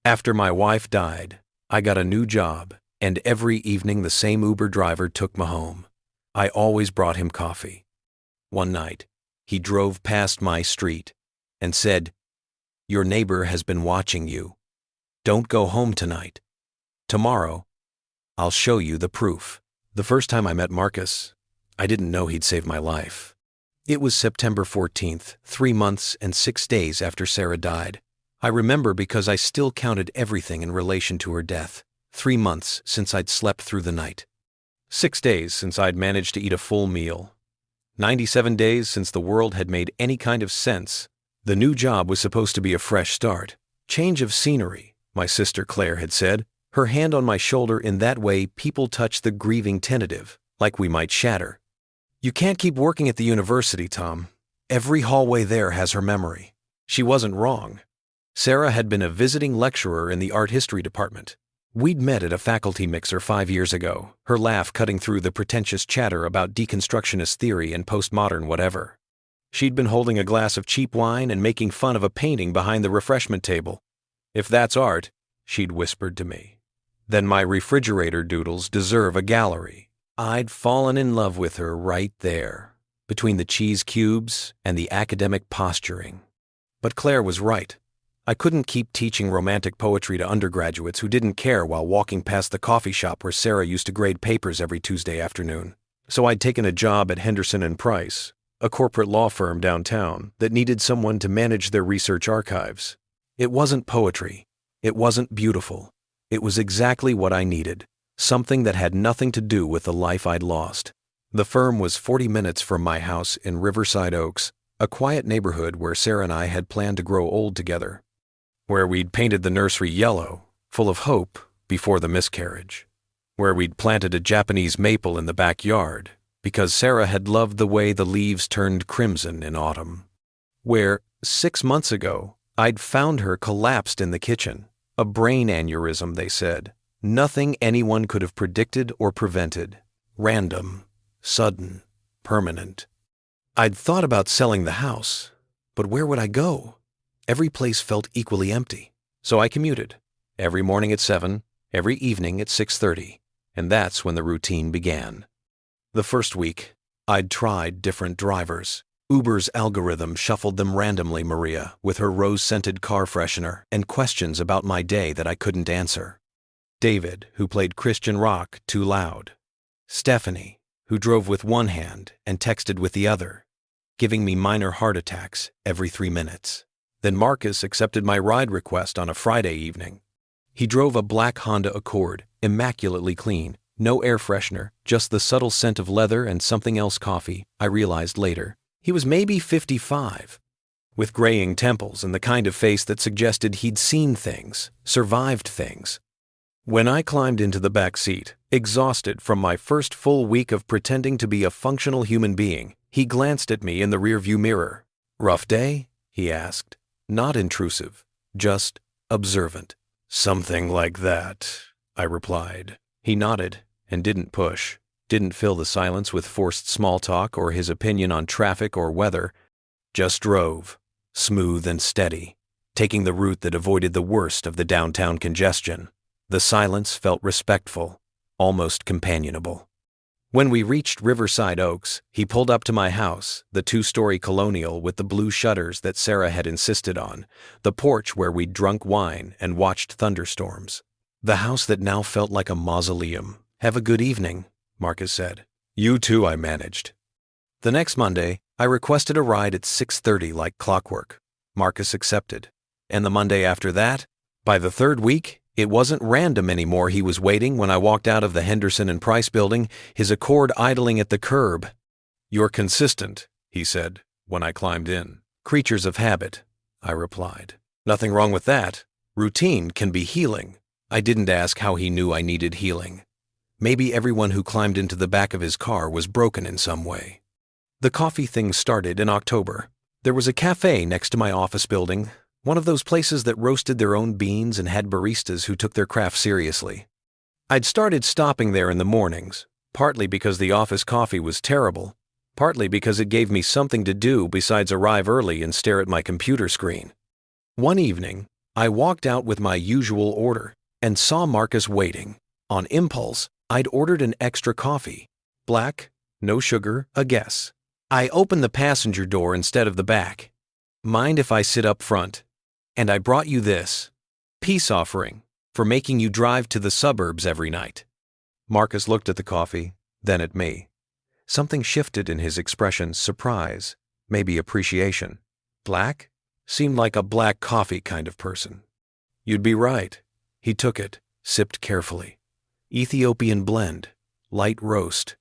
After my wife died, I got a new job, and every evening the same Uber driver took me home. I always brought him coffee. One night, he drove past my street and said, "Your neighbor has been watching you. Don't go home tonight. Tomorrow, I'll show you the proof." The first time I met Marcus, I didn't know he'd save my life. It was September 14th, 3 months and 6 days after Sarah died. I remember because I still counted everything in relation to her death. 3 months since I'd slept through the night. 6 days since I'd managed to eat a full meal. 97 days since the world had made any kind of sense. The new job was supposed to be a fresh start. Change of scenery, my sister Claire had said, her hand on my shoulder in that way people touch the grieving tentative, like we might shatter. "You can't keep working at the university, Tom. Every hallway there has her memory." She wasn't wrong. Sarah had been a visiting lecturer in the art history department. We'd met at a faculty mixer 5 years ago, her laugh cutting through the pretentious chatter about deconstructionist theory and postmodern whatever. She'd been holding a glass of cheap wine and making fun of a painting behind the refreshment table. "If that's art," she'd whispered to me, "then my refrigerator doodles deserve a gallery." I'd fallen in love with her right there, between the cheese cubes and the academic posturing. But Claire was right. I couldn't keep teaching romantic poetry to undergraduates who didn't care while walking past the coffee shop where Sarah used to grade papers every Tuesday afternoon. So I'd taken a job at Henderson and Price, a corporate law firm downtown that needed someone to manage their research archives. It wasn't poetry. It wasn't beautiful. It was exactly what I needed, something that had nothing to do with the life I'd lost. The firm was 40 minutes from my house in Riverside Oaks, a quiet neighborhood where Sarah and I had planned to grow old together, where we'd painted the nursery yellow, full of hope, before the miscarriage, where we'd planted a Japanese maple in the backyard, because Sarah had loved the way the leaves turned crimson in autumn, where, 6 months ago, I'd found her collapsed in the kitchen, a brain aneurysm, they said, nothing anyone could have predicted or prevented, random, sudden, permanent. I'd thought about selling the house, but where would I go? Every place felt equally empty. So I commuted, every morning at 7, every evening at 6:30, and that's when the routine began. The first week, I'd tried different drivers. Uber's algorithm shuffled them randomly, Maria, with her rose-scented car freshener and questions about my day that I couldn't answer. David, who played Christian rock too loud. Stephanie, who drove with one hand and texted with the other, giving me minor heart attacks every 3 minutes. Then Marcus accepted my ride request on a Friday evening. He drove a black Honda Accord, immaculately clean, no air freshener, just the subtle scent of leather and something else coffee, I realized later. He was maybe 55, with graying temples and the kind of face that suggested he'd seen things, survived things. When I climbed into the back seat, exhausted from my first full week of pretending to be a functional human being, he glanced at me in the rearview mirror. "Rough day?" he asked. Not intrusive, just observant. "Something like that," I replied. He nodded and didn't push, didn't fill the silence with forced small talk or his opinion on traffic or weather, just drove, smooth and steady, taking the route that avoided the worst of the downtown congestion. The silence felt respectful, almost companionable. When we reached Riverside Oaks, he pulled up to my house, the 2-story colonial with the blue shutters that Sarah had insisted on, the porch where we'd drunk wine and watched thunderstorms. The house that now felt like a mausoleum. "Have a good evening," Marcus said. "You too," I managed. The next Monday, I requested a ride at 6:30 like clockwork. Marcus accepted. And the Monday after that? By the third week, it wasn't random anymore. He was waiting when I walked out of the Henderson and Price building, his Accord idling at the curb. "You're consistent," he said, when I climbed in. "Creatures of habit," I replied. "Nothing wrong with that. Routine can be healing." I didn't ask how he knew I needed healing. Maybe everyone who climbed into the back of his car was broken in some way. The coffee thing started in October. There was a cafe next to my office building, one of those places that roasted their own beans and had baristas who took their craft seriously. I'd started stopping there in the mornings, partly because the office coffee was terrible, partly because it gave me something to do besides arrive early and stare at my computer screen. One evening, I walked out with my usual order and saw Marcus waiting. On impulse, I'd ordered an extra coffee. Black, no sugar, a guess. I opened the passenger door instead of the back. Mind if I sit up front? And I brought you this peace offering for making you drive to the suburbs every night. Marcus looked at the coffee, then at me. Something shifted in his expression, surprise, maybe appreciation. Black? Seemed like a black coffee kind of person. You'd be right. He took it, sipped carefully. Ethiopian blend, light roast.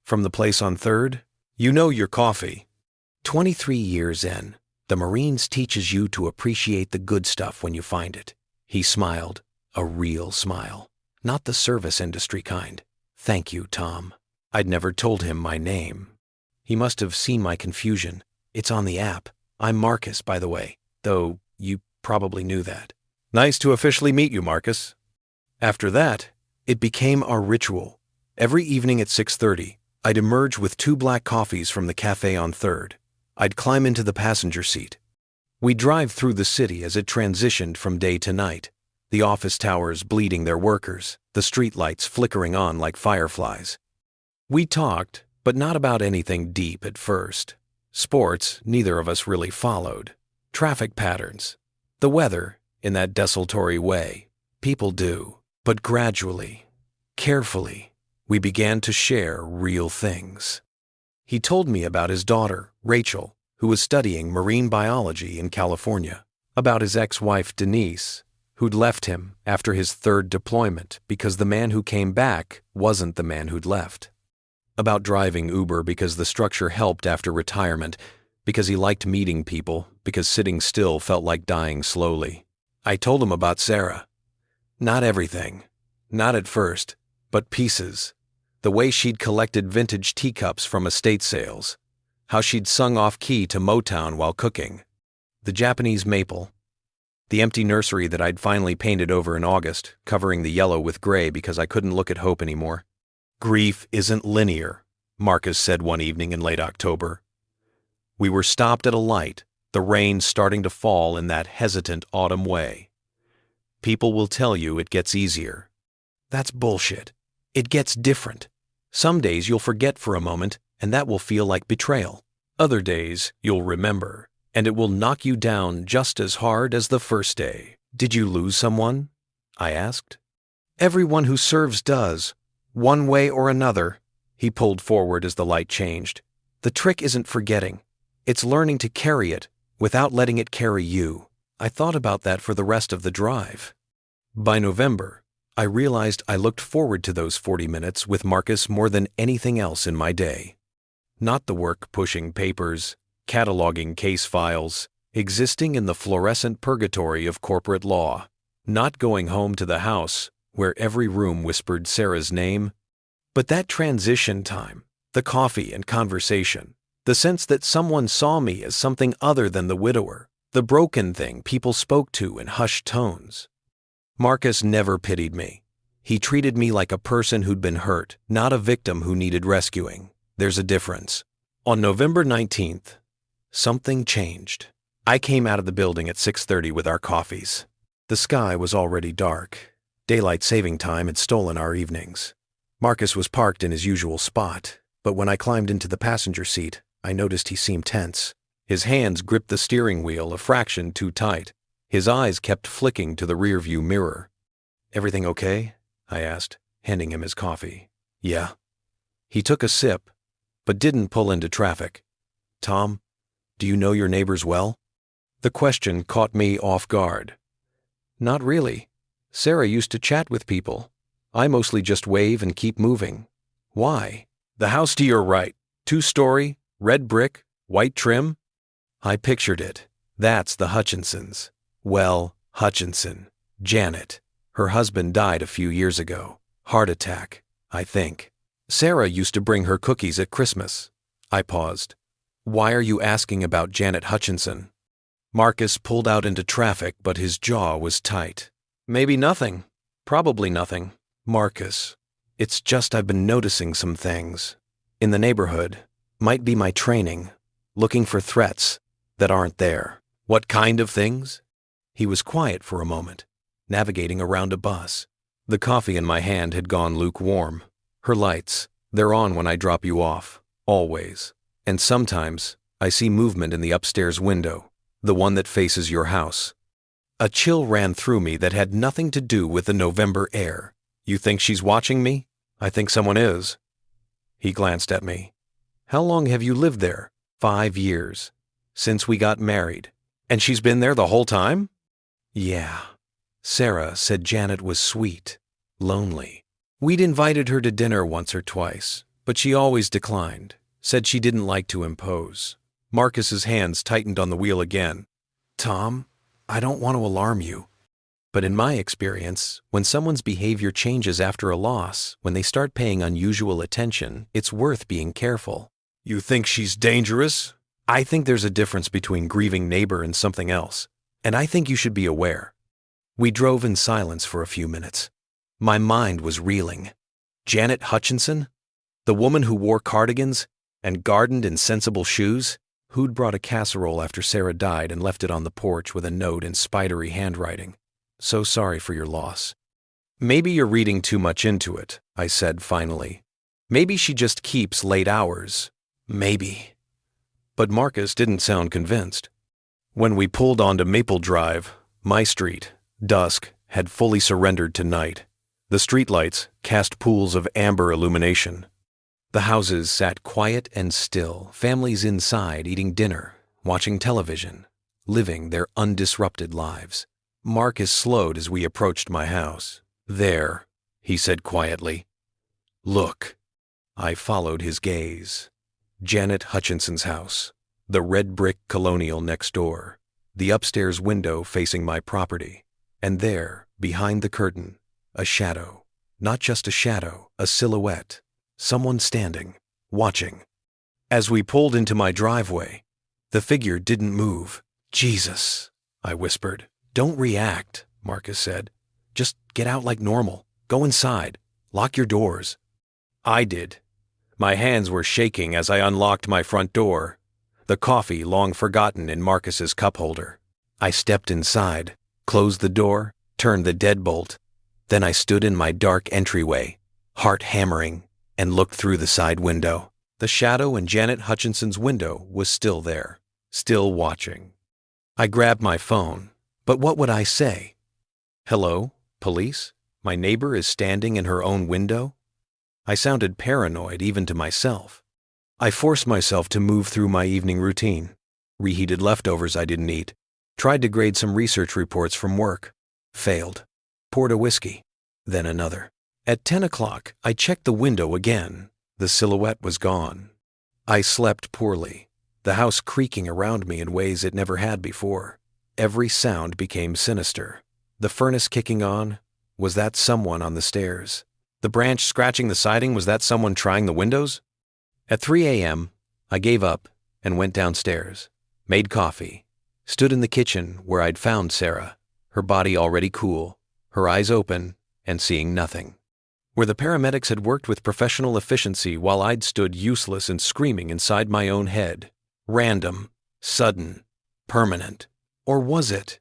From the place on 3rd? You know your coffee. 23 years in, the Marines teaches you to appreciate the good stuff when you find it. He smiled, a real smile, not the service industry kind. Thank you, Tom. I'd never told him my name. He must have seen my confusion. It's on the app. I'm Marcus, by the way, though you probably knew that. Nice to officially meet you, Marcus. After that, it became our ritual. Every evening at 6:30, I'd emerge with 2 black coffees from the cafe on 3rd. I'd climb into the passenger seat. We'd drive through the city as it transitioned from day to night, the office towers bleeding their workers, the streetlights flickering on like fireflies. We talked, but not about anything deep at first. Sports, neither of us really followed. Traffic patterns. The weather, in that desultory way. People do. But gradually, carefully, we began to share real things. He told me about his daughter, Rachel, who was studying marine biology in California, about his ex-wife, Denise, who'd left him after his 3rd deployment because the man who came back wasn't the man who'd left. About driving Uber because the structure helped after retirement, because he liked meeting people, because sitting still felt like dying slowly. I told him about Sarah. Not everything. Not at first, but pieces. The way she'd collected vintage teacups from estate sales. How she'd sung off-key to Motown while cooking. The Japanese maple. The empty nursery that I'd finally painted over in August, covering the yellow with gray because I couldn't look at Hope anymore. Grief isn't linear, Marcus said one evening in late October. We were stopped at a light, the rain starting to fall in that hesitant autumn way. People will tell you it gets easier. That's bullshit. It gets different. Some days you'll forget for a moment, and that will feel like betrayal. Other days you'll remember, and it will knock you down just as hard as the first day. Did you lose someone? I asked. Everyone who serves does, one way or another. He pulled forward as the light changed. The trick isn't forgetting. It's learning to carry it without letting it carry you. I thought about that for the rest of the drive. By November, I realized I looked forward to those 40 minutes with Marcus more than anything else in my day. Not the work pushing papers, cataloging case files, existing in the fluorescent purgatory of corporate law. Not going home to the house, where every room whispered Sarah's name. But that transition time, the coffee and conversation, the sense that someone saw me as something other than the widower, the broken thing people spoke to in hushed tones. Marcus never pitied me. He treated me like a person who'd been hurt, not a victim who needed rescuing. There's a difference. On November 19th, something changed. I came out of the building at 6:30 with our coffees. The sky was already dark. Daylight saving time had stolen our evenings. Marcus was parked in his usual spot, but when I climbed into the passenger seat, I noticed he seemed tense. His hands gripped the steering wheel a fraction too tight. His eyes kept flicking to the rearview mirror. Everything okay? I asked, handing him his coffee. Yeah. He took a sip, but didn't pull into traffic. Tom, do you know your neighbors well? The question caught me off guard. Not really. Sarah used to chat with people. I mostly just wave and keep moving. Why? The house to your right, 2-story, red brick, white trim? I pictured it. That's the Hutchinsons. Well, Hutchinson. Janet. Her husband died a few years ago. Heart attack, I think. Sarah used to bring her cookies at Christmas. I paused. Why are you asking about Janet Hutchinson? Marcus pulled out into traffic, but his jaw was tight. Maybe nothing. Probably nothing. Marcus, it's just I've been noticing some things. In the neighborhood. Might be my training. Looking for threats that aren't there. What kind of things? He was quiet for a moment, navigating around a bus. The coffee in my hand had gone lukewarm. Her lights, they're on when I drop you off, always. And sometimes, I see movement in the upstairs window, the one that faces your house. A chill ran through me that had nothing to do with the November air. You think she's watching me? I think someone is. He glanced at me. How long have you lived there? 5 years. Since we got married. And she's been there the whole time? Yeah. Sarah said Janet was sweet, lonely. We'd invited her to dinner once or twice, but she always declined, said she didn't like to impose. Marcus's hands tightened on the wheel again. Tom, I don't want to alarm you, but in my experience, when someone's behavior changes after a loss, when they start paying unusual attention, it's worth being careful. You think she's dangerous? I think there's a difference between grieving neighbor and something else, and I think you should be aware. We drove in silence for a few minutes. My mind was reeling. Janet Hutchinson? The woman who wore cardigans and gardened in sensible shoes? Who'd brought a casserole after Sarah died and left it on the porch with a note in spidery handwriting. So sorry for your loss. Maybe you're reading too much into it, I said finally. Maybe she just keeps late hours. Maybe. But Marcus didn't sound convinced. When we pulled onto Maple Drive, my street, dusk had fully surrendered to night. The streetlights cast pools of amber illumination. The houses sat quiet and still, families inside eating dinner, watching television, living their undisrupted lives. Marcus slowed as we approached my house. There, he said quietly. Look. I followed his gaze. Janet Hutchinson's house, the red brick colonial next door, the upstairs window facing my property, and there, behind the curtain, a shadow, not just a shadow, a silhouette, someone standing, watching. As we pulled into my driveway, the figure didn't move. Jesus, I whispered. Don't react, Marcus said. Just get out like normal. Go inside. Lock your doors. I did. My hands were shaking as I unlocked my front door, the coffee long forgotten in Marcus's cup holder. I stepped inside, closed the door, turned the deadbolt. Then I stood in my dark entryway, heart hammering, and looked through the side window. The shadow in Janet Hutchinson's window was still there, still watching. I grabbed my phone, but what would I say? Hello, police? My neighbor is standing in her own window? I sounded paranoid even to myself. I forced myself to move through my evening routine, reheated leftovers I didn't eat, tried to grade some research reports from work, failed, poured a whiskey, then another. At 10 o'clock, I checked the window again. The silhouette was gone. I slept poorly, the house creaking around me in ways it never had before. Every sound became sinister. The furnace kicking on, was that someone on the stairs? The branch scratching the siding, was that someone trying the windows? At 3 a.m., I gave up and went downstairs, made coffee, stood in the kitchen where I'd found Sarah, her body already cool, her eyes open, and seeing nothing. Where the paramedics had worked with professional efficiency while I'd stood useless and screaming inside my own head. Random, sudden, permanent. Or was it?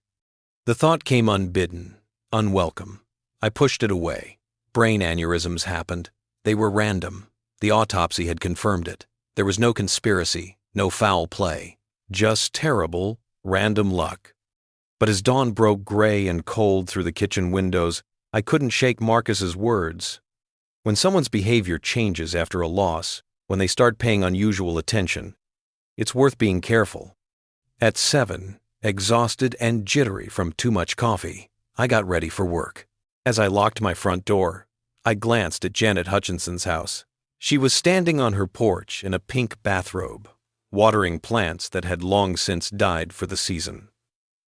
The thought came unbidden, unwelcome. I pushed it away. Brain aneurysms happened. They were random. The autopsy had confirmed it. There was no conspiracy, no foul play. Just terrible, random luck. But as dawn broke gray and cold through the kitchen windows, I couldn't shake Marcus's words. When someone's behavior changes after a loss, when they start paying unusual attention, it's worth being careful. At 7, exhausted and jittery from too much coffee, I got ready for work. As I locked my front door, I glanced at Janet Hutchinson's house. She was standing on her porch in a pink bathrobe, watering plants that had long since died for the season.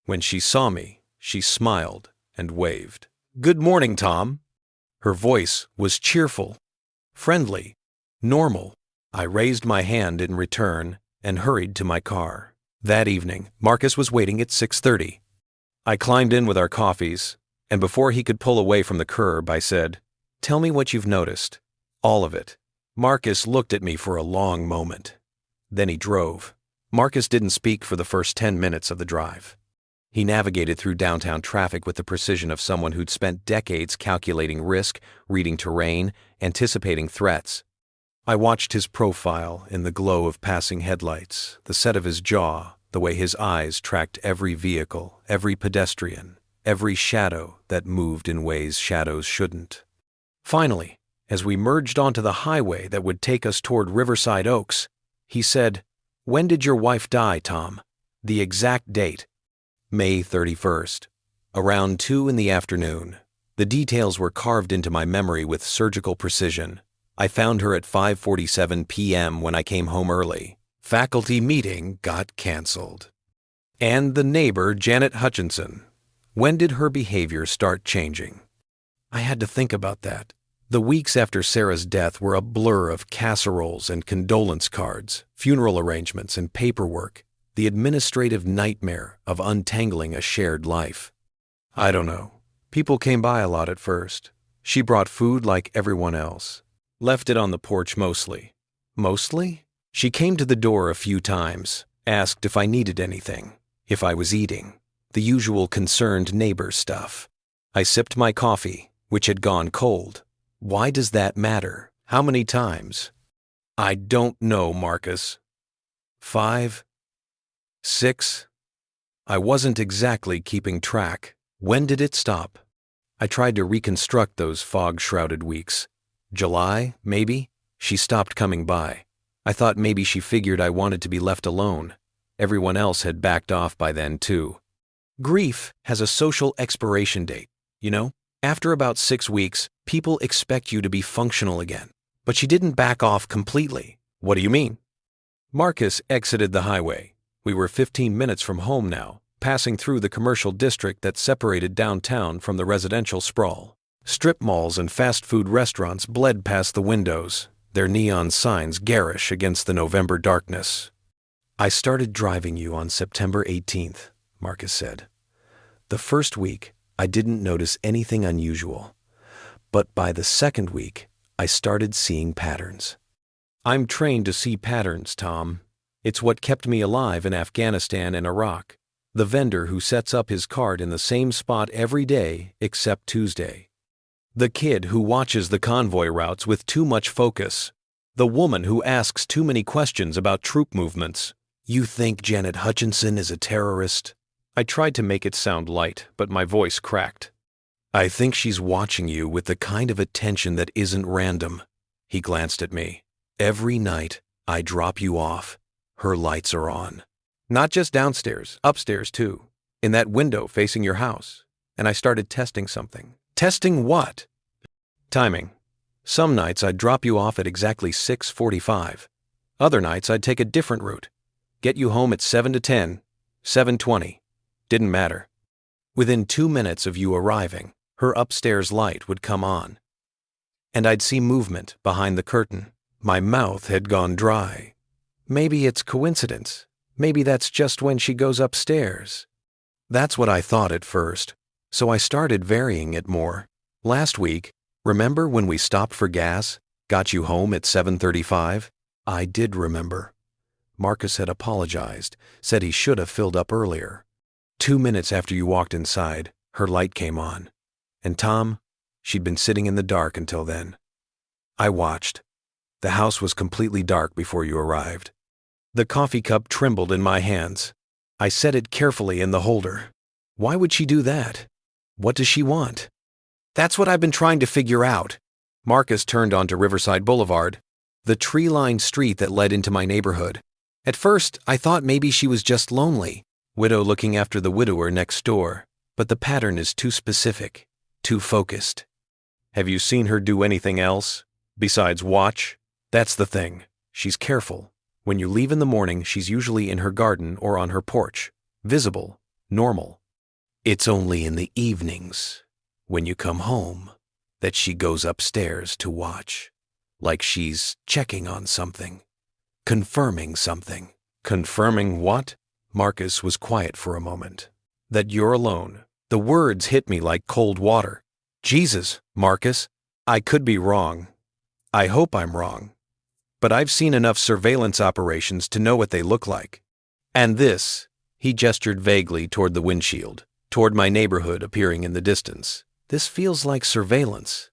When she saw me, she smiled and waved. "Good morning, Tom." Her voice was cheerful, friendly, normal. I raised my hand in return and hurried to my car. That evening, Marcus was waiting at 6:30. I climbed in with our coffees, and before he could pull away from the curb, I said, "Tell me what you've noticed. All of it." Marcus looked at me for a long moment. Then he drove. Marcus didn't speak for the first 10 minutes of the drive. He navigated through downtown traffic with the precision of someone who'd spent decades calculating risk, reading terrain, anticipating threats. I watched his profile in the glow of passing headlights, the set of his jaw, the way his eyes tracked every vehicle, every pedestrian, every shadow that moved in ways shadows shouldn't. Finally, as we merged onto the highway that would take us toward Riverside Oaks, he said, "When did your wife die, Tom?" The exact date. May 31st. Around 2 in the afternoon. The details were carved into my memory with surgical precision. I found her at 5:47 p.m. when I came home early. Faculty meeting got canceled. And the neighbor, Janet Hutchinson. When did her behavior start changing? I had to think about that. The weeks after Sarah's death were a blur of casseroles and condolence cards, funeral arrangements and paperwork, the administrative nightmare of untangling a shared life. I don't know. People came by a lot at first. She brought food like everyone else. Left it on the porch mostly. Mostly? She came to the door a few times, asked if I needed anything, if I was eating, the usual concerned neighbor stuff. I sipped my coffee, which had gone cold. Why does that matter? How many times? I don't know, Marcus. 5? 6? I wasn't exactly keeping track. When did it stop? I tried to reconstruct those fog-shrouded weeks. July, maybe? She stopped coming by. I thought maybe she figured I wanted to be left alone. Everyone else had backed off by then, too. Grief has a social expiration date, you know? After about 6 weeks, people expect you to be functional again. But she didn't back off completely. What do you mean? Marcus exited the highway. We were 15 minutes from home now, passing through the commercial district that separated downtown from the residential sprawl. Strip malls and fast food restaurants bled past the windows, their neon signs garish against the November darkness. I started driving you on September 18th, Marcus said. The first week, I didn't notice anything unusual. But by the second week, I started seeing patterns. I'm trained to see patterns, Tom. It's what kept me alive in Afghanistan and Iraq. The vendor who sets up his cart in the same spot every day except Tuesday. The kid who watches the convoy routes with too much focus. The woman who asks too many questions about troop movements. You think Janet Hutchinson is a terrorist? I tried to make it sound light, but my voice cracked. I think she's watching you with the kind of attention that isn't random. He glanced at me. Every night, I drop you off. Her lights are on. Not just downstairs, upstairs too. In that window facing your house. And I started testing something. Testing what? Timing. Some nights I'd drop you off at exactly 6:45. Other nights I'd take a different route. Get you home at 7 to 10, 7:20. Didn't matter. Within 2 minutes of you arriving, her upstairs light would come on. And I'd see movement behind the curtain. My mouth had gone dry. Maybe it's coincidence. Maybe that's just when she goes upstairs. That's what I thought at first. So I started varying it more. Last week, remember when we stopped for gas, got you home at 7:35? I did remember. Marcus had apologized, said he should have filled up earlier. 2 minutes after you walked inside, her light came on. And Tom, she'd been sitting in the dark until then. I watched. The house was completely dark before you arrived. The coffee cup trembled in my hands. I set it carefully in the holder. Why would she do that? What does she want? That's what I've been trying to figure out. Marcus turned onto Riverside Boulevard, the tree-lined street that led into my neighborhood. At first, I thought maybe she was just lonely, widow looking after the widower next door. But the pattern is too specific, too focused. Have you seen her do anything else? Besides watch? That's the thing. She's careful. When you leave in the morning, she's usually in her garden or on her porch. Visible. Normal. It's only in the evenings, when you come home, that she goes upstairs to watch. Like she's checking on something. Confirming something. Confirming what? Marcus was quiet for a moment. That you're alone. The words hit me like cold water. Jesus, Marcus, I could be wrong. I hope I'm wrong. But I've seen enough surveillance operations to know what they look like. And this, He gestured vaguely toward the windshield, toward my neighborhood appearing in the distance. This feels like surveillance.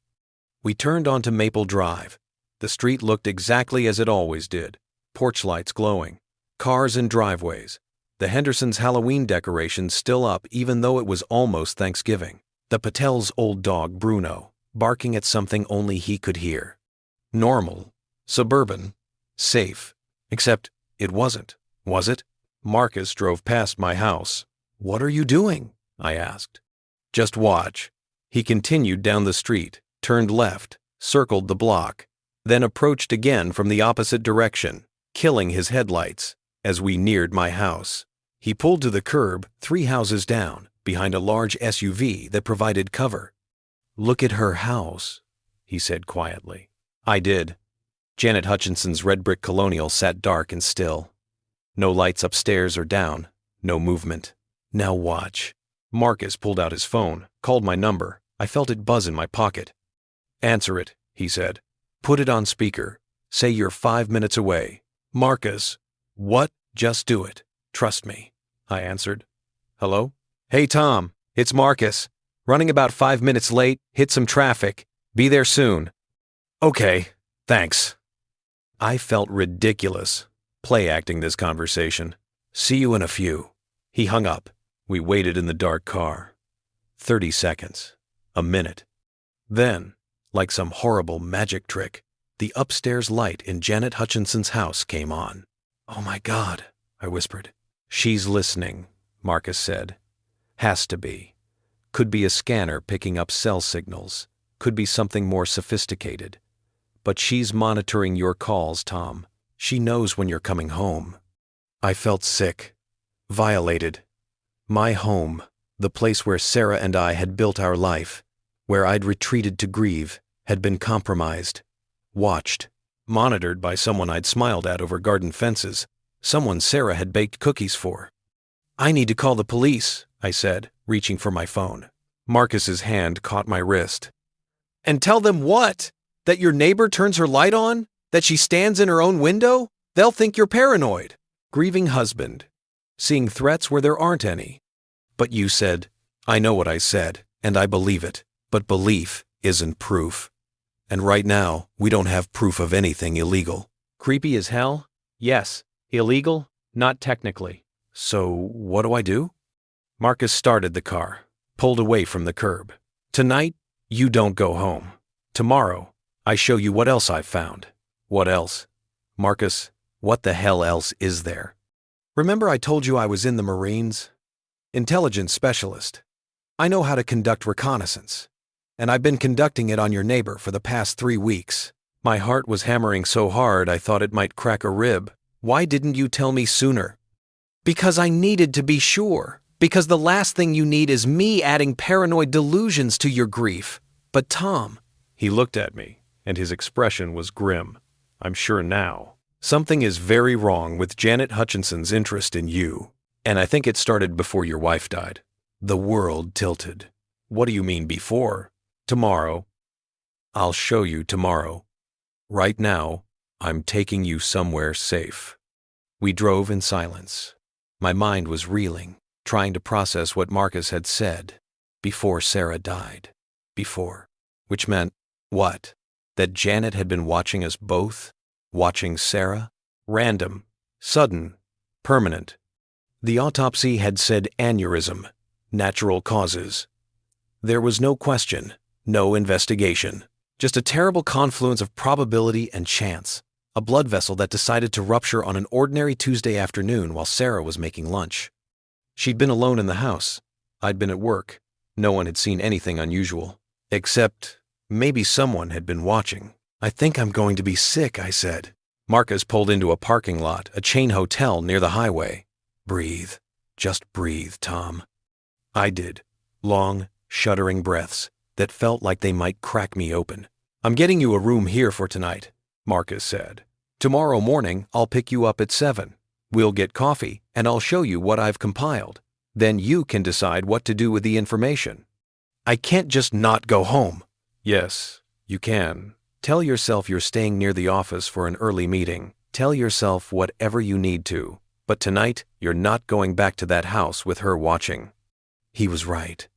We turned onto Maple Drive. The street looked exactly as it always did. Porch lights glowing, cars in driveways. The Hendersons' Halloween decorations still up even though it was almost Thanksgiving. The Patel's old dog, Bruno, barking at something only he could hear. Normal, suburban, safe. Except it wasn't, was it? Marcus drove past my house. "What are you doing?" I asked. "Just watch." He continued down the street, turned left, circled the block, then approached again from the opposite direction, killing his headlights as we neared my house. He pulled to the curb 3 houses down, behind a large SUV that provided cover. "Look at her house," he said quietly. I did. Janet Hutchinson's red brick colonial sat dark and still. No lights upstairs or down, no movement. "Now watch." Marcus pulled out his phone, called my number. I felt it buzz in my pocket. "Answer it," he said. "Put it on speaker. Say you're 5 minutes away." "Marcus." "What?" "Just do it. Trust me," I answered. "Hello?" "Hey, Tom. It's Marcus. Running about 5 minutes late, hit some traffic. Be there soon." "Okay, thanks." I felt ridiculous, play-acting this conversation. "See you in a few." He hung up. We waited in the dark car. 30 seconds. A minute. Then, like some horrible magic trick, the upstairs light in Janet Hutchinson's house came on. "Oh my God," I whispered. "She's listening," Marcus said. "Has to be. Could be a scanner picking up cell signals. Could be something more sophisticated. But she's monitoring your calls, Tom. She knows when you're coming home." I felt sick. Violated. My home, the place where Sarah and I had built our life, where I'd retreated to grieve, had been compromised. Watched. Monitored by someone I'd smiled at over garden fences. Someone Sarah had baked cookies for. "I need to call the police," I said, reaching for my phone. Marcus's hand caught my wrist. "And tell them what? That your neighbor turns her light on? That she stands in her own window? They'll think you're paranoid." Grieving husband. Seeing threats where there aren't any. "But you said." "I know what I said, and I believe it. But belief isn't proof. And right now, we don't have proof of anything illegal." Creepy as hell? Yes. Illegal? Not technically. So what do I do? Marcus started the car, pulled away from the curb. "Tonight, you don't go home. Tomorrow, I show you what else I've found." "What else?" "Marcus, what the hell else is there?" "Remember I told you I was in the Marines? Intelligence specialist. I know how to conduct reconnaissance. And I've been conducting it on your neighbor for the past 3 weeks. My heart was hammering so hard I thought it might crack a rib. Why didn't you tell me sooner?" "Because I needed to be sure. Because the last thing you need is me adding paranoid delusions to your grief. But Tom..." He looked at me, and his expression was grim. "I'm sure now. Something is very wrong with Janet Hutchinson's interest in you. And I think it started before your wife died." The world tilted. "What do you mean before?" "Tomorrow. I'll show you tomorrow. Right now, I'm taking you somewhere safe." We drove in silence. My mind was reeling, trying to process what Marcus had said. Before Sarah died. Before. Which meant, what? That Janet had been watching us both? Watching Sarah? Random. Sudden. Permanent. The autopsy had said aneurysm. Natural causes. There was no question, no investigation. Just a terrible confluence of probability and chance. A blood vessel that decided to rupture on an ordinary Tuesday afternoon while Sarah was making lunch. She'd been alone in the house. I'd been at work. No one had seen anything unusual. Except, maybe someone had been watching. "I think I'm going to be sick," I said. Marcus pulled into a parking lot, a chain hotel near the highway. "Breathe. Just breathe, Tom." I did. Long, shuddering breaths that felt like they might crack me open. "I'm getting you a room here for tonight," Marcus said. "Tomorrow morning, I'll pick you up at 7. We'll get coffee, and I'll show you what I've compiled. Then you can decide what to do with the information." "I can't just not go home." "Yes, you can. Tell yourself you're staying near the office for an early meeting. Tell yourself whatever you need to. But tonight, you're not going back to that house with her watching." He was right.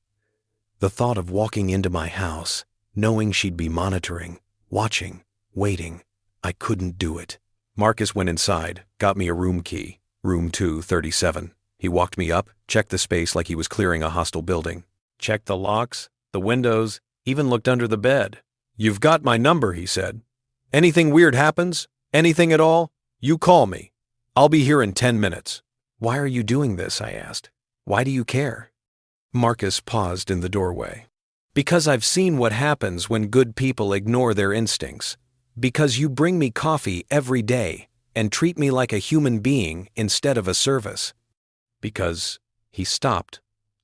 The thought of walking into my house, knowing she'd be monitoring, watching, waiting, I couldn't do it. Marcus went inside, got me a room key, room 237. He walked me up, checked the space like he was clearing a hostile building. Checked the locks, the windows, even looked under the bed. "You've got my number," he said. "Anything weird happens, anything at all, you call me. I'll be here in 10 minutes. "Why are you doing this?" I asked. "Why do you care?" Marcus paused in the doorway. "Because I've seen what happens when good people ignore their instincts. Because you bring me coffee every day and treat me like a human being instead of a service. Because," he stopped,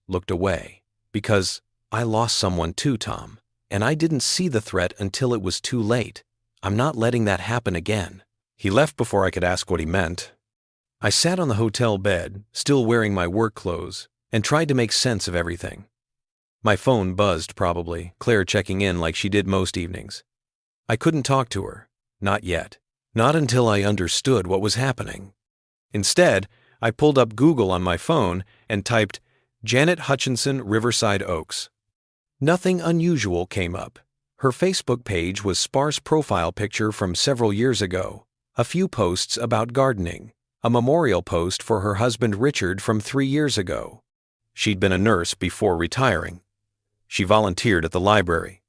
looked away. "Because I lost someone too, Tom, and I didn't see the threat until it was too late. I'm not letting that happen again." He left before I could ask what he meant. I sat on the hotel bed, still wearing my work clothes, and tried to make sense of everything. My phone buzzed probably, Claire checking in like she did most evenings. I couldn't talk to her. Not yet. Not until I understood what was happening. Instead, I pulled up Google on my phone and typed Janet Hutchinson, Riverside Oaks. Nothing unusual came up. Her Facebook page was sparse profile picture from several years ago, a few posts about gardening, a memorial post for her husband Richard from 3 years ago. She'd been a nurse before retiring. She volunteered at the library.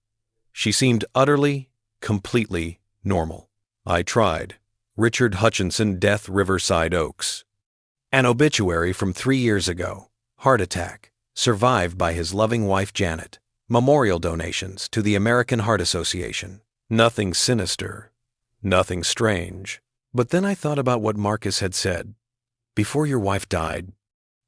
She seemed utterly, completely normal. I tried. Richard Hutchinson, death, Riverside Oaks. An obituary from 3 years ago. Heart attack. Survived by his loving wife Janet. Memorial donations to the American Heart Association. Nothing sinister. Nothing strange. But then I thought about what Marcus had said. "Before your wife died."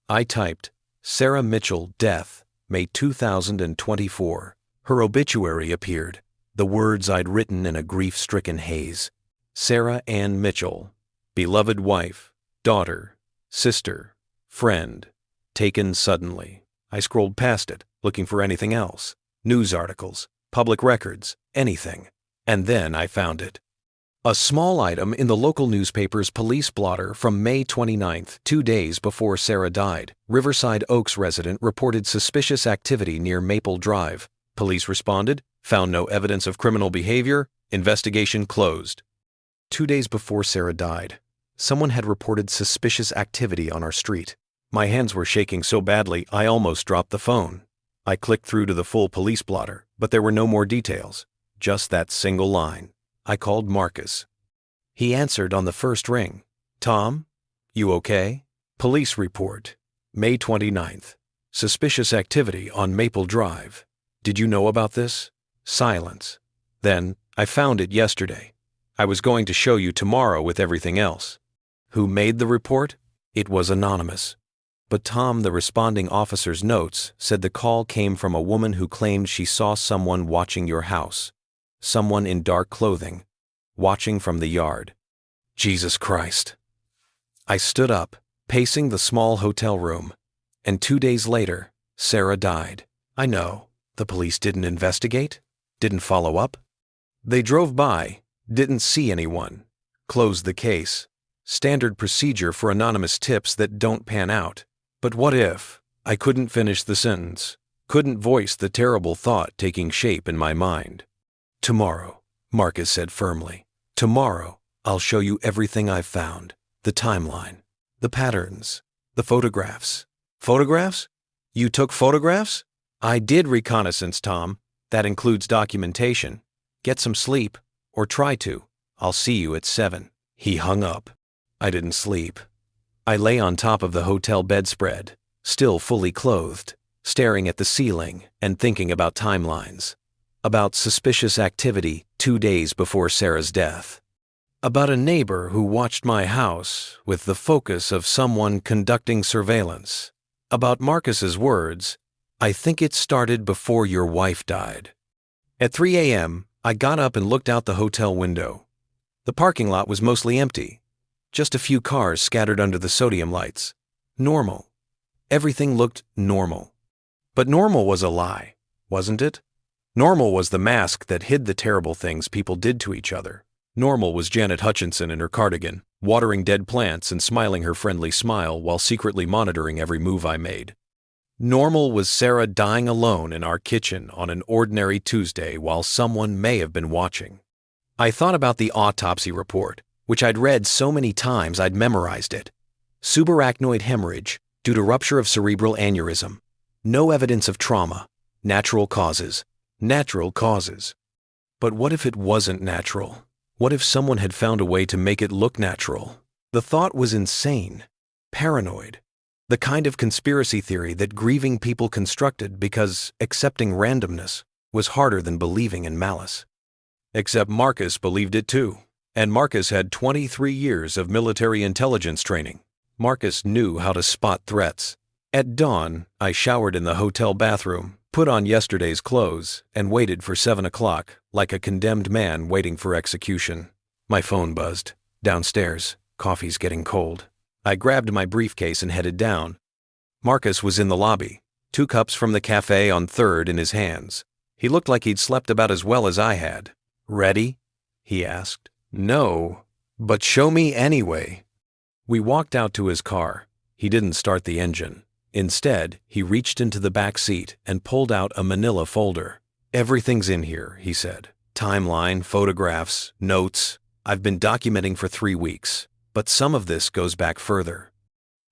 I typed, "Sarah Mitchell, death, May 2024. Her obituary appeared, the words I'd written in a grief-stricken haze. Sarah Ann Mitchell, beloved wife, daughter, sister, friend, taken suddenly. I scrolled past it, looking for anything else. News articles, public records, anything. And then I found it. A small item in the local newspaper's police blotter from May 29th, 2 days before Sarah died. Riverside Oaks resident reported suspicious activity near Maple Drive. Police responded, found no evidence of criminal behavior, investigation closed. 2 days before Sarah died, someone had reported suspicious activity on our street. My hands were shaking so badly I almost dropped the phone. I clicked through to the full police blotter, but there were no more details, just that single line. I called Marcus. He answered on the first ring. "Tom, you okay?" Police report, May 29th. Suspicious activity on Maple Drive. Did you know about this? Silence. Then, I found it yesterday. I was going to show you tomorrow with everything else. Who made the report? It was anonymous. But Tom, the responding officer's notes, said the call came from a woman who claimed she saw someone watching your house. Someone in dark clothing, watching from the yard. Jesus Christ. I stood up, pacing the small hotel room, and 2 days later, Sarah died. I know, the police didn't investigate, didn't follow up. They drove by, didn't see anyone, closed the case. Standard procedure for anonymous tips that don't pan out. But what if? I couldn't finish the sentence, couldn't voice the terrible thought taking shape in my mind. "Tomorrow," Marcus said firmly. "Tomorrow, I'll show you everything I've found. The timeline, the patterns, the photographs." "Photographs? You took photographs?" "I did reconnaissance, Tom. That includes documentation. Get some sleep, or try to. I'll see you at 7. He hung up. I didn't sleep. I lay on top of the hotel bedspread, still fully clothed, staring at the ceiling and thinking about timelines. About suspicious activity 2 days before Sarah's death. About a neighbor who watched my house with the focus of someone conducting surveillance. About Marcus's words, "I think it started before your wife died." At 3 a.m., I got up and looked out the hotel window. The parking lot was mostly empty. Just a few cars scattered under the sodium lights. Normal. Everything looked normal. But normal was a lie, wasn't it? Normal was the mask that hid the terrible things people did to each other. Normal was Janet Hutchinson in her cardigan, watering dead plants and smiling her friendly smile while secretly monitoring every move I made. Normal was Sarah dying alone in our kitchen on an ordinary Tuesday while someone may have been watching. I thought about the autopsy report, which I'd read so many times I'd memorized it. Subarachnoid hemorrhage due to rupture of cerebral aneurysm. No evidence of trauma. Natural causes. Natural causes. But what if it wasn't natural? What if someone had found a way to make it look natural? The thought was insane. Paranoid. The kind of conspiracy theory that grieving people constructed because accepting randomness was harder than believing in malice. Except Marcus believed it too. And Marcus had 23 years of military intelligence training. Marcus knew how to spot threats. At dawn, I showered in the hotel bathroom, put on yesterday's clothes, and waited for 7 o'clock, like a condemned man waiting for execution. My phone buzzed. Downstairs, coffee's getting cold. I grabbed my briefcase and headed down. Marcus was in the lobby, 2 cups from the cafe on 3rd in his hands. He looked like he'd slept about as well as I had. "Ready?" he asked. "No, but show me anyway." We walked out to his car. He didn't start the engine. Instead, he reached into the back seat and pulled out a manila folder. "Everything's in here," he said. "Timeline, photographs, notes. I've been documenting for 3 weeks. But some of this goes back further.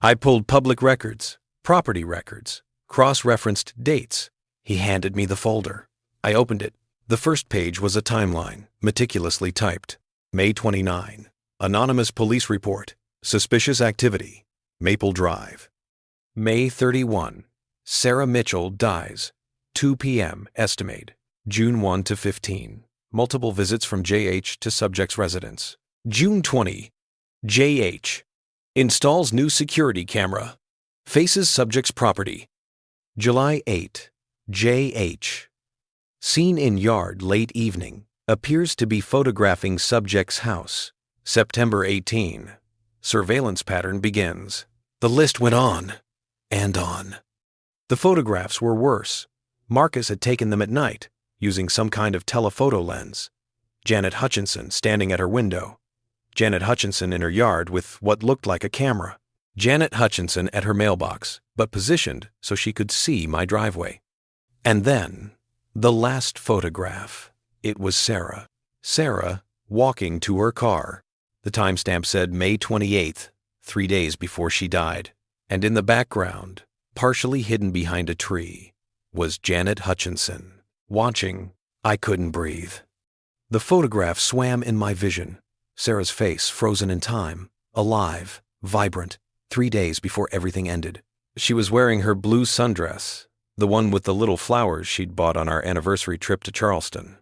I pulled public records, property records, cross-referenced dates." He handed me the folder. I opened it. The first page was a timeline, meticulously typed. May 29. Anonymous police report. Suspicious activity. Maple Drive. May 31. Sarah Mitchell dies. 2 p.m. estimate. June 1 to 15. Multiple visits from J.H. to subject's residence. June 20. J.H. installs new security camera. Faces subject's property. July 8. J.H. seen in yard late evening. Appears to be photographing subject's house. September 18. Surveillance pattern begins. The list went on and on. The photographs were worse. Marcus had taken them at night, using some kind of telephoto lens. Janet Hutchinson standing at her window. Janet Hutchinson in her yard with what looked like a camera. Janet Hutchinson at her mailbox, but positioned so she could see my driveway. And then, the last photograph. It was Sarah. Sarah walking to her car. The timestamp said May 28th, 3 days before she died. And in the background, partially hidden behind a tree, was Janet Hutchinson. Watching, I couldn't breathe. The photograph swam in my vision. Sarah's face frozen in time, alive, vibrant, 3 days before everything ended. She was wearing her blue sundress, the one with the little flowers she'd bought on our anniversary trip to Charleston.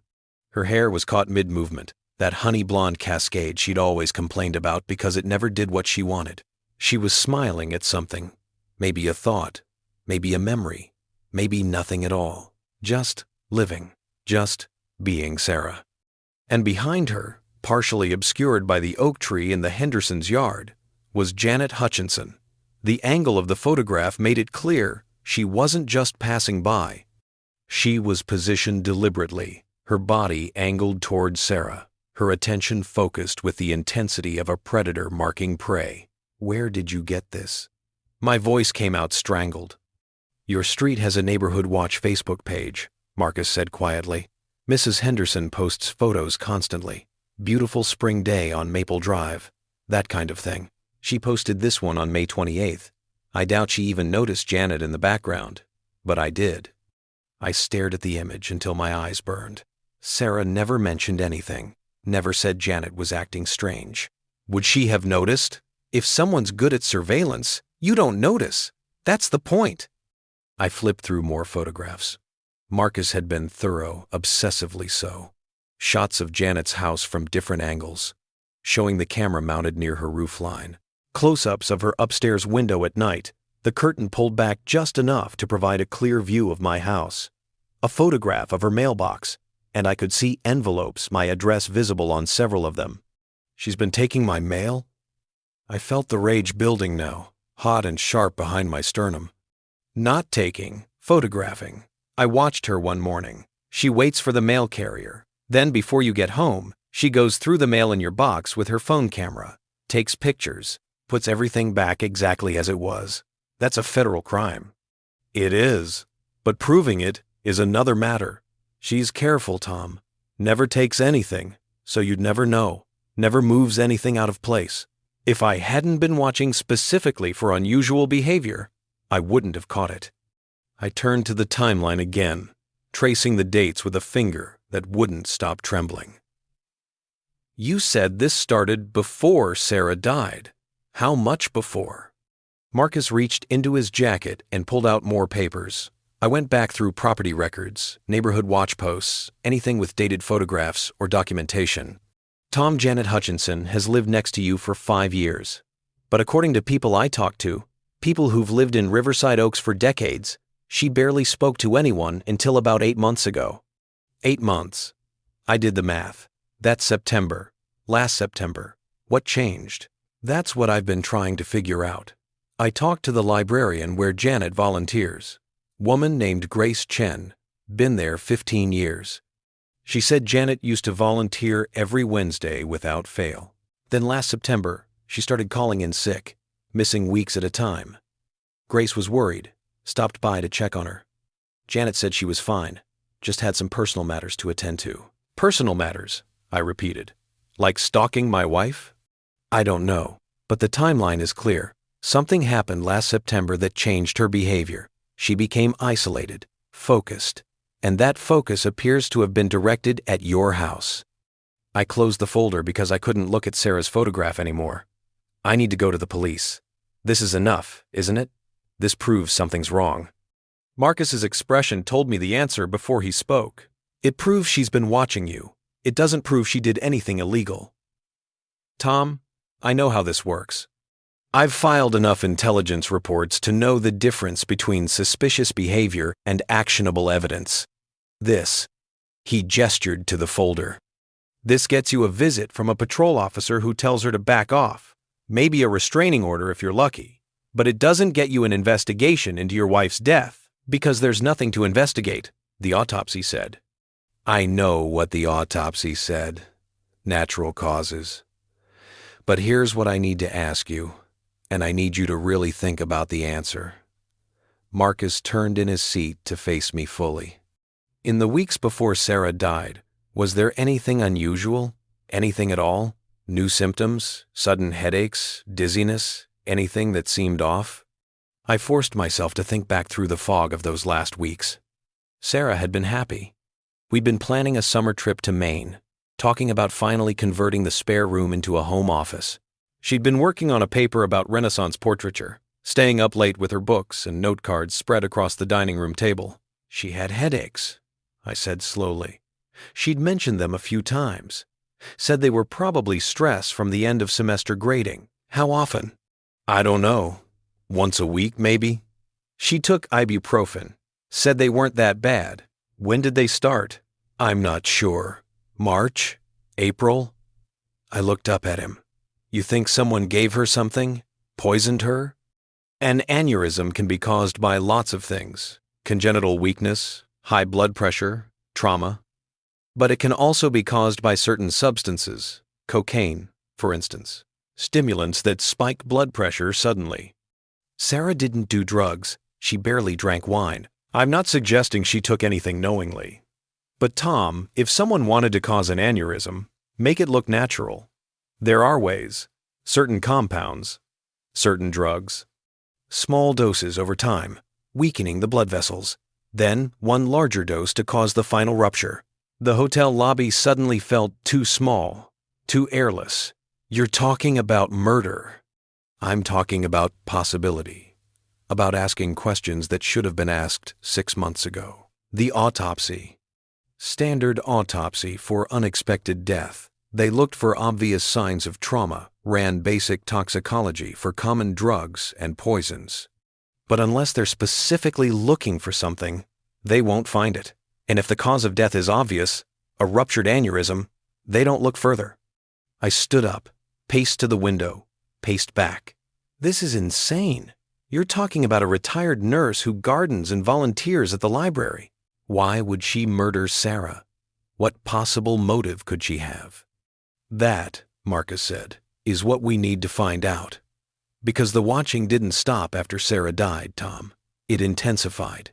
Her hair was caught mid-movement, that honey blonde cascade she'd always complained about because it never did what she wanted. She was smiling at something, maybe a thought, maybe a memory, maybe nothing at all. Just living, just being Sarah. And behind her, partially obscured by the oak tree in the Hendersons' yard, was Janet Hutchinson. The angle of the photograph made it clear she wasn't just passing by. She was positioned deliberately, her body angled toward Sarah, her attention focused with the intensity of a predator marking prey. "Where did you get this?" My voice came out strangled. "Your street has a Neighborhood Watch Facebook page," Marcus said quietly. "Mrs. Henderson posts photos constantly. Beautiful spring day on Maple Drive. That kind of thing. She posted this one on May 28th. I doubt she even noticed Janet in the background, but I did." I stared at the image until my eyes burned. Sarah never mentioned anything, never said Janet was acting strange. Would she have noticed? If someone's good at surveillance, you don't notice. That's the point. I flipped through more photographs. Marcus had been thorough, obsessively so. Shots of Janet's house from different angles, showing the camera mounted near her roofline. Close-ups of her upstairs window at night, the curtain pulled back just enough to provide a clear view of my house. A photograph of her mailbox, and I could see envelopes, my address visible on several of them. She's been taking my mail? I felt the rage building now, hot and sharp behind my sternum. Not taking, photographing. I watched her one morning. She waits for the mail carrier. Then before you get home, she goes through the mail in your box with her phone camera, takes pictures, puts everything back exactly as it was. That's a federal crime. It is, but proving it is another matter. She's careful, Tom. Never takes anything, so you'd never know. Never moves anything out of place. If I hadn't been watching specifically for unusual behavior, I wouldn't have caught it. I turned to the timeline again, tracing the dates with a finger that wouldn't stop trembling. You said this started before Sarah died. How much before? Marcus reached into his jacket and pulled out more papers. I went back through property records, neighborhood watch posts, anything with dated photographs or documentation. Tom Janet Hutchinson has lived next to you for 5 years. But according to people I talked to, people who've lived in Riverside Oaks for decades, she barely spoke to anyone until about 8 months ago. 8 months. I did the math. That's September. Last September. What changed? That's what I've been trying to figure out. I talked to the librarian where Janet volunteers. Woman named Grace Chen. Been there 15 years. She said Janet used to volunteer every Wednesday without fail. Then last September, she started calling in sick, missing weeks at a time. Grace was worried, stopped by to check on her. Janet said she was fine, just had some personal matters to attend to. Personal matters, I repeated. Like stalking my wife? I don't know, but the timeline is clear. Something happened last September that changed her behavior. She became isolated, focused, and that focus appears to have been directed at your house. I closed the folder because I couldn't look at Sarah's photograph anymore. I need to go to the police. This is enough, isn't it? This proves something's wrong. Marcus's expression told me the answer before he spoke. It proves she's been watching you. It doesn't prove she did anything illegal. Tom, I know how this works. I've filed enough intelligence reports to know the difference between suspicious behavior and actionable evidence. This, he gestured to the folder. This gets you a visit from a patrol officer who tells her to back off, maybe a restraining order if you're lucky. But it doesn't get you an investigation into your wife's death, because there's nothing to investigate, the autopsy said. I know what the autopsy said. Natural causes. But here's what I need to ask you, and I need you to really think about the answer. Marcus turned in his seat to face me fully. In the weeks before Sarah died, was there anything unusual? Anything at all? New symptoms? Sudden headaches? Dizziness? Anything that seemed off? I forced myself to think back through the fog of those last weeks. Sarah had been happy. We'd been planning a summer trip to Maine, talking about finally converting the spare room into a home office. She'd been working on a paper about Renaissance portraiture, staying up late with her books and note cards spread across the dining room table. She had headaches, I said slowly. She'd mentioned them a few times. Said they were probably stress from the end of semester grading. How often? I don't know. Once a week, maybe? She took ibuprofen. Said they weren't that bad. When did they start? I'm not sure. March? April? I looked up at him. You think someone gave her something? Poisoned her? An aneurysm can be caused by lots of things. Congenital weakness, high blood pressure, trauma. But it can also be caused by certain substances, cocaine, for instance, stimulants that spike blood pressure suddenly. Sarah didn't do drugs. She barely drank wine. I'm not suggesting she took anything knowingly. But Tom, if someone wanted to cause an aneurysm, make it look natural. There are ways. Certain compounds. Certain drugs. Small doses over time, weakening the blood vessels. Then, one larger dose to cause the final rupture. The hotel lobby suddenly felt too small, too airless. You're talking about murder. I'm talking about possibility. About asking questions that should have been asked 6 months ago. The autopsy. Standard autopsy for unexpected death. They looked for obvious signs of trauma, ran basic toxicology for common drugs and poisons. But unless they're specifically looking for something, they won't find it. And if the cause of death is obvious, a ruptured aneurysm, they don't look further. I stood up, paced to the window, paced back. This is insane. You're talking about a retired nurse who gardens and volunteers at the library. Why would she murder Sarah? What possible motive could she have? That, Marcus said, is what we need to find out. Because the watching didn't stop after Sarah died, Tom. It intensified,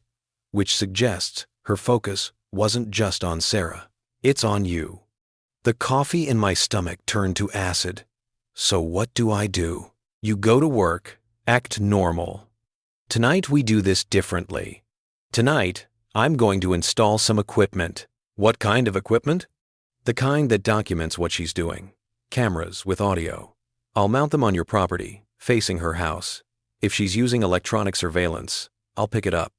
which suggests her focus wasn't just on Sarah. It's on you. The coffee in my stomach turned to acid. So what do? You go to work, act normal. Tonight we do this differently. Tonight, I'm going to install some equipment. What kind of equipment? The kind that documents what she's doing. Cameras with audio. I'll mount them on your property, facing her house. If she's using electronic surveillance, I'll pick it up.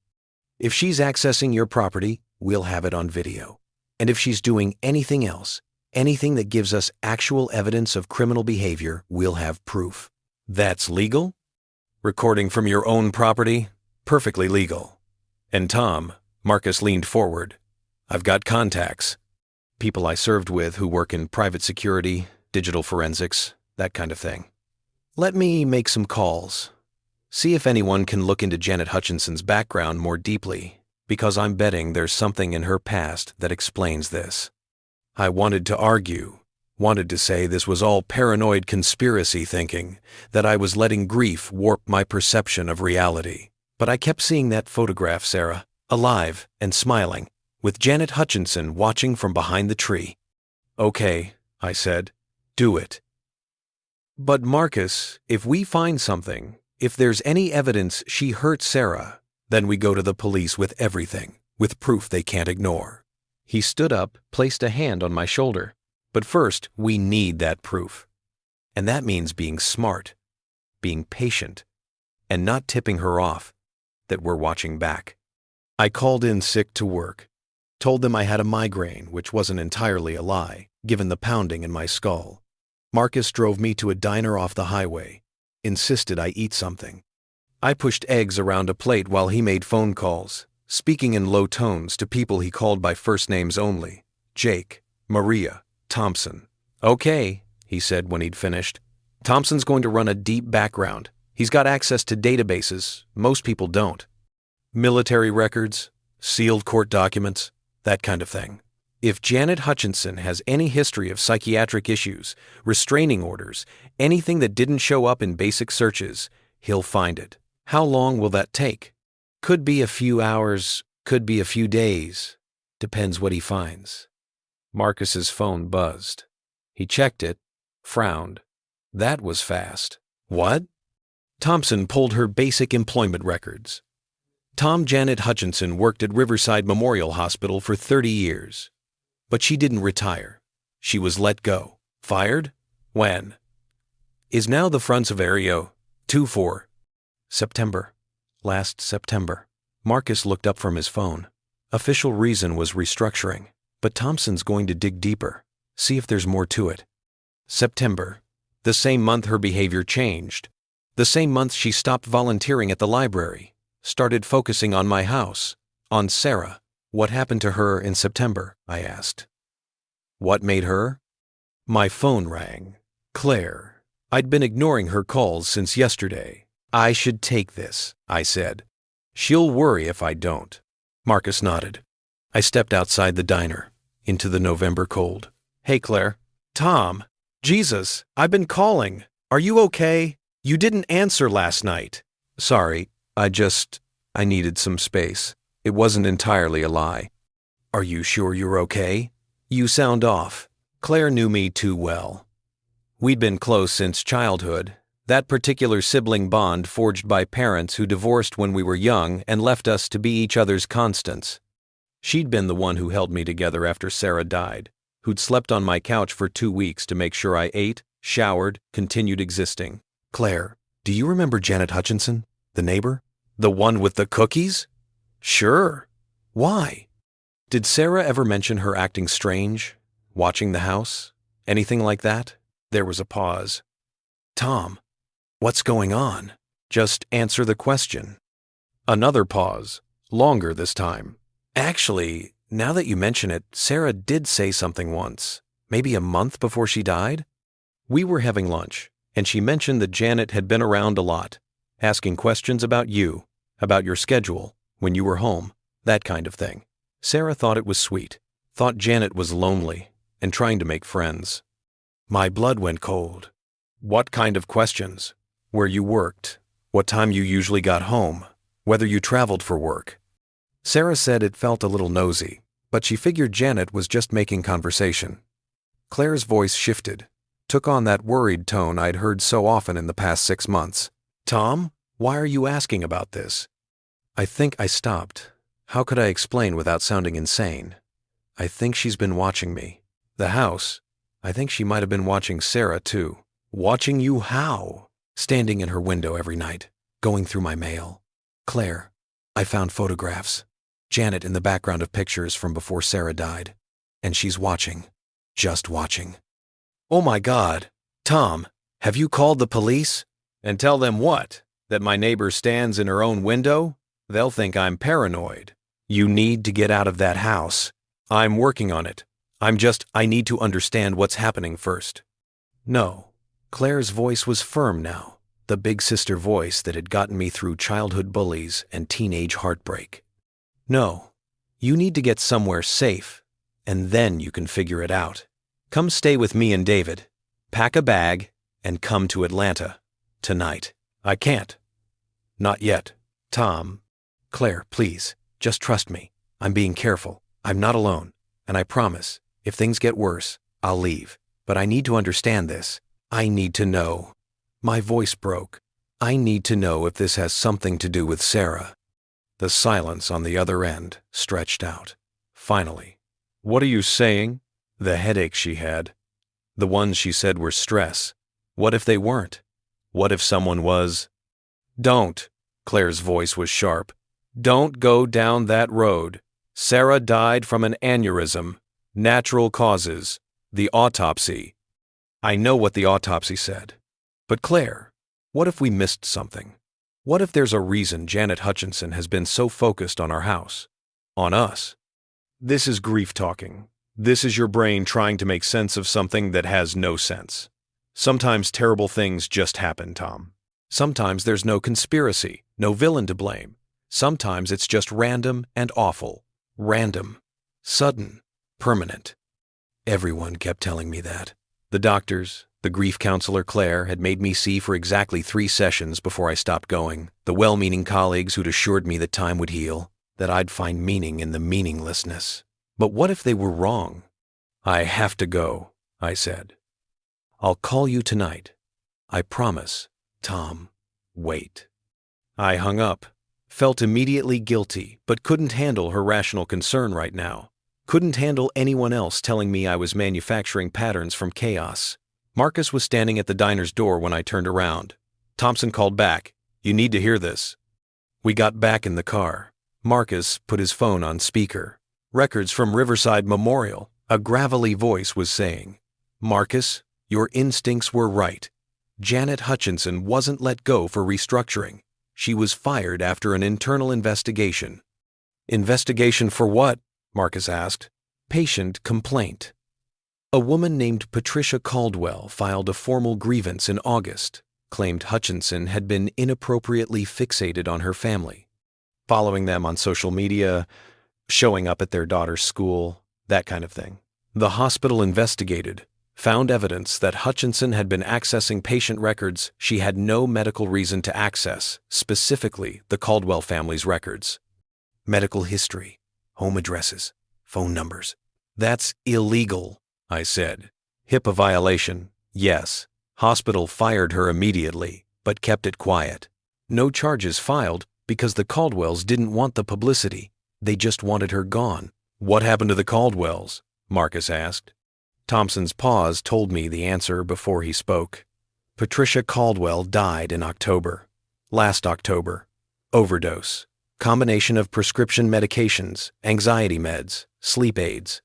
If she's accessing your property, we'll have it on video. And if she's doing anything else, anything that gives us actual evidence of criminal behavior, we'll have proof. That's legal? Recording from your own property? Perfectly legal. And Tom, Marcus leaned forward. I've got contacts. People I served with who work in private security, digital forensics, that kind of thing. Let me make some calls. See if anyone can look into Janet Hutchinson's background more deeply, because I'm betting there's something in her past that explains this. I wanted to argue, wanted to say this was all paranoid conspiracy thinking, that I was letting grief warp my perception of reality. But I kept seeing that photograph, Sarah, alive and smiling, with Janet Hutchinson watching from behind the tree. Okay, I said, do it. But Marcus, if we find something, if there's any evidence she hurt Sarah, then we go to the police with everything, with proof they can't ignore. He stood up, placed a hand on my shoulder. But first, we need that proof. And that means being smart, being patient, and not tipping her off that we're watching back. I called in sick to work, told them I had a migraine, which wasn't entirely a lie, given the pounding in my skull. Marcus drove me to a diner off the highway, insisted I eat something. I pushed eggs around a plate while he made phone calls, speaking in low tones to people he called by first names only. Jake, Maria, Thompson. Okay, he said when he'd finished. Thompson's going to run a deep background. He's got access to databases. Most people don't. Military records, sealed court documents, that kind of thing. If Janet Hutchinson has any history of psychiatric issues, restraining orders, anything that didn't show up in basic searches, he'll find it. How long will that take? Could be a few hours, could be a few days. Depends what he finds. Marcus's phone buzzed. He checked it, frowned. That was fast. What? Thompson pulled her basic employment records. Janet Hutchinson worked at Riverside Memorial Hospital for 30 years. But she didn't retire. She was let go. Fired? When? Is now the front of Aereo 2-4. September. Last September. Marcus looked up from his phone. Official reason was restructuring, but Thompson's going to dig deeper, see if there's more to it. September. The same month her behavior changed. The same month she stopped volunteering at the library, started focusing on my house, on Sarah. What happened to her in September? I asked. What made her? My phone rang. Claire. I'd been ignoring her calls since yesterday. I should take this, I said. She'll worry if I don't. Marcus nodded. I stepped outside the diner, into the November cold. Hey, Claire. Tom. Jesus, I've been calling. Are you okay? You didn't answer last night. Sorry, I needed some space. It wasn't entirely a lie. Are you sure you're okay? You sound off. Claire knew me too well. We'd been close since childhood, that particular sibling bond forged by parents who divorced when we were young and left us to be each other's constants. She'd been the one who held me together after Sarah died, who'd slept on my couch for 2 weeks to make sure I ate, showered, continued existing. Claire, do you remember Janet Hutchinson, the neighbor? The one with the cookies? Sure. Why? Did Sarah ever mention her acting strange, watching the house, anything like that? There was a pause. Tom, what's going on? Just answer the question. Another pause, longer this time. Actually, now that you mention it, Sarah did say something once, maybe a month before she died. We were having lunch, and she mentioned that Janet had been around a lot, asking questions about you, about your schedule, when you were home, that kind of thing. Sarah thought it was sweet, thought Janet was lonely, and trying to make friends. My blood went cold. What kind of questions? Where you worked, what time you usually got home, whether you traveled for work. Sarah said it felt a little nosy, but she figured Janet was just making conversation. Claire's voice shifted, took on that worried tone I'd heard so often in the past 6 months. Tom, why are you asking about this? I think I stopped. How could I explain without sounding insane? I think she's been watching me. The house. I think she might have been watching Sarah too. Watching you how? Standing in her window every night, going through my mail. Claire, I found photographs. Janet in the background of pictures from before Sarah died. And she's watching. Just watching. Oh my God. Tom, have you called the police? And tell them what? That my neighbor stands in her own window? They'll think I'm paranoid. You need to get out of that house. I'm working on it. I need to understand what's happening first. No. Claire's voice was firm now, the big sister voice that had gotten me through childhood bullies and teenage heartbreak. No. You need to get somewhere safe, and then you can figure it out. Come stay with me and David. Pack a bag and come to Atlanta. Tonight. I can't. Not yet. Tom. Claire, please, just trust me. I'm being careful. I'm not alone. And I promise, if things get worse, I'll leave. But I need to understand this. I need to know. My voice broke. I need to know if this has something to do with Sarah. The silence on the other end stretched out. Finally. What are you saying? The headaches she had. The ones she said were stress. What if they weren't? What if someone was? Don't. Claire's voice was sharp. Don't go down that road. Sarah died from an aneurysm. Natural causes. The autopsy. I know what the autopsy said. But Claire, what if we missed something? What if there's a reason Janet Hutchinson has been so focused on our house? On us? This is grief talking. This is your brain trying to make sense of something that has no sense. Sometimes terrible things just happen, Tom. Sometimes there's no conspiracy, no villain to blame. Sometimes it's just random and awful. Random. Sudden. Permanent. Everyone kept telling me that. The doctors, the grief counselor Claire had made me see for exactly 3 sessions before I stopped going, the well-meaning colleagues who'd assured me that time would heal, that I'd find meaning in the meaninglessness. But what if they were wrong? I have to go, I said. I'll call you tonight. I promise. Tom, wait. I hung up, felt immediately guilty, but couldn't handle her rational concern right now. Couldn't handle anyone else telling me I was manufacturing patterns from chaos. Marcus was standing at the diner's door when I turned around. Thompson called back. You need to hear this. We got back in the car. Marcus put his phone on speaker. Records from Riverside Memorial. A gravelly voice was saying, Marcus, your instincts were right. Janet Hutchinson wasn't let go for restructuring. She was fired after an internal investigation. Investigation for what? Marcus asked. Patient complaint. A woman named Patricia Caldwell filed a formal grievance in August, claimed Hutchinson had been inappropriately fixated on her family, following them on social media, showing up at their daughter's school, that kind of thing. The hospital investigated, found evidence that Hutchinson had been accessing patient records she had no medical reason to access, specifically the Caldwell family's records. Medical history, home addresses, phone numbers. That's illegal, I said. HIPAA violation, yes. Hospital fired her immediately, but kept it quiet. No charges filed because the Caldwells didn't want the publicity. They just wanted her gone. What happened to the Caldwells? Marcus asked. Thompson's pause told me the answer before he spoke. Patricia Caldwell died in October. Last October. Overdose. Combination of prescription medications, anxiety meds, sleep aids.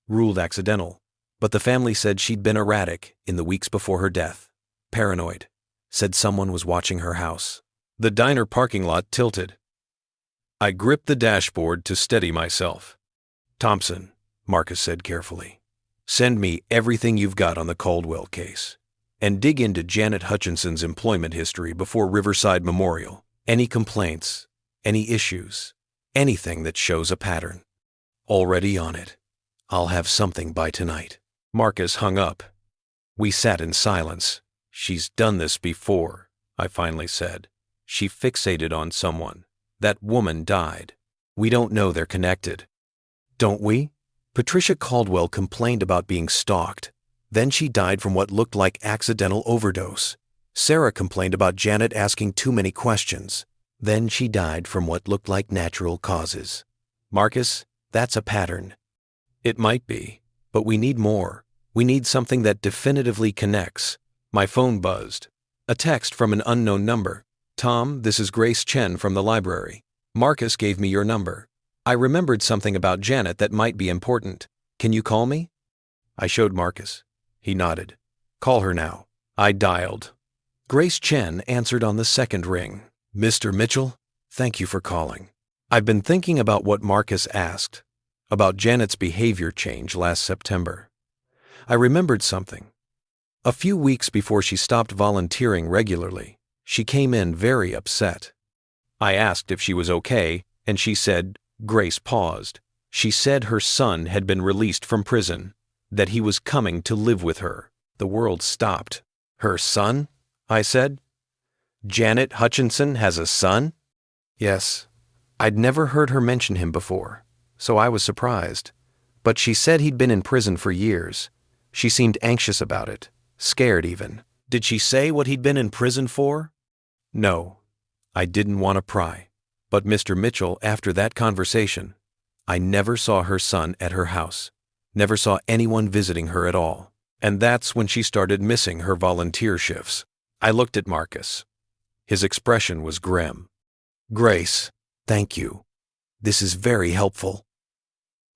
Ruled accidental, but the family said she'd been erratic in the weeks before her death. Paranoid. Said someone was watching her house. The diner parking lot tilted. I gripped the dashboard to steady myself. Thompson, Marcus said carefully, send me everything you've got on the Caldwell case. And dig into Janet Hutchinson's employment history before Riverside Memorial. Any complaints, any issues, anything that shows a pattern. Already on it. I'll have something by tonight. Marcus hung up. We sat in silence. She's done this before, I finally said. She fixated on someone. That woman died. We don't know they're connected. Don't we? Patricia Caldwell complained about being stalked. Then she died from what looked like accidental overdose. Sarah complained about Janet asking too many questions. Then she died from what looked like natural causes. Marcus, that's a pattern. It might be, but we need more. We need something that definitively connects. My phone buzzed. A text from an unknown number. Tom, this is Grace Chen from the library. Marcus gave me your number. I remembered something about Janet that might be important. Can you call me? I showed Marcus. He nodded. Call her now. I dialed. Grace Chen answered on the second ring. Mr. Mitchell, thank you for calling. I've been thinking about what Marcus asked, about Janet's behavior change last September. I remembered something. A few weeks before she stopped volunteering regularly, she came in very upset. I asked if she was okay, and she said, Grace paused. She said her son had been released from prison, that he was coming to live with her. The world stopped. Her son? I said. Janet Hutchinson has a son? Yes. I'd never heard her mention him before, so I was surprised. But she said he'd been in prison for years. She seemed anxious about it, scared even. Did she say what he'd been in prison for? No. I didn't want to pry. But Mr. Mitchell, after that conversation, I never saw her son at her house, never saw anyone visiting her at all. And that's when she started missing her volunteer shifts. I looked at Marcus. His expression was grim. Grace, thank you. This is very helpful.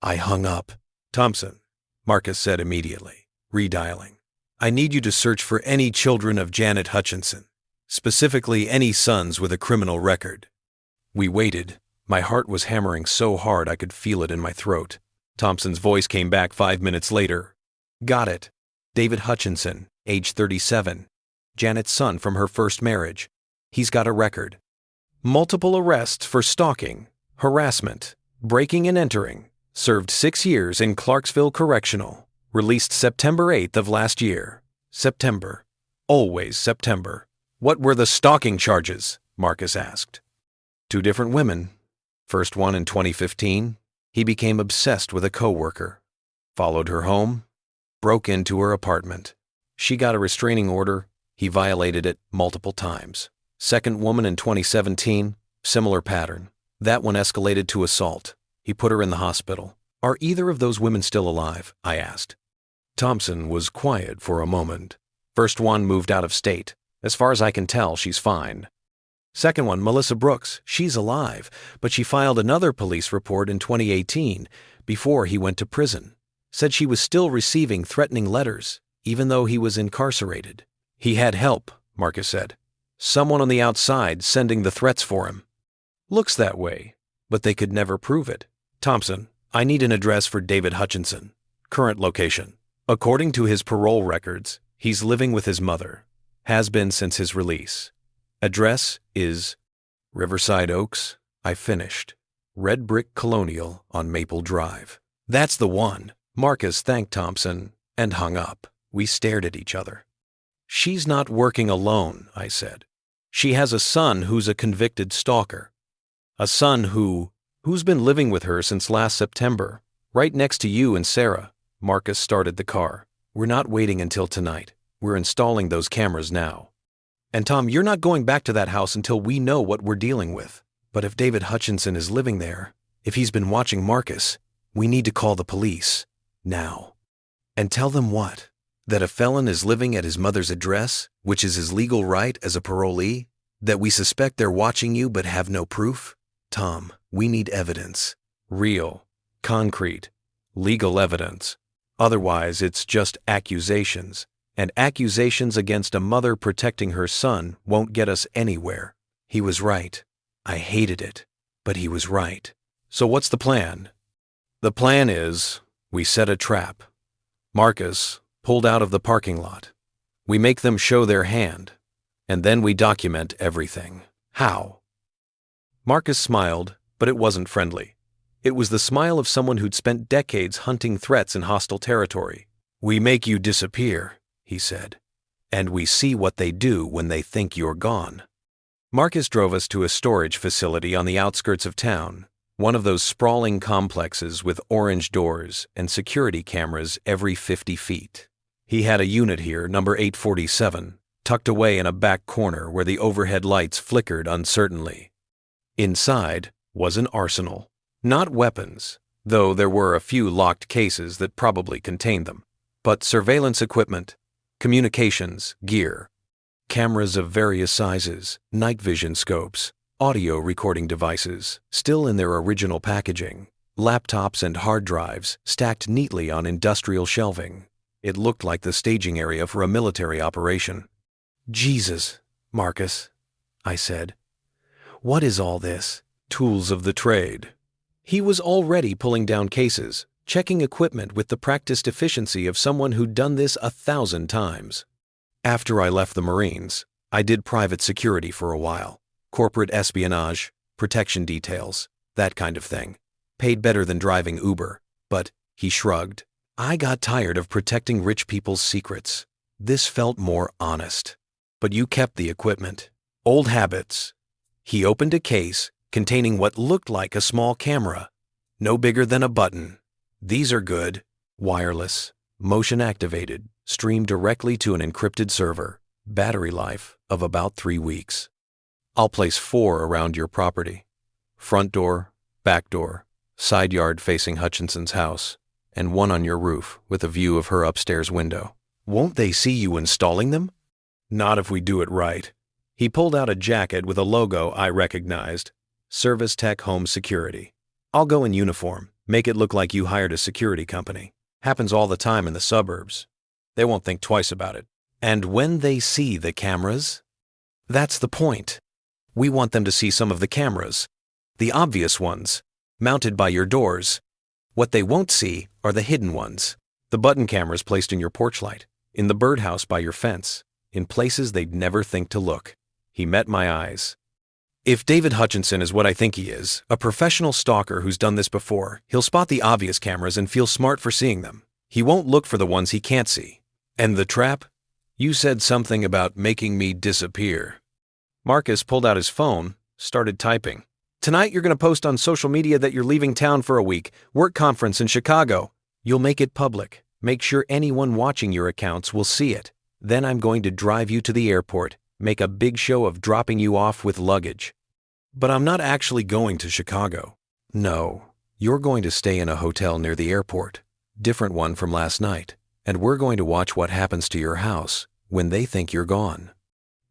I hung up. Thompson, Marcus said immediately, redialing. I need you to search for any children of Janet Hutchinson, specifically any sons with a criminal record. We waited. My heart was hammering so hard I could feel it in my throat. Thompson's voice came back 5 minutes later. Got it. David Hutchinson, age 37. Janet's son from her first marriage. He's got a record. Multiple arrests for stalking, harassment, breaking and entering. Served 6 years in Clarksville Correctional. Released September 8th of last year. September. Always September. What were the stalking charges? Marcus asked. 2 different women. First one in 2015. He became obsessed with a coworker. Followed her home. Broke into her apartment. She got a restraining order. He violated it multiple times. Second woman in 2017. Similar pattern. That one escalated to assault. He put her in the hospital. Are either of those women still alive? I asked. Thompson was quiet for a moment. First one moved out of state. As far as I can tell, she's fine. Second one, Melissa Brooks, she's alive, but she filed another police report in 2018, before he went to prison. Said she was still receiving threatening letters, even though he was incarcerated. He had help, Marcus said. Someone on the outside sending the threats for him. Looks that way, but they could never prove it. Thompson, I need an address for David Hutchinson. Current location. According to his parole records, he's living with his mother. Has been since his release. Address is Riverside Oaks. I finished. Red Brick Colonial on Maple Drive. That's the one. Marcus thanked Thompson and hung up. We stared at each other. She's not working alone, I said. She has a son who's a convicted stalker. A son who's been living with her since last September, right next to you and Sarah. Marcus started the car. We're not waiting until tonight. We're installing those cameras now. And Tom, you're not going back to that house until we know what we're dealing with. But if David Hutchinson is living there, if he's been watching Marcus, we need to call the police. Now. And tell them what? That a felon is living at his mother's address, which is his legal right as a parolee? That we suspect they're watching you but have no proof? Tom, we need evidence. Real, concrete, legal evidence. Otherwise, it's just accusations. And accusations against a mother protecting her son won't get us anywhere. He was right. I hated it, but he was right. So what's the plan? The plan is, we set a trap. Marcus pulled out of the parking lot. We make them show their hand, and then we document everything. How? Marcus smiled, but it wasn't friendly. It was the smile of someone who'd spent decades hunting threats in hostile territory. We make you disappear, he said, And we see what they do when they think you're gone. Marcus drove us to a storage facility on the outskirts of town, one of those sprawling complexes with orange doors and security cameras every 50 feet. He had a unit here, number 847, tucked away in a back corner where the overhead lights flickered uncertainly. Inside was an arsenal. Not weapons, though there were a few locked cases that probably contained them, but surveillance equipment, communications, gear, cameras of various sizes, night vision scopes, audio recording devices, still in their original packaging, laptops and hard drives stacked neatly on industrial shelving. It looked like the staging area for a military operation. "Jesus, Marcus," I said. "What is all this?" "Tools of the trade." He was already pulling down cases, checking equipment with the practiced efficiency of someone who'd done this 1,000 times. After I left the Marines, I did private security for a while. Corporate espionage, protection details, that kind of thing. Paid better than driving Uber, but, he shrugged, I got tired of protecting rich people's secrets. This felt more honest. But you kept the equipment. Old habits. He opened a case containing what looked like a small camera, no bigger than a button. These are good, wireless, motion activated, streamed directly to an encrypted server, battery life of about 3 weeks. I'll place 4 around your property. Front door, back door, side yard facing Hutchinson's house, and 1 on your roof with a view of her upstairs window. Won't they see you installing them? Not if we do it right. He pulled out a jacket with a logo I recognized. Service Tech Home Security. I'll go in uniform, make it look like you hired a security company. Happens all the time in the suburbs. They won't think twice about it. And when they see the cameras? That's the point. We want them to see some of the cameras. The obvious ones, mounted by your doors. What they won't see are the hidden ones. The button cameras placed in your porch light, in the birdhouse by your fence, in places they'd never think to look. He met my eyes. If David Hutchinson is what I think he is, a professional stalker who's done this before, he'll spot the obvious cameras and feel smart for seeing them. He won't look for the ones he can't see. And the trap? You said something about making me disappear. Marcus pulled out his phone, started typing. Tonight you're going to post on social media that you're leaving town for a week, work conference in Chicago. You'll make it public. Make sure anyone watching your accounts will see it. Then I'm going to drive you to the airport, make a big show of dropping you off with luggage. But I'm not actually going to Chicago. No, you're going to stay in a hotel near the airport, different one from last night, and we're going to watch what happens to your house when they think you're gone.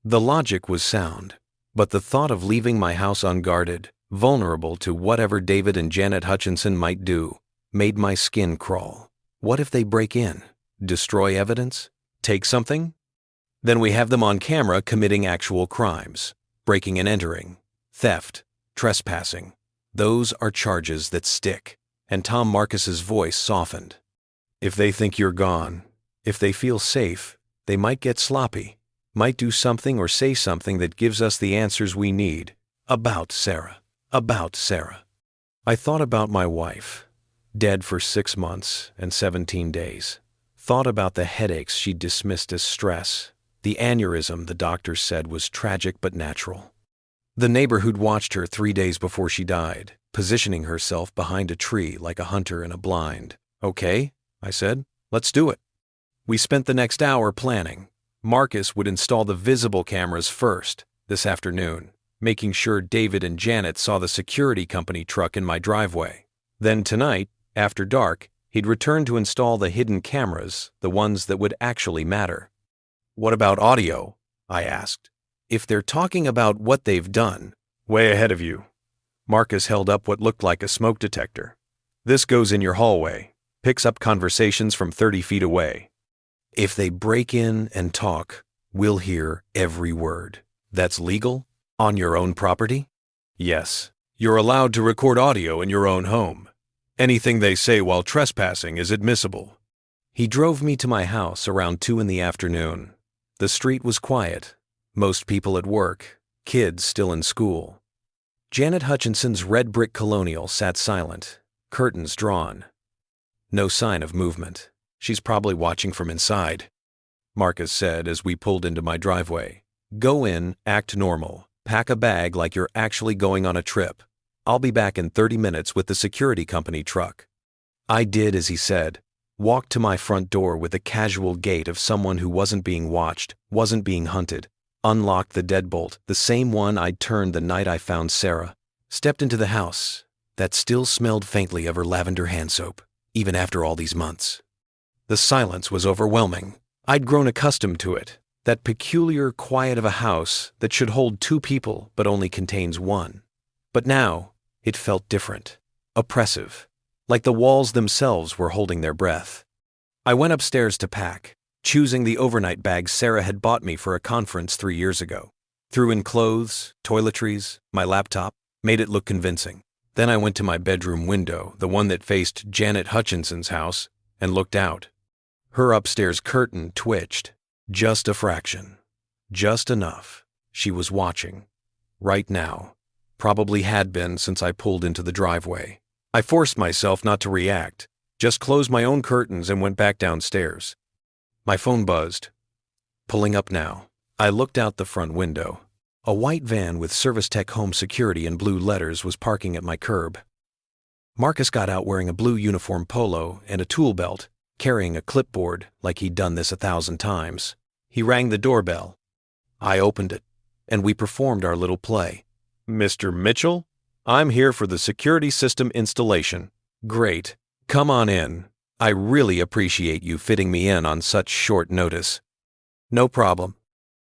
The logic was sound, but the thought of leaving my house unguarded, vulnerable to whatever David and Janet Hutchinson might do, made my skin crawl. What if they break in, destroy evidence, take something? Then we have them on camera committing actual crimes, breaking and entering, theft, trespassing. Those are charges that stick. And Tom Marcus's voice softened. If they think you're gone, if they feel safe, they might get sloppy, might do something or say something that gives us the answers we need. About Sarah. I thought about my wife, dead for 6 months and 17 days. Thought about the headaches she dismissed as stress, the aneurysm the doctor said was tragic but natural. The neighbor who'd watched her 3 days before she died, positioning herself behind a tree like a hunter in a blind. Okay, I said, let's do it. We spent the next hour planning. Marcus would install the visible cameras first, this afternoon, making sure David and Janet saw the security company truck in my driveway. Then tonight, after dark, he'd return to install the hidden cameras, the ones that would actually matter. What about audio? I asked. If they're talking about what they've done, way ahead of you. Marcus held up what looked like a smoke detector. This goes in your hallway, picks up conversations from 30 feet away. If they break in and talk, we'll hear every word. That's legal? On your own property? Yes. You're allowed to record audio in your own home. Anything they say while trespassing is admissible. He drove me to my house around 2 in the afternoon. The street was quiet. Most people at work, kids still in school. Janet Hutchinson's red brick colonial sat silent, curtains drawn. No sign of movement. She's probably watching from inside. Marcus said as we pulled into my driveway. Go in, act normal, pack a bag like you're actually going on a trip. I'll be back in 30 minutes with the security company truck. I did as he said, walked to my front door with the casual gait of someone who wasn't being watched, wasn't being hunted, unlocked the deadbolt, the same one I'd turned the night I found Sarah, stepped into the house that still smelled faintly of her lavender hand soap, even after all these months. The silence was overwhelming. I'd grown accustomed to it, that peculiar quiet of a house that should hold two people but only contains one. But now, it felt different, oppressive, like the walls themselves were holding their breath. I went upstairs to pack, choosing the overnight bag Sarah had bought me for a conference 3 years ago. Threw in clothes, toiletries, my laptop, made it look convincing. Then I went to my bedroom window, the one that faced Janet Hutchinson's house, and looked out. Her upstairs curtain twitched, just a fraction, just enough. She was watching, right now, probably had been since I pulled into the driveway. I forced myself not to react, just closed my own curtains and went back downstairs. My phone buzzed. Pulling up now. I looked out the front window. A white van with Service Tech Home Security in blue letters was parking at my curb. Marcus got out wearing a blue uniform polo and a tool belt, carrying a clipboard like he'd done this 1,000 times. He rang the doorbell. I opened it, and we performed our little play. Mr. Mitchell, I'm here for the security system installation. Great. Come on in. I really appreciate you fitting me in on such short notice. No problem.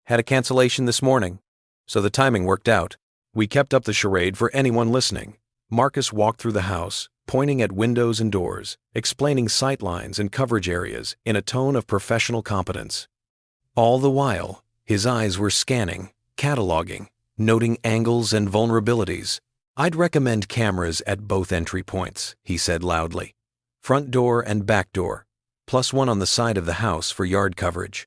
Had a cancellation this morning, so the timing worked out. We kept up the charade for anyone listening. Marcus walked through the house, pointing at windows and doors, explaining sight lines and coverage areas in a tone of professional competence. All the while, his eyes were scanning, cataloging, noting angles and vulnerabilities. I'd recommend cameras at both entry points, he said loudly. Front door and back door, plus one on the side of the house for yard coverage.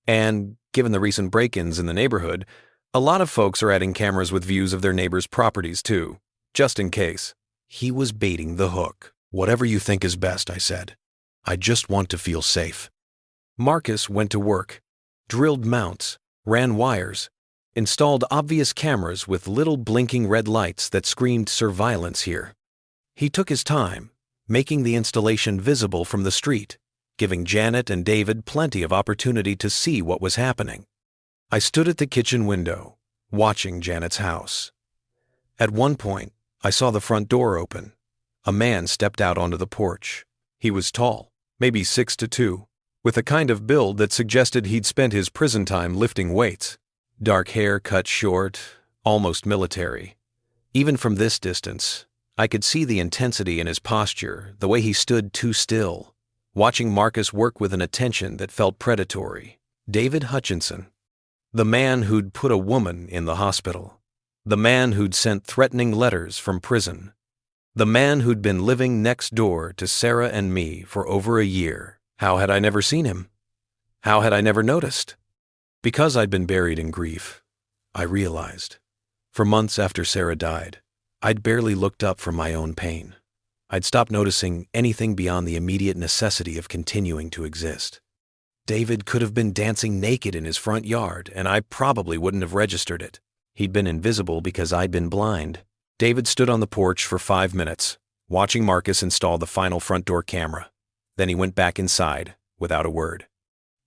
And, given the recent break-ins in the neighborhood, a lot of folks are adding cameras with views of their neighbors' properties too, just in case. He was baiting the hook. Whatever you think is best, I said. I just want to feel safe. Marcus went to work, drilled mounts, ran wires, installed obvious cameras with little blinking red lights that screamed surveillance here. He took his time, making the installation visible from the street, giving Janet and David plenty of opportunity to see what was happening. I stood at the kitchen window, watching Janet's house. At one point, I saw the front door open. A man stepped out onto the porch. He was tall, maybe 6'2", with a kind of build that suggested he'd spent his prison time lifting weights. Dark hair cut short, almost military. Even from this distance, I could see the intensity in his posture, the way he stood too still, watching Marcus work with an attention that felt predatory. David Hutchinson, the man who'd put a woman in the hospital. The man who'd sent threatening letters from prison. The man who'd been living next door to Sarah and me for over a year. How had I never seen him? How had I never noticed? Because I'd been buried in grief, I realized. For months after Sarah died, I'd barely looked up from my own pain. I'd stopped noticing anything beyond the immediate necessity of continuing to exist. David could have been dancing naked in his front yard, and I probably wouldn't have registered it. He'd been invisible because I'd been blind. David stood on the porch for 5 minutes, watching Marcus install the final front door camera. Then he went back inside, without a word.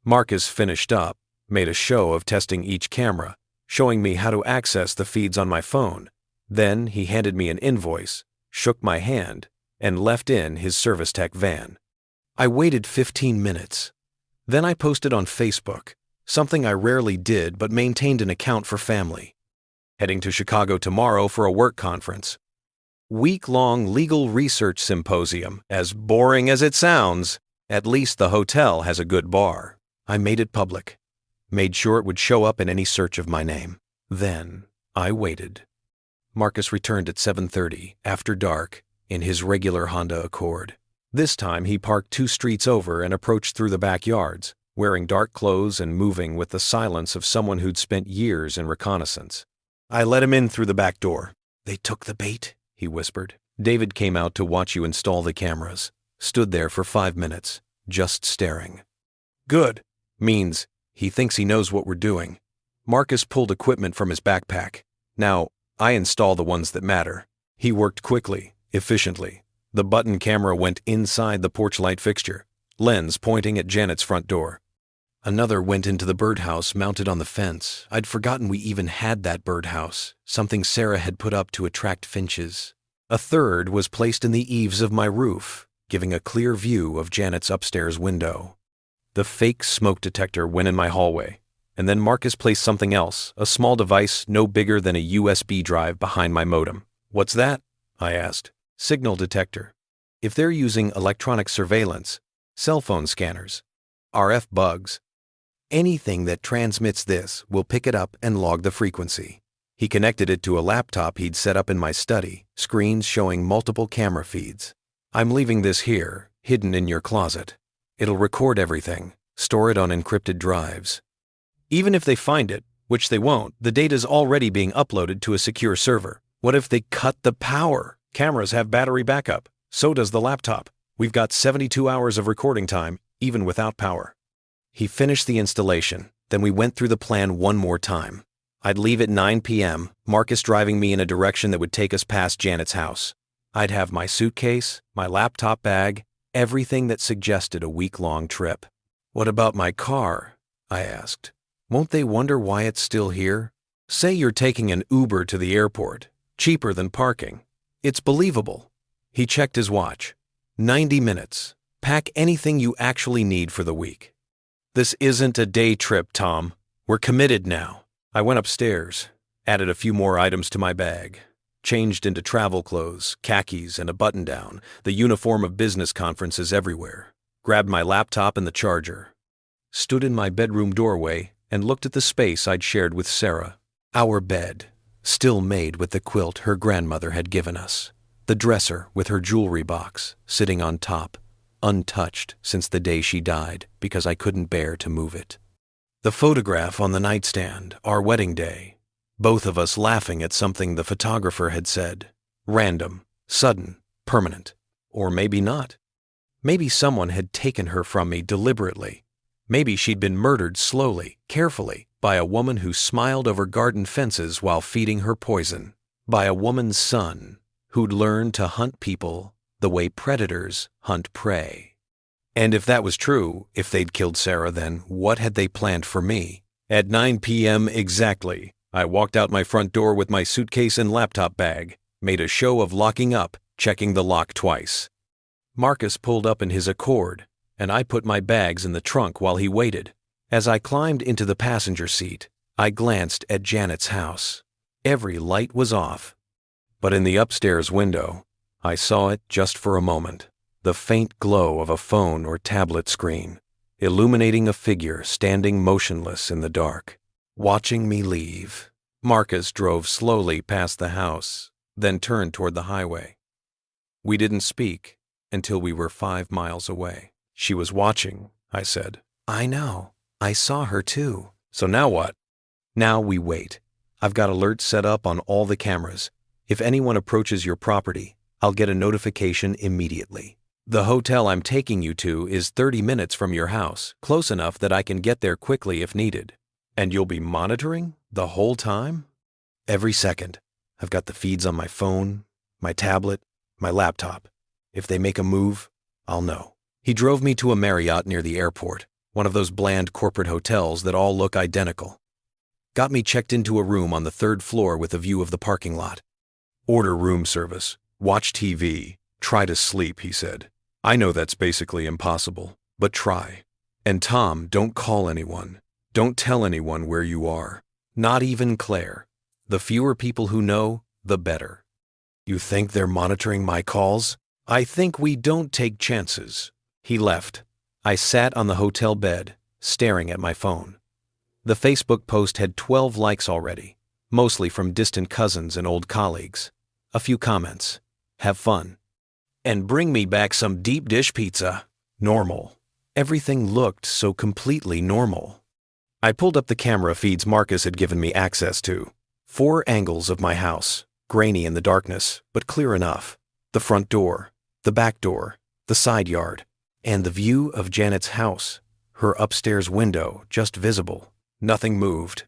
Marcus finished up, made a show of testing each camera, showing me how to access the feeds on my phone. Then he handed me an invoice, shook my hand, and left in his Service Tech van. I waited 15 minutes. Then I posted on Facebook, something I rarely did but maintained an account for family. Heading to Chicago tomorrow for a work conference. Week-long legal research symposium. As boring as it sounds, at least the hotel has a good bar. I made it public. Made sure it would show up in any search of my name. Then I waited. Marcus returned at 7:30, after dark, in his regular Honda Accord. This time he parked 2 streets over and approached through the backyards, wearing dark clothes and moving with the silence of someone who'd spent years in reconnaissance. I let him in through the back door. They took the bait, he whispered. David came out to watch you install the cameras. Stood there for 5 minutes, just staring. Good. Means he thinks he knows what we're doing. Marcus pulled equipment from his backpack. Now, I install the ones that matter. He worked quickly, efficiently. The button camera went inside the porch light fixture, lens pointing at Janet's front door. Another went into the birdhouse mounted on the fence. I'd forgotten we even had that birdhouse, something Sarah had put up to attract finches. A third was placed in the eaves of my roof, giving a clear view of Janet's upstairs window. The fake smoke detector went in my hallway, and then Marcus placed something else, a small device no bigger than a USB drive behind my modem. "What's that?" I asked. "Signal detector. If they're using electronic surveillance, cell phone scanners, RF bugs, anything that transmits this will pick it up and log the frequency." He connected it to a laptop he'd set up in my study, screens showing multiple camera feeds. "I'm leaving this here, hidden in your closet. It'll record everything, store it on encrypted drives. Even if they find it, which they won't, the data's already being uploaded to a secure server. What if they cut the power? Cameras have battery backup. So does the laptop. We've got 72 hours of recording time, even without power." He finished the installation, then we went through the plan one more time. I'd leave at 9 p.m., Marcus driving me in a direction that would take us past Janet's house. I'd have my suitcase, my laptop bag, everything that suggested a week-long trip. "What about my car?" I asked. "Won't they wonder why it's still here? Say you're taking an Uber to the airport, cheaper than parking. It's believable." He checked his watch. 90 minutes. Pack anything you actually need for the week. "This isn't a day trip, Tom. We're committed now." I went upstairs, added a few more items to my bag, changed into travel clothes, khakis, and a button-down, the uniform of business conferences everywhere, grabbed my laptop and the charger, stood in my bedroom doorway, and looked at the space I'd shared with Sarah. Our bed, still made with the quilt her grandmother had given us. The dresser with her jewelry box sitting on top, untouched since the day she died because I couldn't bear to move it. The photograph on the nightstand, our wedding day, both of us laughing at something the photographer had said. Random, sudden, permanent. Or maybe not. Maybe someone had taken her from me deliberately. Maybe she'd been murdered slowly, carefully, by a woman who smiled over garden fences while feeding her poison. By a woman's son who'd learned to hunt people the way predators hunt prey. And if that was true, if they'd killed Sarah, then what had they planned for me? At 9 p.m. exactly, I walked out my front door with my suitcase and laptop bag, made a show of locking up, checking the lock twice. Marcus pulled up in his Accord, and I put my bags in the trunk while he waited. As I climbed into the passenger seat, I glanced at Janet's house. Every light was off. But in the upstairs window, I saw it just for a moment, the faint glow of a phone or tablet screen, illuminating a figure standing motionless in the dark, watching me leave. Marcus drove slowly past the house, then turned toward the highway. We didn't speak until we were 5 miles away. "She was watching," I said. "I know. I saw her too." "So now what?" "Now we wait. I've got alerts set up on all the cameras. If anyone approaches your property, I'll get a notification immediately. The hotel I'm taking you to is 30 minutes from your house, close enough that I can get there quickly if needed. And you'll be monitoring the whole time?" "Every second. I've got the feeds on my phone, my tablet, my laptop. If they make a move, I'll know." He drove me to a Marriott near the airport, one of those bland corporate hotels that all look identical. Got me checked into a room on the 3rd floor with a view of the parking lot. "Order room service, watch TV, try to sleep," he said. "I know that's basically impossible, but try. And Tom, don't call anyone. Don't tell anyone where you are. Not even Claire. The fewer people who know, the better." "You think they're monitoring my calls?" "I think we don't take chances." He left. I sat on the hotel bed, staring at my phone. The Facebook post had 12 likes already, mostly from distant cousins and old colleagues. A few comments. "Have fun. And bring me back some deep dish pizza." Normal. Everything looked so completely normal. I pulled up the camera feeds Marcus had given me access to. 4 angles of my house, grainy in the darkness, but clear enough. The front door, the back door, the side yard, and the view of Janet's house, Her upstairs window just visible. Nothing moved.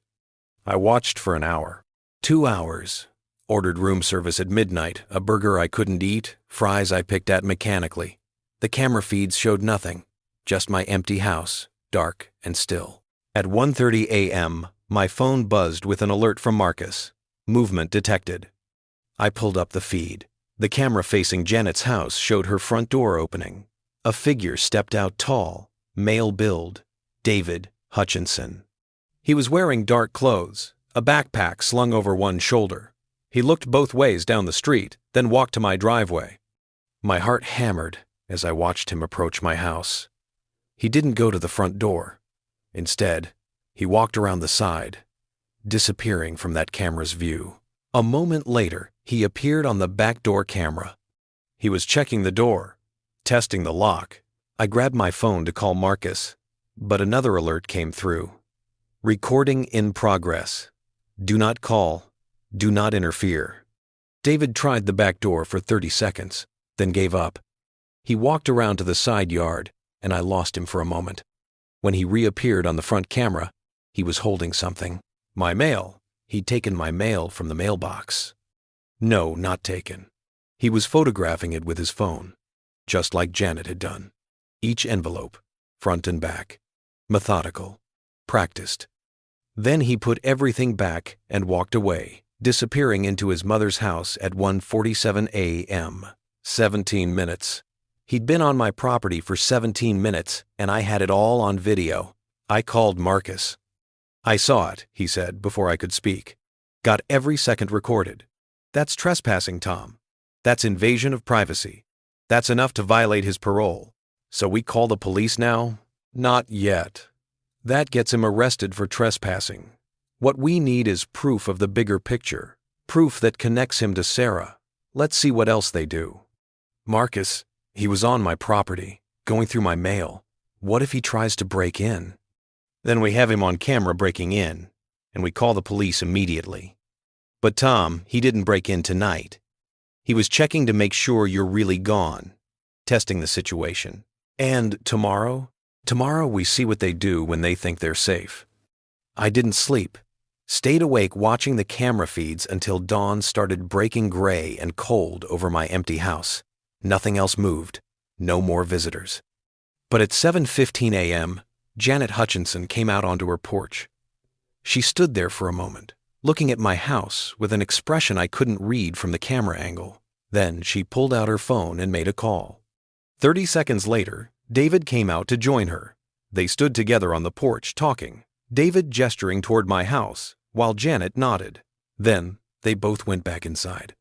I watched for an hour. 2 hours. Ordered room service at midnight, a burger I couldn't eat, fries I picked at mechanically. The camera feeds showed nothing, just my empty house, dark and still. At 1:30 a.m., my phone buzzed with an alert from Marcus. Movement detected. I pulled up the feed. The camera facing Janet's house showed her front door opening. A figure stepped out tall, male build, David Hutchinson. He was wearing dark clothes, a backpack slung over one shoulder. He looked both ways down the street, then walked to my driveway. My heart hammered as I watched him approach my house. He didn't go to the front door. Instead, he walked around the side, disappearing from that camera's view. A moment later, he appeared on the back door camera. He was checking the door, testing the lock. I grabbed my phone to call Marcus, but another alert came through. Recording in progress. Do not call. Do not interfere. David tried the back door for 30 seconds, then gave up. He walked around to the side yard, and I lost him for a moment. When he reappeared on the front camera, he was holding something. My mail. He'd taken my mail from the mailbox. No, not taken. He was photographing it with his phone, just like Janet had done. Each envelope, front and back. Methodical. Practiced. Then he put everything back and walked away, disappearing into his mother's house at 1:47 a.m. 17 minutes. He'd been on my property for 17 minutes, and I had it all on video. I called Marcus. I saw it, he said before I could speak. Got every second recorded. That's trespassing, Tom. That's invasion of privacy. That's enough to violate his parole. So we call the police now? Not yet. That gets him arrested for trespassing. What we need is proof of the bigger picture, proof that connects him to Sarah. Let's see what else they do. Marcus, he was on my property, going through my mail. What if he tries to break in? Then we have him on camera breaking in, and we call the police immediately. But Tom, he didn't break in tonight. He was checking to make sure you're really gone, testing the situation. And tomorrow? Tomorrow we see what they do when they think they're safe. I didn't sleep. Stayed awake watching the camera feeds until dawn started breaking gray and cold over my empty house. Nothing else moved. No more visitors. But at 7:15 a.m., Janet Hutchinson came out onto her porch. She stood there for a moment, looking at my house with an expression I couldn't read from the camera angle. Then she pulled out her phone and made a call. 30 seconds later, David came out to join her. They stood together on the porch talking, David gesturing toward my house, while Janet nodded. Then they both went back inside.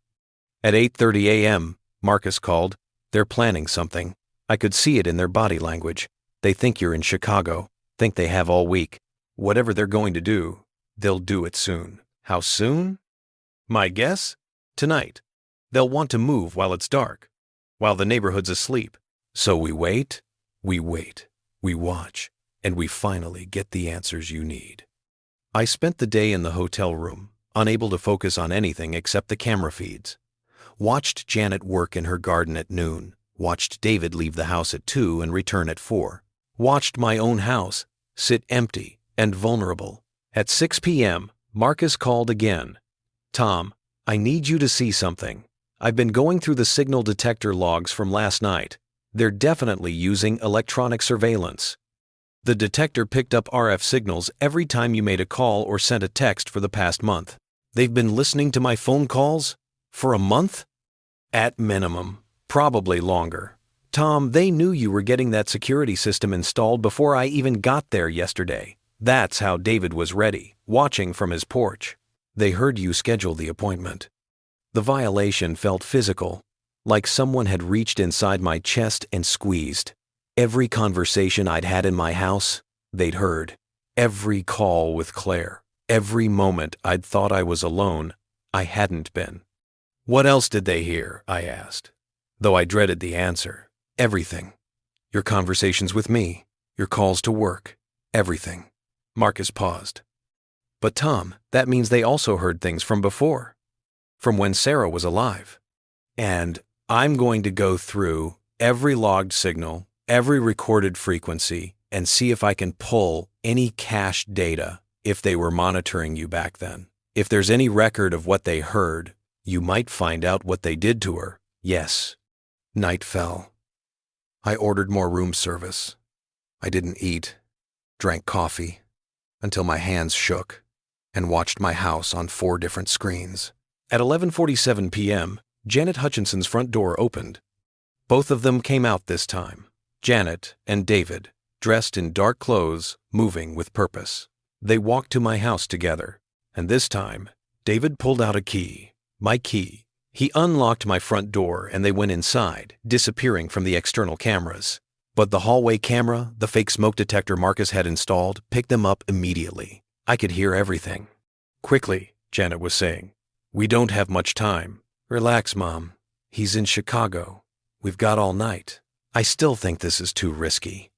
At 8:30 a.m., Marcus called. They're planning something. I could see it in their body language. They think you're in Chicago, think they have all week. Whatever they're going to do, they'll do it soon. How soon? My guess? Tonight. They'll want to move while it's dark, while the neighborhood's asleep. So we wait, we watch, and we finally get the answers you need. I spent the day in the hotel room, unable to focus on anything except the camera feeds. Watched Janet work in her garden at noon. Watched David leave the house at 2 and return at 4. Watched my own house sit empty and vulnerable. At 6 p.m., Marcus called again. Tom, I need you to see something. I've been going through the signal detector logs from last night. They're definitely using electronic surveillance. The detector picked up RF signals every time you made a call or sent a text for the past month. They've been listening to my phone calls for a month? At minimum, probably longer. Tom, they knew you were getting that security system installed before I even got there yesterday. That's how David was ready, watching from his porch. They heard you schedule the appointment. The violation felt physical, like someone had reached inside my chest and squeezed. Every conversation I'd had in my house, they'd heard. Every call with Claire. Every moment I'd thought I was alone, I hadn't been. What else did they hear? I asked, though I dreaded the answer. Everything. Your conversations with me, your calls to work, everything. Marcus paused. But Tom, that means they also heard things from before, from when Sarah was alive. And I'm going to go through every logged signal, every recorded frequency, and see if I can pull any cached data if they were monitoring you back then. If there's any record of what they heard, you might find out what they did to her. Yes. Night fell. I ordered more room service. I didn't eat, drank coffee, until my hands shook, and watched my house on 4 different screens. At 11:47 p.m., Janet Hutchinson's front door opened. Both of them came out this time, Janet and David, dressed in dark clothes, moving with purpose. They walked to my house together, and this time, David pulled out a key, my key. He unlocked my front door and they went inside, disappearing from the external cameras. But the hallway camera, the fake smoke detector Marcus had installed, picked them up immediately. I could hear everything. "Quickly," Janet was saying. "We don't have much time." "Relax, Mom. He's in Chicago. We've got all night." "I still think this is too risky."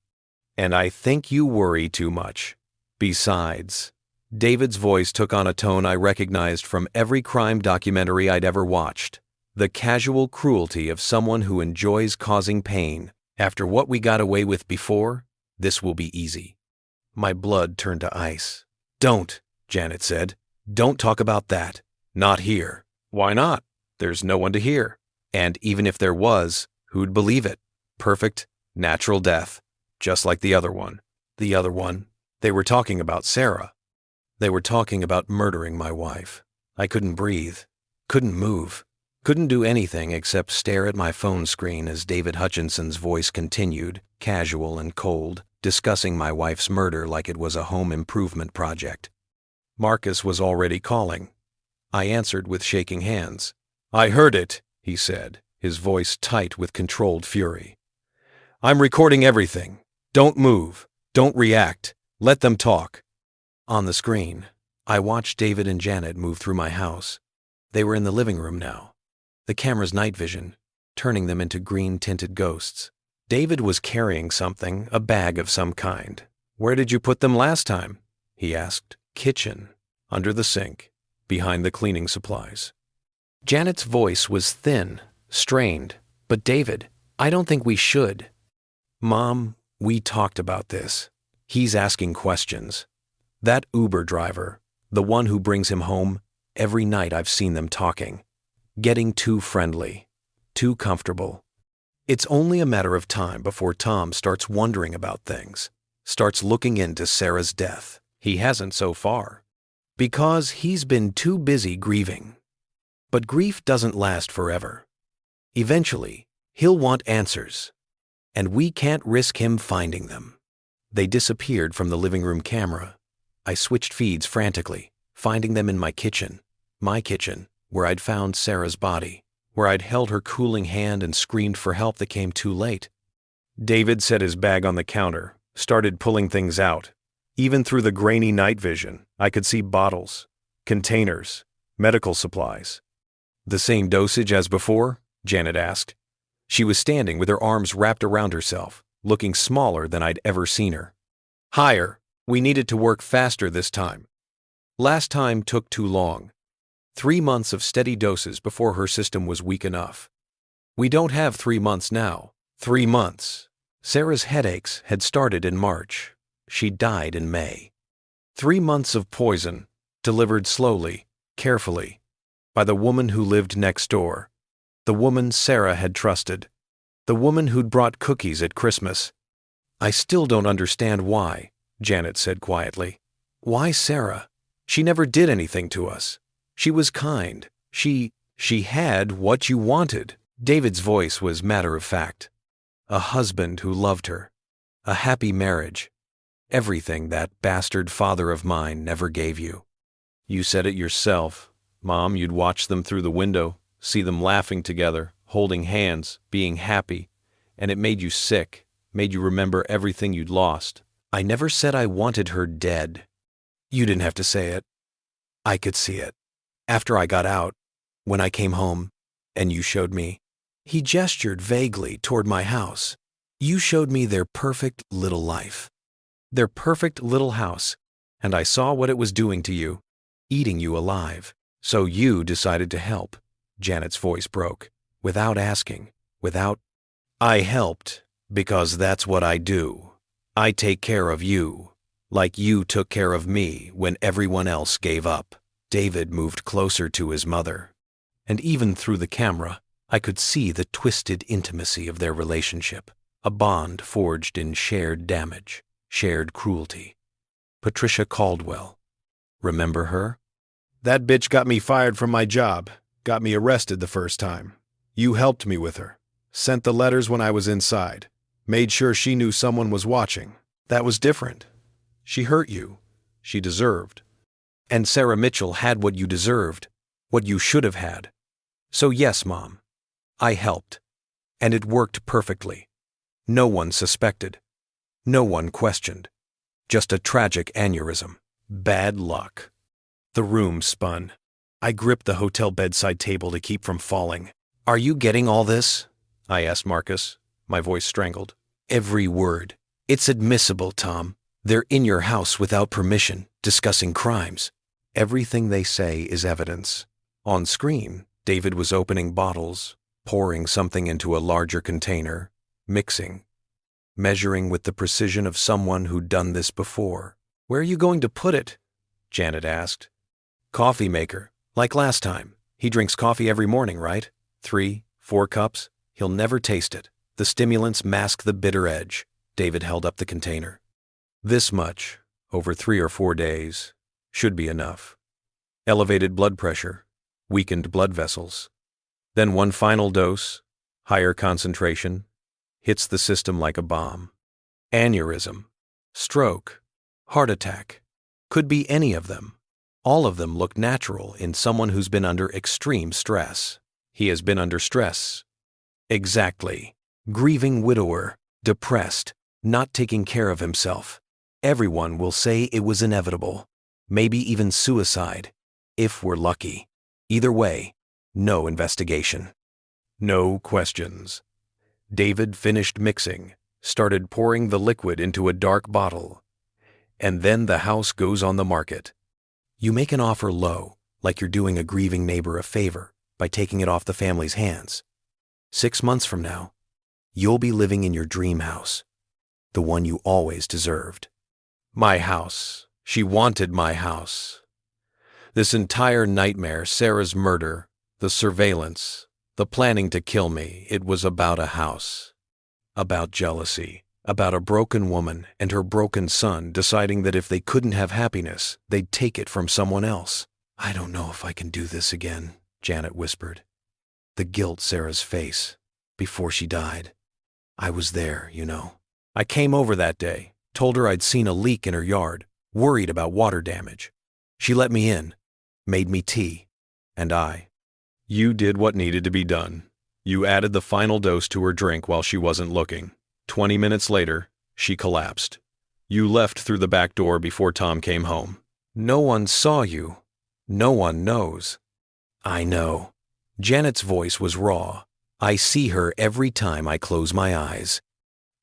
"And I think you worry too much. Besides," David's voice took on a tone I recognized from every crime documentary I'd ever watched. "The casual cruelty of someone who enjoys causing pain. After what we got away with before, this will be easy." My blood turned to ice. "Don't," Janet said. "Don't talk about that. Not here." "Why not? There's no one to hear. And even if there was, who'd believe it? Perfect, natural death, just like the other one." The other one? They were talking about Sarah. They were talking about murdering my wife. I couldn't breathe, couldn't move, couldn't do anything except stare at my phone screen as David Hutchinson's voice continued, casual and cold, discussing my wife's murder like it was a home improvement project. Marcus was already calling. I answered with shaking hands. "I heard it," he said, his voice tight with controlled fury. "I'm recording everything. Don't move. Don't react. Let them talk." On the screen, I watched David and Janet move through my house. They were in the living room now, the camera's night vision, turning them into green-tinted ghosts. David was carrying something, a bag of some kind. "Where did you put them last time?" he asked. "Kitchen, under the sink, behind the cleaning supplies." Janet's voice was thin, strained. "But David, I don't think we should." "Mom, we talked about this. He's asking questions. That Uber driver, the one who brings him home, every night I've seen them talking. Getting too friendly, too comfortable. It's only a matter of time before Tom starts wondering about things, starts looking into Sarah's death. He hasn't so far, because he's been too busy grieving. But grief doesn't last forever. Eventually, he'll want answers, and we can't risk him finding them." They disappeared from the living room camera. I switched feeds frantically, finding them in my kitchen, where I'd found Sarah's body, where I'd held her cooling hand and screamed for help that came too late. David set his bag on the counter, started pulling things out. Even through the grainy night vision, I could see bottles, containers, medical supplies. "The same dosage as before?" Janet asked. She was standing with her arms wrapped around herself, looking smaller than I'd ever seen her. "Higher. We needed to work faster this time. Last time took too long. 3 months of steady doses before her system was weak enough. We don't have 3 months now. 3 months. Sarah's headaches had started in March. She died in May. 3 months of poison, delivered slowly, carefully, by the woman who lived next door, the woman Sarah had trusted, the woman who'd brought cookies at Christmas. "I still don't understand why," Janet said quietly. "Why Sarah? She never did anything to us. She was kind. She had what you wanted." David's voice was matter-of-fact. "A husband who loved her. A happy marriage. Everything that bastard father of mine never gave you. You said it yourself, Mom. You'd watch them through the window, see them laughing together, holding hands, being happy, and it made you sick, made you remember everything you'd lost. I never said I wanted her dead. You didn't have to say it. I could see it. After I got out, when I came home, and you showed me." He gestured vaguely toward my house. "You showed me their perfect little life. Their perfect little house, and I saw what it was doing to you, eating you alive. So you decided to help." Janet's voice broke, without asking, without. "I helped, because that's what I do. I take care of you, like you took care of me when everyone else gave up. David moved closer to his mother, and even through the camera, I could see the twisted intimacy of their relationship, a bond forged in shared damage, shared cruelty. Patricia Caldwell. Remember her? That bitch got me fired from my job, got me arrested the first time. You helped me with her, sent the letters when I was inside, made sure she knew someone was watching. That was different. She hurt you. She deserved. And Sarah Mitchell had what you deserved, what you should have had. So yes, Mom, I helped. And it worked perfectly. No one suspected. No one questioned. Just a tragic aneurysm. Bad luck. The room spun. I gripped the hotel bedside table to keep from falling. Are you getting all this? I asked Marcus, my voice strangled. Every word. It's admissible, Tom. They're in your house without permission, discussing crimes. Everything they say is evidence. On screen, David was opening bottles, pouring something into a larger container, mixing, measuring with the precision of someone who'd done this before. Where are you going to put it? Janet asked. Coffee maker, like last time. He drinks coffee every morning, right? 3, 4 cups. He'll never taste it. The stimulants mask the bitter edge. David held up the container. This much, over 3 or 4 days, should be enough. Elevated blood pressure, weakened blood vessels. Then one final dose, higher concentration, hits the system like a bomb. Aneurysm, stroke, heart attack. Could be any of them. All of them look natural in someone who's been under extreme stress. He has been under stress. Exactly. Grieving widower, depressed, not taking care of himself. Everyone will say it was inevitable. Maybe even suicide, if we're lucky. Either way, no investigation. No questions. David finished mixing, started pouring the liquid into a dark bottle. And then the house goes on the market. You make an offer low, like you're doing a grieving neighbor a favor, by taking it off the family's hands. 6 months from now, you'll be living in your dream house, the one you always deserved. My house. She wanted my house. This entire nightmare, Sarah's murder, the surveillance, the planning to kill me, it was about a house. About jealousy, about a broken woman and her broken son deciding that if they couldn't have happiness, they'd take it from someone else. I don't know if I can do this again, Janet whispered. The guilt Sarah's face, before she died. I was there, you know. I came over that day, told her I'd seen a leak in her yard, worried about water damage. She let me in, made me tea, and You did what needed to be done. You added the final dose to her drink while she wasn't looking. 20 minutes later, she collapsed. You left through the back door before Tom came home. No one saw you. No one knows. I know. Janet's voice was raw. I see her every time I close my eyes.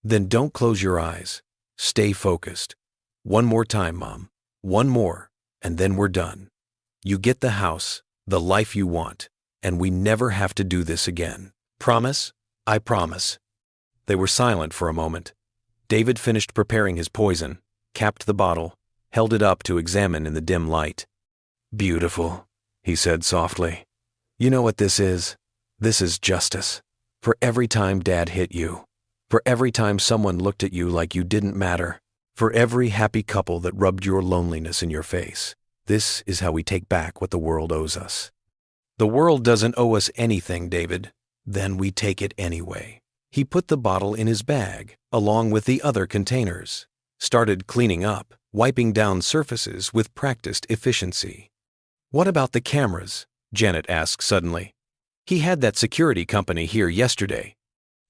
Then don't close your eyes. Stay focused. One more time, Mom. One more, and then we're done. You get the house, the life you want, and we never have to do this again. Promise? I promise. They were silent for a moment. David finished preparing his poison, capped the bottle, held it up to examine in the dim light. Beautiful, he said softly. You know what this is? This is justice. For every time Dad hit you. For every time someone looked at you like you didn't matter. For every happy couple that rubbed your loneliness in your face. This is how we take back what the world owes us. The world doesn't owe us anything, David. Then we take it anyway. He put the bottle in his bag, along with the other containers. Started cleaning up, wiping down surfaces with practiced efficiency. What about the cameras? Janet asked suddenly. He had that security company here yesterday.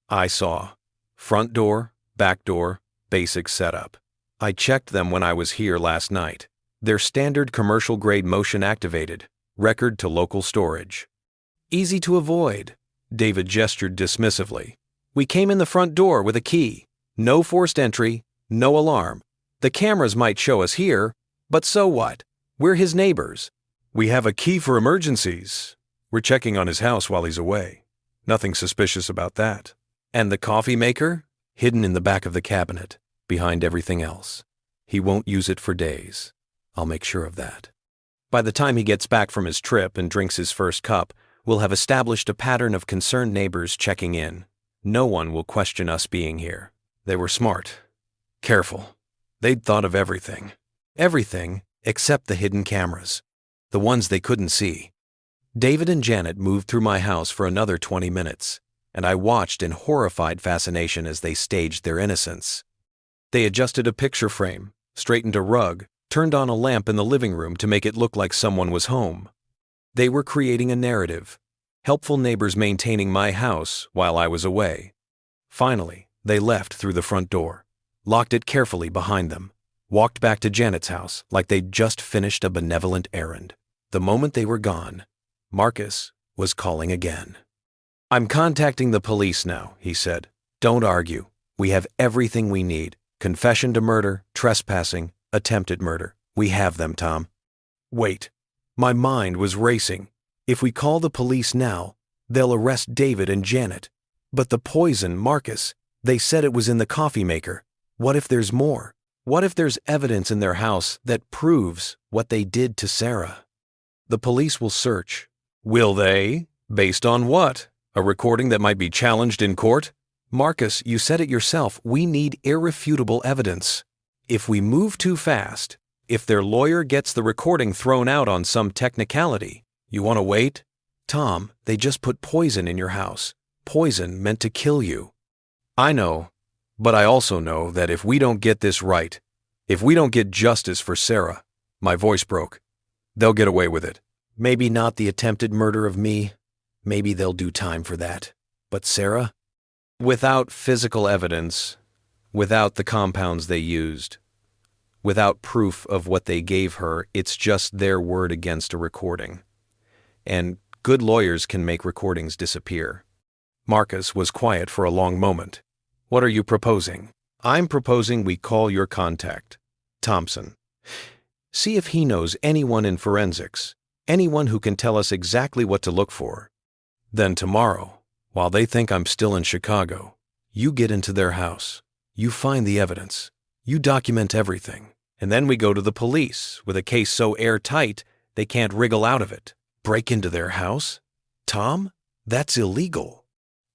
I saw. Front door, back door, basic setup. I checked them when I was here last night. They're standard commercial-grade motion-activated, record to local storage. Easy to avoid, David gestured dismissively. We came in the front door with a key. No forced entry, no alarm. The cameras might show us here, but so what? We're his neighbors. We have a key for emergencies. We're checking on his house while he's away. Nothing suspicious about that. And the coffee maker? Hidden in the back of the cabinet. behind everything else. He won't use it for days. I'll make sure of that. By the time he gets back from his trip and drinks his first cup, we'll have established a pattern of concerned neighbors checking in. No one will question us being here. They were smart. Careful. They'd thought of everything. Everything except the hidden cameras. The ones they couldn't see. David and Janet moved through my house for another 20 minutes, and I watched in horrified fascination as they staged their innocence. They adjusted a picture frame, straightened a rug, turned on a lamp in the living room to make it look like someone was home. They were creating a narrative, helpful neighbors maintaining my house while I was away. Finally, they left through the front door, locked it carefully behind them, walked back to Janet's house like they'd just finished a benevolent errand. The moment they were gone, Marcus was calling again. "I'm contacting the police now," he said. "Don't argue. We have everything we need. Confession to murder, trespassing, attempted murder. We have them, Tom." Wait. My mind was racing. If we call the police now, they'll arrest David and Janet. But the poison, Marcus, they said it was in the coffee maker. What if there's more? What if there's evidence in their house that proves what they did to Sarah? The police will search. Will they? Based on what? A recording that might be challenged in court? Marcus, you said it yourself. We need irrefutable evidence. If we move too fast, if their lawyer gets the recording thrown out on some technicality, you want to wait? Tom, they just put poison in your house. Poison meant to kill you. I know, but I also know that if we don't get this right, if we don't get justice for Sarah, my voice broke, they'll get away with it. Maybe not the attempted murder of me. Maybe they'll do time for that. But Sarah? Without physical evidence, without the compounds they used, without proof of what they gave her, it's just their word against a recording. And good lawyers can make recordings disappear. Marcus was quiet for a long moment. What are you proposing? I'm proposing we call your contact, Thompson. See if he knows anyone in forensics, anyone who can tell us exactly what to look for. Then tomorrow, while they think I'm still in Chicago, you get into their house. You find the evidence. You document everything. And then we go to the police with a case so airtight they can't wriggle out of it. Break into their house? Tom, that's illegal.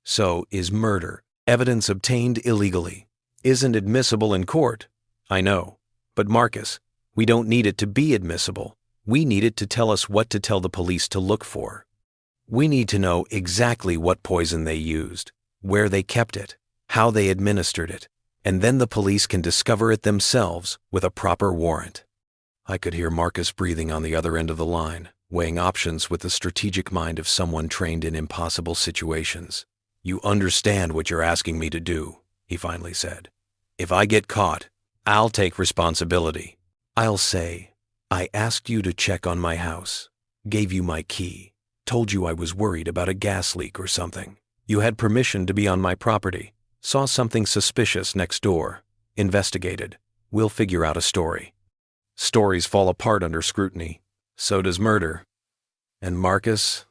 So is murder. Evidence obtained illegally. Isn't admissible in court. I know. But Marcus, we don't need it to be admissible. We need it to tell us what to tell the police to look for. We need to know exactly what poison they used, where they kept it, how they administered it, and then the police can discover it themselves with a proper warrant. I could hear Marcus breathing on the other end of the line, weighing options with the strategic mind of someone trained in impossible situations. "You understand what you're asking me to do," he finally said. "If I get caught, I'll take responsibility. I'll say, I asked you to check on my house, gave you my key, told you I was worried about a gas leak or something. You had permission to be on my property, saw something suspicious next door, investigated. We'll figure out a story. Stories fall apart under scrutiny. So does murder. And Marcus,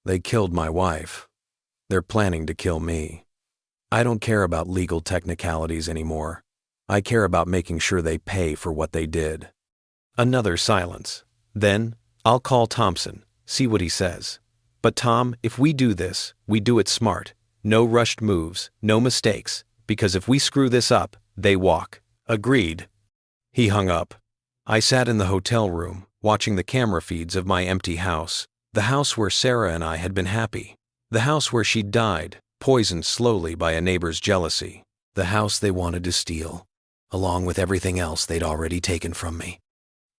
they killed my wife. They're planning to kill me. I don't care about legal technicalities anymore. I care about making sure they pay for what they did." Another silence. Then, "I'll call Thompson, see what he says. But Tom, if we do this, we do it smart. No rushed moves, no mistakes, because if we screw this up, they walk." "Agreed." He hung up. I sat in the hotel room, watching the camera feeds of my empty house, the house where Sarah and I had been happy, the house where she'd died, poisoned slowly by a neighbor's jealousy, the house they wanted to steal, along with everything else they'd already taken from me.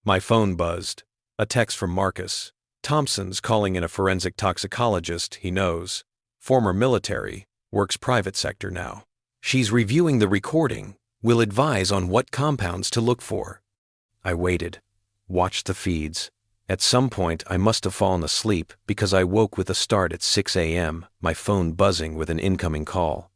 My phone buzzed. A text from Marcus. Thompson's calling in a forensic toxicologist he knows. Former military, works private sector now. She's reviewing the recording, will advise on what compounds to look for. I waited, watched the feeds. At some point, I must have fallen asleep because I woke with a start at 6 a.m., my phone buzzing with an incoming call.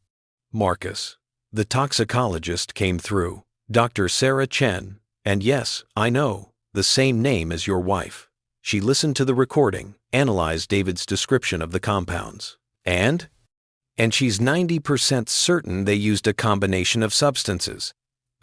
Marcus. The toxicologist came through. Dr. Sarah Chen. And yes, I know, the same name as your wife. She listened to the recording, analyzed David's description of the compounds. And she's 90% certain they used a combination of substances.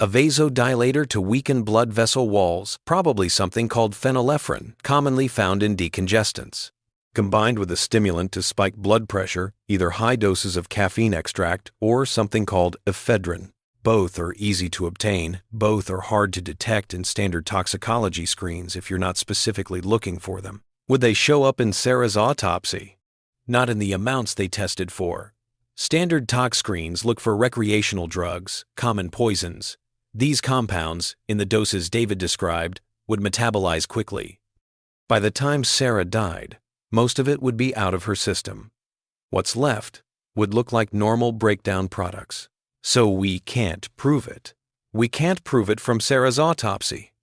A vasodilator to weaken blood vessel walls, probably something called phenylephrine, commonly found in decongestants. Combined with a stimulant to spike blood pressure, either high doses of caffeine extract or something called ephedrine. Both are easy to obtain, both are hard to detect in standard toxicology screens if you're not specifically looking for them. Would they show up in Sarah's autopsy? Not in the amounts they tested for. Standard tox screens look for recreational drugs, common poisons. These compounds, in the doses David described, would metabolize quickly. By the time Sarah died, most of it would be out of her system. What's left would look like normal breakdown products. So we can't prove it. We can't prove it from Sarah's autopsy.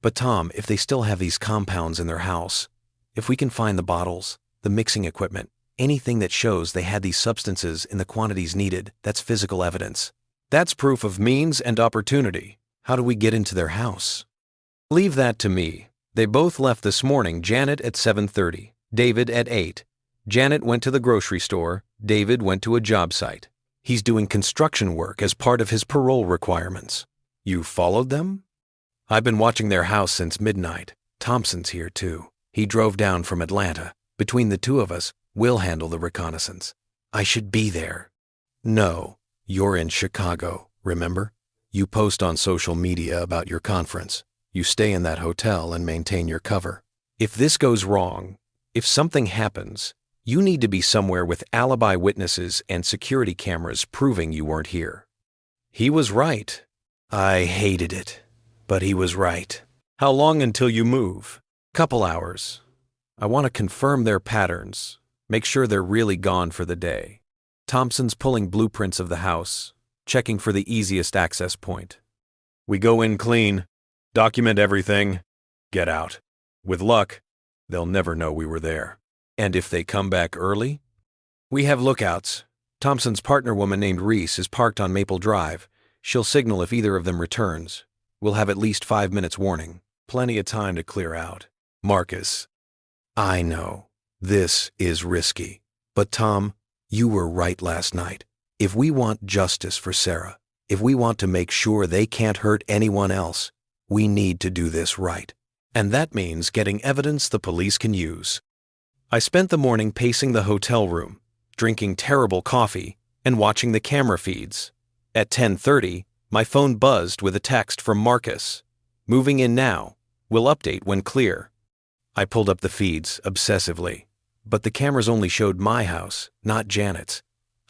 But Tom, if they still have these compounds in their house, if we can find the bottles, the mixing equipment, anything that shows they had these substances in the quantities needed, that's physical evidence. That's proof of means and opportunity. How do we get into their house? Leave that to me. They both left this morning, Janet at 7:30, David at 8. Janet went to the grocery store, David went to a job site. He's doing construction work as part of his parole requirements. You followed them? I've been watching their house since midnight. Thompson's here too. He drove down from Atlanta. Between the two of us, we'll handle the reconnaissance. I should be there. No, you're in Chicago, remember? You post on social media about your conference. You stay in that hotel and maintain your cover. If this goes wrong, if something happens, you need to be somewhere with alibi witnesses and security cameras proving you weren't here. He was right. I hated it, but he was right. How long until you move? Couple hours. I want to confirm their patterns, make sure they're really gone for the day. Thompson's pulling blueprints of the house, checking for the easiest access point. We go in clean, document everything, get out. With luck, they'll never know we were there. And if they come back early? We have lookouts. Thompson's partner woman named Reese is parked on Maple Drive. She'll signal if either of them returns. We'll have at least 5 minutes warning. Plenty of time to clear out. Marcus, I know, this is risky. But Tom, you were right last night. If we want justice for Sarah, if we want to make sure they can't hurt anyone else, we need to do this right. And that means getting evidence the police can use. I spent the morning pacing the hotel room, drinking terrible coffee, and watching the camera feeds. At 10:30, my phone buzzed with a text from Marcus. Moving in now. Will update when clear. I pulled up the feeds obsessively, but the cameras only showed my house, not Janet's.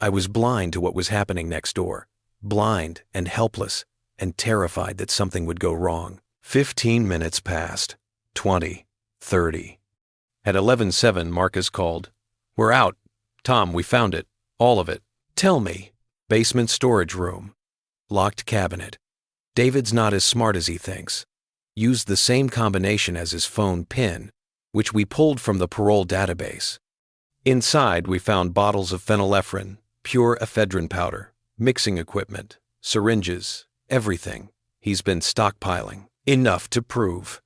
I was blind to what was happening next door. Blind and helpless and terrified that something would go wrong. 15 minutes passed. 20. 30. At 11:07, Marcus called. We're out. Tom, we found it. All of it. Tell me. Basement storage room. Locked cabinet. David's not as smart as he thinks. Used the same combination as his phone PIN, which we pulled from the parole database. Inside, we found bottles of phenylephrine, pure ephedrine powder, mixing equipment, syringes, everything. He's been stockpiling. Enough to prove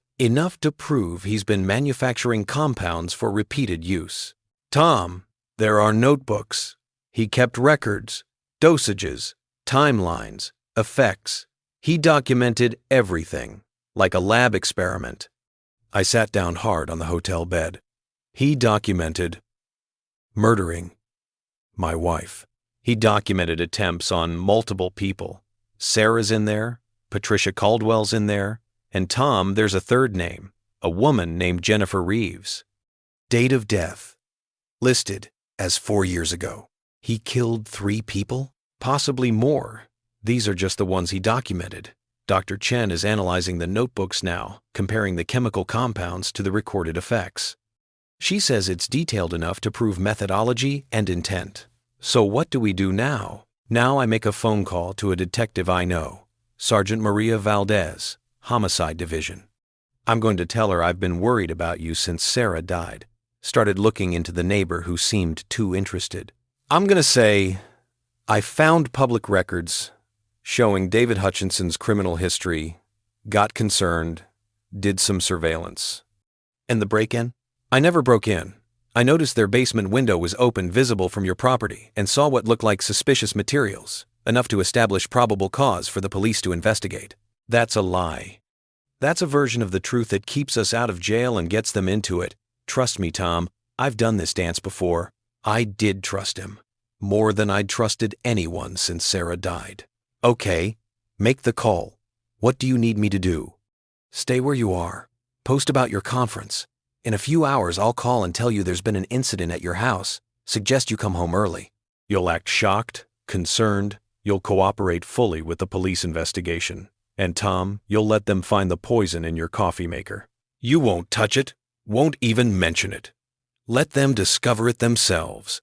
he's been manufacturing compounds for repeated use. Tom, there are notebooks. He kept records, dosages, timelines, effects. He documented everything, like a lab experiment. I sat down hard on the hotel bed. He documented murdering my wife. He documented attempts on multiple people. Sarah's in there, Patricia Caldwell's in there, and Tom, there's a third name, a woman named Jennifer Reeves. Date of death, listed as 4 years ago. He killed 3 people? Possibly more. These are just the ones he documented. Dr. Chen is analyzing the notebooks now, comparing the chemical compounds to the recorded effects. She says it's detailed enough to prove methodology and intent. So what do we do now? Now I make a phone call to a detective I know, Sergeant Maria Valdez, Homicide Division. I'm going to tell her I've been worried about you since Sarah died. Started looking into the neighbor who seemed too interested. I'm going to say, I found public records showing David Hutchinson's criminal history, got concerned, did some surveillance. And the break-in? I never broke in. I noticed their basement window was open, visible from your property, and saw what looked like suspicious materials. enough to establish probable cause for the police to investigate. That's a lie. That's a version of the truth that keeps us out of jail and gets them into it. Trust me, Tom, I've done this dance before. I did trust him. More than I'd trusted anyone since Sarah died. Okay, make the call. What do you need me to do? Stay where you are. Post about your conference. In a few hours, I'll call and tell you there's been an incident at your house. Suggest you come home early. You'll act shocked, concerned. You'll cooperate fully with the police investigation. And Tom, you'll let them find the poison in your coffee maker. You won't touch it, won't even mention it. Let them discover it themselves.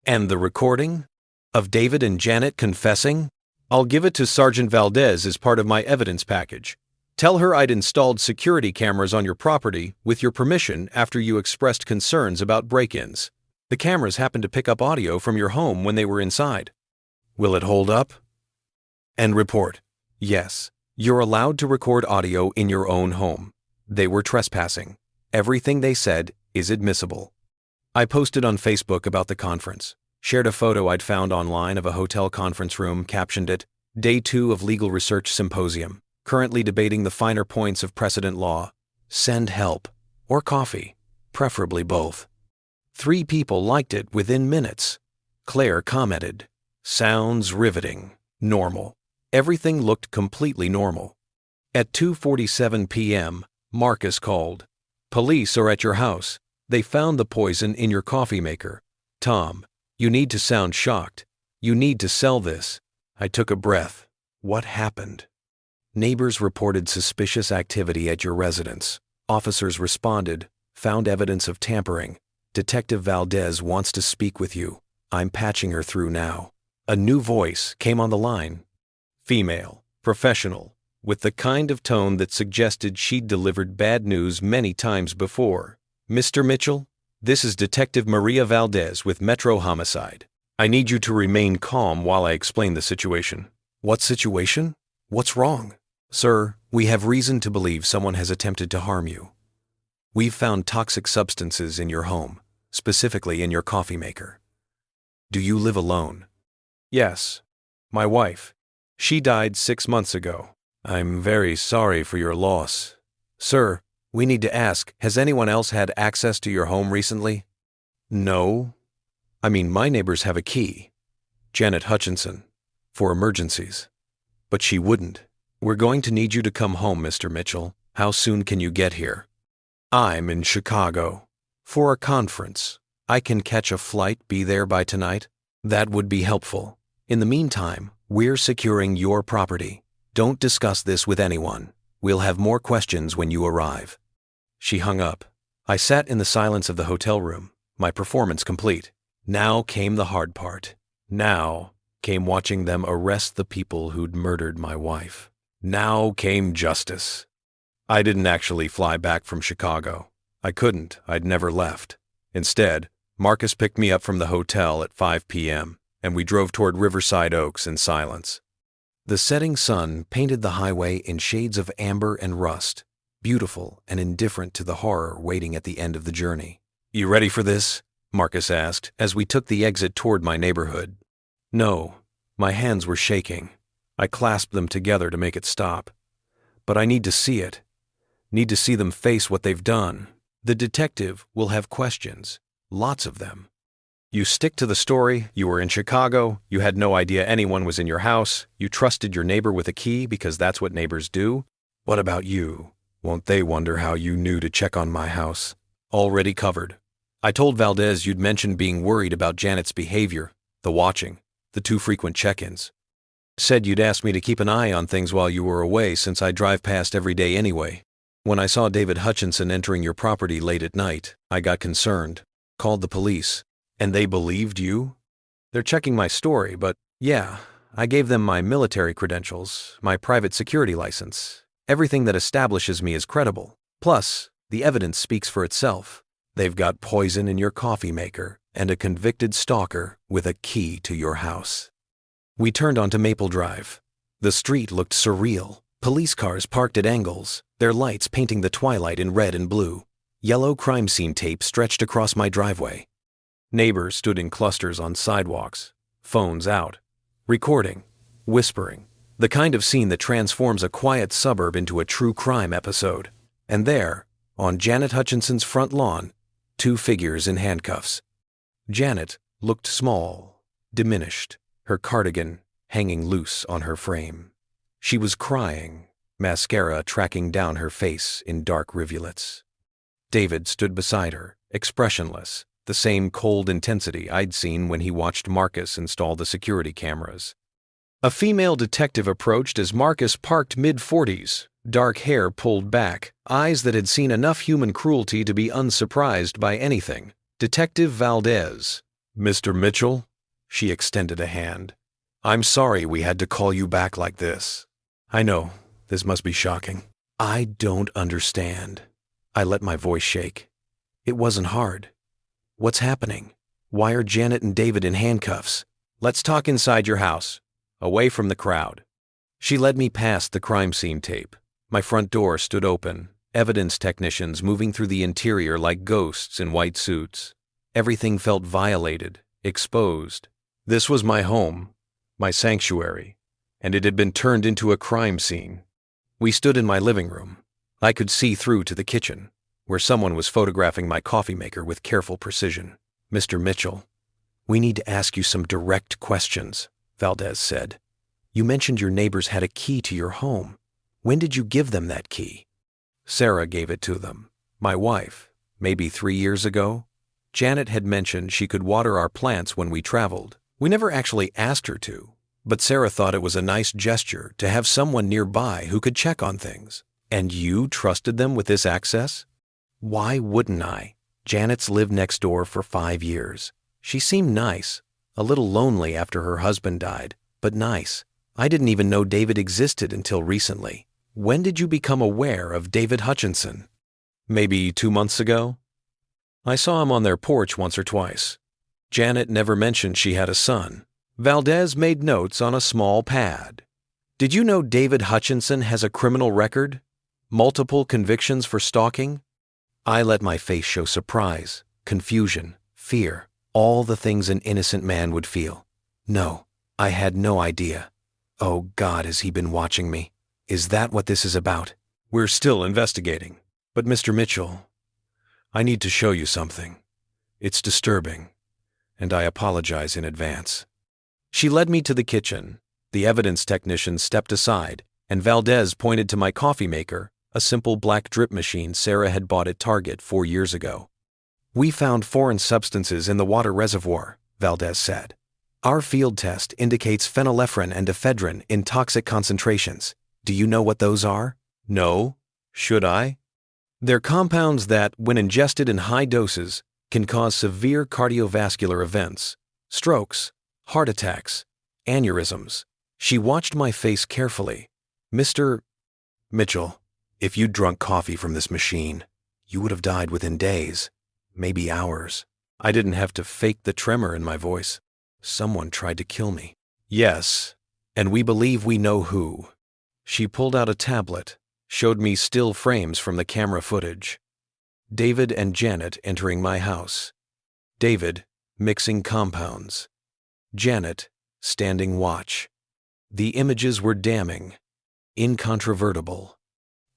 And the recording of David and Janet confessing? I'll give it to Sergeant Valdez as part of my evidence package. Tell her I'd installed security cameras on your property with your permission after you expressed concerns about break-ins. The cameras happened to pick up audio from your home when they were inside. Will it hold up? And report. Yes, you're allowed to record audio in your own home. They were trespassing. Everything they said is admissible. I posted on Facebook about the conference, shared a photo I'd found online of a hotel conference room, captioned it, Day 2 of Legal Research Symposium, currently debating the finer points of precedent law. Send help, or coffee, preferably both. 3 people liked it within minutes. Claire commented, sounds riveting, normal. Everything looked completely normal. At 2:47 p.m., Marcus called. Police are at your house. They found the poison in your coffee maker. Tom, you need to sound shocked. You need to sell this. I took a breath. What happened? Neighbors reported suspicious activity at your residence. Officers responded, found evidence of tampering. Detective Valdez wants to speak with you. I'm patching her through now. A new voice came on the line. Female, professional, with the kind of tone that suggested she'd delivered bad news many times before. Mr. Mitchell, this is Detective Maria Valdez with Metro Homicide. I need you to remain calm while I explain the situation. What situation? What's wrong? Sir, we have reason to believe someone has attempted to harm you. We've found toxic substances in your home, specifically in your coffee maker. Do you live alone? Yes. My wife. She died 6 months ago. I'm very sorry for your loss. Sir, we need to ask, has anyone else had access to your home recently? No. I mean, my neighbors have a key. Janet Hutchinson. For emergencies. But she wouldn't. We're going to need you to come home, Mr. Mitchell. How soon can you get here? I'm in Chicago. For a conference. I can catch a flight, be there by tonight? That would be helpful. In the meantime, we're securing your property. Don't discuss this with anyone. We'll have more questions when you arrive. She hung up. I sat in the silence of the hotel room, my performance complete. Now came the hard part. Now came watching them arrest the people who'd murdered my wife. Now came justice. I didn't actually fly back from Chicago. I couldn't. I'd never left. Instead, Marcus picked me up from the hotel at 5 p.m., and we drove toward Riverside Oaks in silence. The setting sun painted the highway in shades of amber and rust, beautiful and indifferent to the horror waiting at the end of the journey. You ready for this? Marcus asked as we took the exit toward my neighborhood. No, my hands were shaking. I clasped them together to make it stop. But I need to see it. Need to see them face what they've done. The detective will have questions, lots of them. You stick to the story. You were in Chicago. You had no idea anyone was in your house. You trusted your neighbor with a key because that's what neighbors do. What about you? Won't they wonder how you knew to check on my house? Already covered. I told Valdez you'd mentioned being worried about Janet's behavior, the watching, the too frequent check-ins. Said you'd asked me to keep an eye on things while you were away since I drive past every day anyway. When I saw David Hutchinson entering your property late at night, I got concerned, called the police. And they believed you? They're checking my story, but yeah, I gave them my military credentials, my private security license, everything that establishes me as credible. Plus, the evidence speaks for itself. They've got poison in your coffee maker and a convicted stalker with a key to your house. We turned onto Maple Drive. The street looked surreal. Police cars parked at angles, their lights painting the twilight in red and blue. Yellow crime scene tape stretched across my driveway. Neighbors stood in clusters on sidewalks, phones out, recording, whispering, the kind of scene that transforms a quiet suburb into a true crime episode. And there, on Janet Hutchinson's front lawn, two figures in handcuffs. Janet looked small, diminished, her cardigan hanging loose on her frame. She was crying, mascara tracking down her face in dark rivulets. David stood beside her, expressionless, the same cold intensity I'd seen when he watched Marcus install the security cameras. A female detective approached as Marcus parked mid-40s, dark hair pulled back, eyes that had seen enough human cruelty to be unsurprised by anything. Detective Valdez. "Mr. Mitchell?" She extended a hand. "I'm sorry we had to call you back like this. I know, this must be shocking." "I don't understand." I let my voice shake. "It wasn't hard. What's happening? Why are Janet and David in handcuffs?" "Let's talk inside your house, away from the crowd." She led me past the crime scene tape. My front door stood open, evidence technicians moving through the interior like ghosts in white suits. Everything felt violated, exposed. This was my home, my sanctuary, and it had been turned into a crime scene. We stood in my living room. I could see through to the kitchen, where someone was photographing my coffee maker with careful precision. "Mr. Mitchell, we need to ask you some direct questions," Valdez said. "You mentioned your neighbors had a key to your home. When did you give them that key?" "Sarah gave it to them. My wife, maybe 3 years ago. Janet had mentioned she could water our plants when we traveled. We never actually asked her to, but Sarah thought it was a nice gesture to have someone nearby who could check on things. And you trusted them with this access?" "Why wouldn't I? Janet's lived next door for 5 years. She seemed nice, a little lonely after her husband died, but nice. I didn't even know David existed until recently." "When did you become aware of David Hutchinson?" "Maybe 2 months ago. I saw him on their porch once or twice. Janet never mentioned she had a son." Valdez made notes on a small pad. "Did you know David Hutchinson has a criminal record? Multiple convictions for stalking?" I let my face show surprise, confusion, fear, all the things an innocent man would feel. "No, I had no idea. Oh God, has he been watching me? Is that what this is about?" "We're still investigating. But Mr. Mitchell, I need to show you something. It's disturbing, and I apologize in advance." She led me to the kitchen. The evidence technician stepped aside, and Valdez pointed to my coffee maker, a simple black drip machine Sarah had bought at Target 4 years ago. "We found foreign substances in the water reservoir," Valdez said. "Our field test indicates phenylephrine and ephedrine in toxic concentrations. Do you know what those are?" "No. Should I?" "They're compounds that, when ingested in high doses, can cause severe cardiovascular events, strokes, heart attacks, aneurysms." She watched my face carefully. "Mr. Mitchell, if you'd drunk coffee from this machine, you would have died within days, maybe hours." I didn't have to fake the tremor in my voice. "Someone tried to kill me." "Yes, and we believe we know who." She pulled out a tablet, showed me still frames from the camera footage. David and Janet entering my house. David mixing compounds. Janet standing watch. The images were damning, incontrovertible.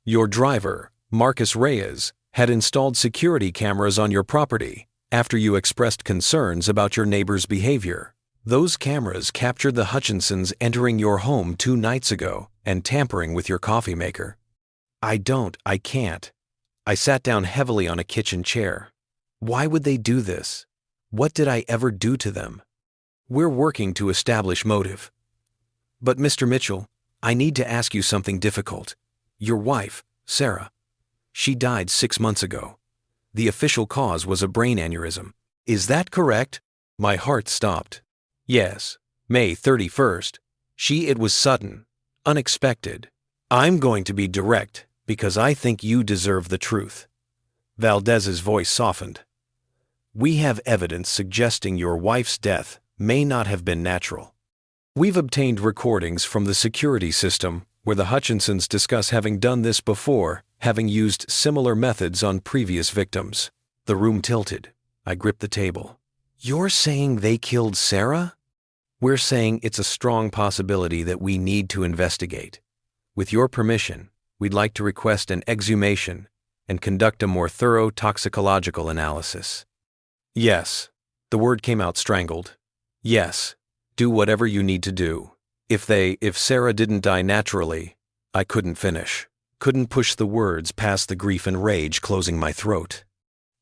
"Your driver, Marcus Reyes, had installed security cameras on your property after you expressed concerns about your neighbor's behavior. Those cameras captured the Hutchinsons entering your home 2 nights ago and tampering with your coffee maker." I can't. I sat down heavily on a kitchen chair. Why would they do this? What did I ever do to them? "We're working to establish motive." "But Mr. Mitchell, I need to ask you something difficult. Your wife, Sarah, she died 6 months ago. The official cause was a brain aneurysm. Is that correct?" My heart stopped. "Yes, May 31st. It was sudden, unexpected. I'm going to be direct because I think you deserve the truth." Valdez's voice softened. "We have evidence suggesting your wife's death may not have been natural. We've obtained recordings from the security system where the Hutchinsons discuss having done this before, having used similar methods on previous victims." The room tilted. I gripped the table. "You're saying they killed Sarah?" We're saying it's a strong possibility that we need to investigate. With your permission, we'd like to request an exhumation and conduct a more thorough toxicological analysis. Yes, the word came out strangled. Yes, do whatever you need to do. If Sarah didn't die naturally, I couldn't finish. Couldn't push the words past the grief and rage closing my throat.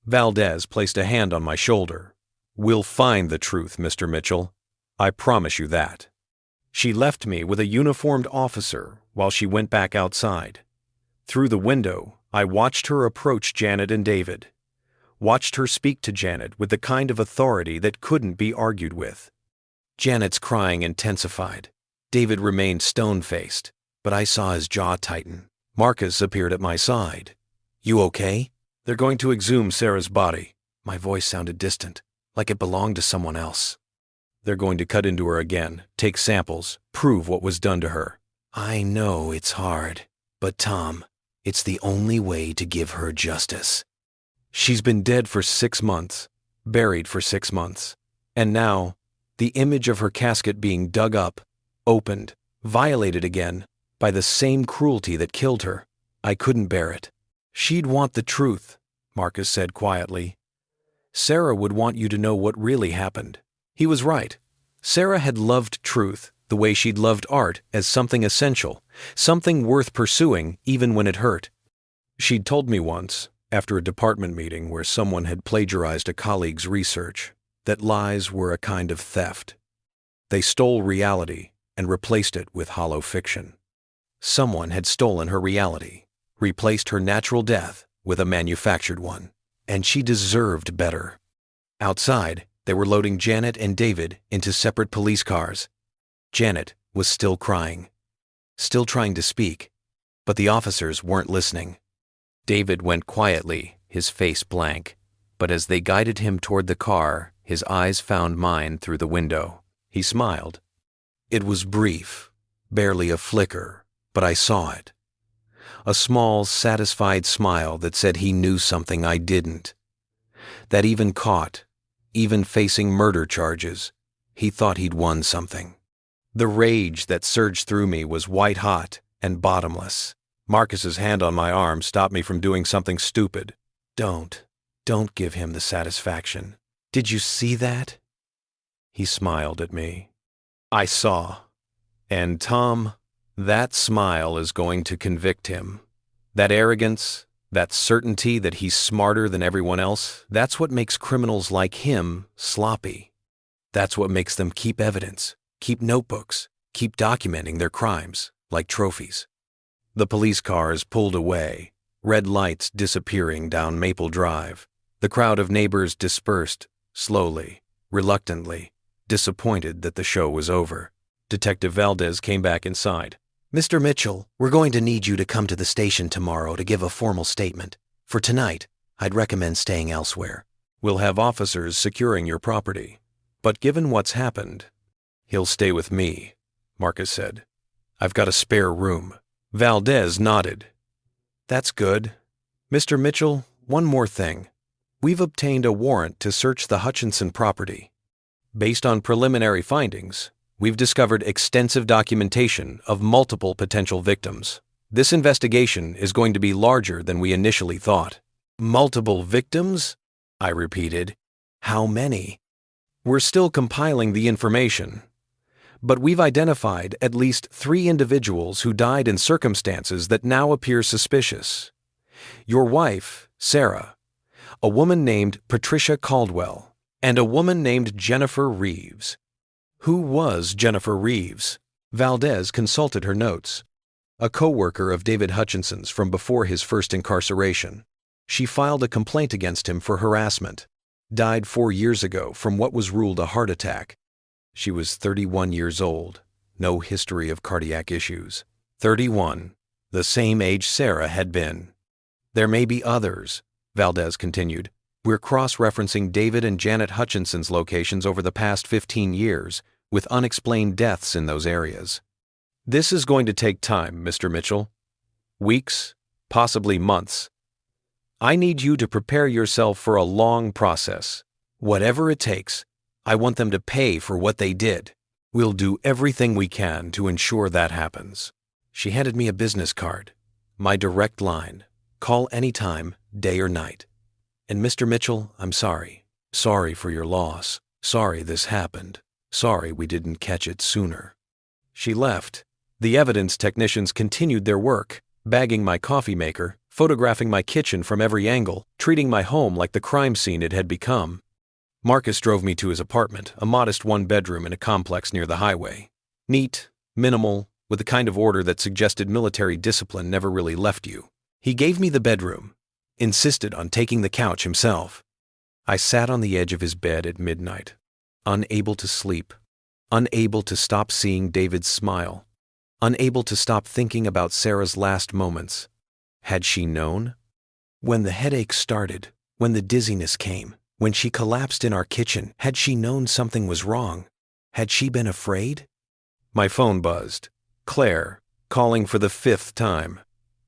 Valdez placed a hand on my shoulder. We'll find the truth, Mr. Mitchell. I promise you that. She left me with a uniformed officer while she went back outside. Through the window, I watched her approach Janet and David. Watched her speak to Janet with the kind of authority that couldn't be argued with. Janet's crying intensified. David remained stone-faced, but I saw his jaw tighten. Marcus appeared at my side. You okay? They're going to exhume Sarah's body. My voice sounded distant, like it belonged to someone else. They're going to cut into her again, take samples, prove what was done to her. I know it's hard, but Tom, it's the only way to give her justice. She's been dead for 6 months, buried for 6 months, and now, the image of her casket being dug up, opened, violated again, by the same cruelty that killed her. I couldn't bear it. She'd want the truth, Marcus said quietly. Sarah would want you to know what really happened. He was right. Sarah had loved truth the way she'd loved art as something essential, something worth pursuing even when it hurt. She'd told me once, after a department meeting where someone had plagiarized a colleague's research, that lies were a kind of theft. They stole reality and replaced it with hollow fiction. Someone had stolen her reality, replaced her natural death with a manufactured one, and she deserved better. Outside, they were loading Janet and David into separate police cars. Janet was still crying, still trying to speak, but the officers weren't listening. David went quietly, his face blank, but as they guided him toward the car, his eyes found mine through the window. He smiled. It was brief, barely a flicker, but I saw it. A small, satisfied smile that said he knew something I didn't. That even caught, even facing murder charges, he thought he'd won something. The rage that surged through me was white-hot and bottomless. Marcus's hand on my arm stopped me from doing something stupid. Don't give him the satisfaction. Did you see that? He smiled at me. I saw. And Tom, that smile is going to convict him. That arrogance, that certainty that he's smarter than everyone else, that's what makes criminals like him sloppy. That's what makes them keep evidence, keep notebooks, keep documenting their crimes like trophies. The police cars pulled away, red lights disappearing down Maple Drive. The crowd of neighbors dispersed, slowly, reluctantly, disappointed that the show was over. Detective Valdez came back inside. Mr. Mitchell, we're going to need you to come to the station tomorrow to give a formal statement. For tonight, I'd recommend staying elsewhere. We'll have officers securing your property. But given what's happened, he'll stay with me, Marcus said. I've got a spare room. Valdez nodded. That's good. Mr. Mitchell, one more thing. We've obtained a warrant to search the Hutchinson property. Based on preliminary findings, we've discovered extensive documentation of multiple potential victims. This investigation is going to be larger than we initially thought. Multiple victims? I repeated. How many? We're still compiling the information, but we've identified at least 3 individuals who died in circumstances that now appear suspicious. Your wife, Sarah, a woman named Patricia Caldwell, and a woman named Jennifer Reeves. Who was Jennifer Reeves? Valdez consulted her notes. A co-worker of David Hutchinson's from before his first incarceration. She filed a complaint against him for harassment. Died 4 years ago from what was ruled a heart attack. She was 31 years old, no history of cardiac issues. 31, the same age Sarah had been. There may be others, Valdez continued. We're cross-referencing David and Janet Hutchinson's locations over the past 15 years, with unexplained deaths in those areas. This is going to take time, Mr. Mitchell. Weeks, possibly months. I need you to prepare yourself for a long process. Whatever it takes, I want them to pay for what they did. We'll do everything we can to ensure that happens. She handed me a business card. My direct line. Call anytime, day or night. And Mr. Mitchell, I'm sorry. Sorry for your loss. Sorry this happened. Sorry we didn't catch it sooner. She left. The evidence technicians continued their work, bagging my coffee maker, photographing my kitchen from every angle, treating my home like the crime scene it had become. Marcus drove me to his apartment, a modest one-bedroom in a complex near the highway. Neat, minimal, with the kind of order that suggested military discipline never really left you. He gave me the bedroom, insisted on taking the couch himself. I sat on the edge of his bed at midnight, unable to sleep, unable to stop seeing David's smile, unable to stop thinking about Sarah's last moments. Had she known? When the headache started, when the dizziness came, when she collapsed in our kitchen, had she known something was wrong? Had she been afraid? My phone buzzed. Claire, calling for the 5th time.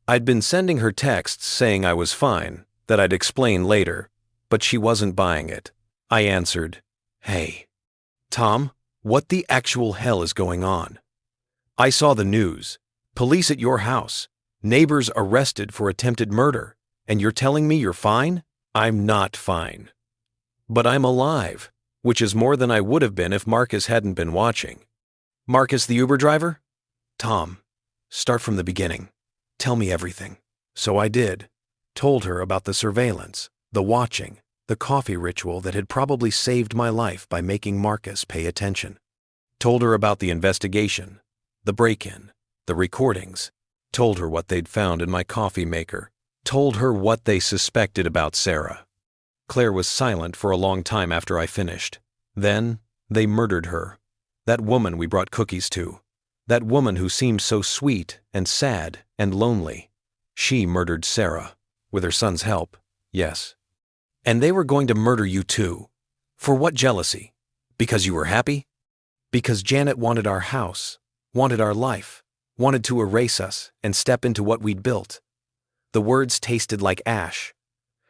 I'd been sending her texts saying I was fine, that I'd explain later, but she wasn't buying it. I answered, "Hey, Tom, what the actual hell is going on? I saw the news. Police at your house. Neighbors arrested for attempted murder. And you're telling me you're fine? I'm not fine. But I'm alive, which is more than I would have been if Marcus hadn't been watching." Marcus, the Uber driver? Tom, start from the beginning. Tell me everything. So I did. Told her about the surveillance, the watching, the coffee ritual that had probably saved my life by making Marcus pay attention. Told her about the investigation, the break-in, the recordings. Told her what they'd found in my coffee maker. Told her what they suspected about Sarah. Claire was silent for a long time after I finished. Then, they murdered her. That woman we brought cookies to. That woman who seemed so sweet and sad and lonely. She murdered Sarah. With her son's help, yes. And they were going to murder you too. For what jealousy? Because you were happy? Because Janet wanted our house, wanted our life, wanted to erase us and step into what we'd built. The words tasted like ash.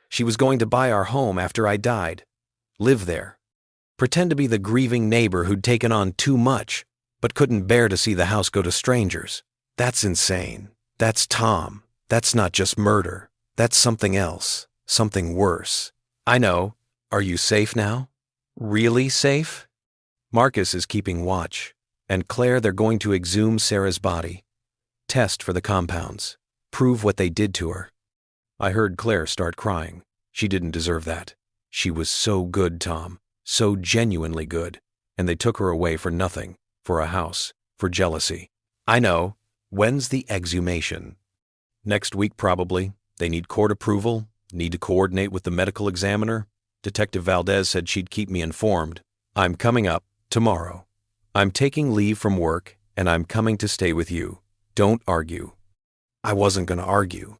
She was going to buy our home after I died, live there, pretend to be the grieving neighbor who'd taken on too much, but couldn't bear to see the house go to strangers. That's insane. That's Tom. That's not just murder. That's something else, something worse. I know. Are you safe now? Really safe? Marcus is keeping watch, and Claire, they're going to exhume Sarah's body, test for the compounds, prove what they did to her. I heard Claire start crying. She didn't deserve that. She was so good, Tom, so genuinely good, and they took her away for nothing, for a house, for jealousy. I know. When's the exhumation? Next week, probably. They need court approval, need to coordinate with the medical examiner. Detective Valdez said she'd keep me informed. I'm coming up tomorrow. I'm taking leave from work, and I'm coming to stay with you. Don't argue. I wasn't going to argue.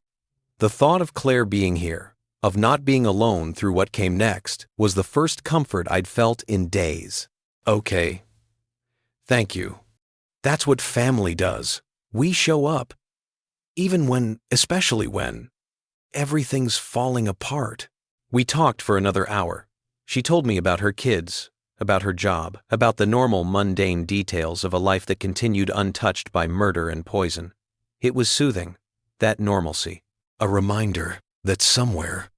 The thought of Claire being here, of not being alone through what came next, was the first comfort I'd felt in days. Okay. Thank you. That's what family does. We show up. Even when, especially when, everything's falling apart. We talked for another hour. She told me about her kids, about her job, about the normal mundane details of a life that continued untouched by murder and poison. It was soothing, that normalcy. A reminder that somewhere,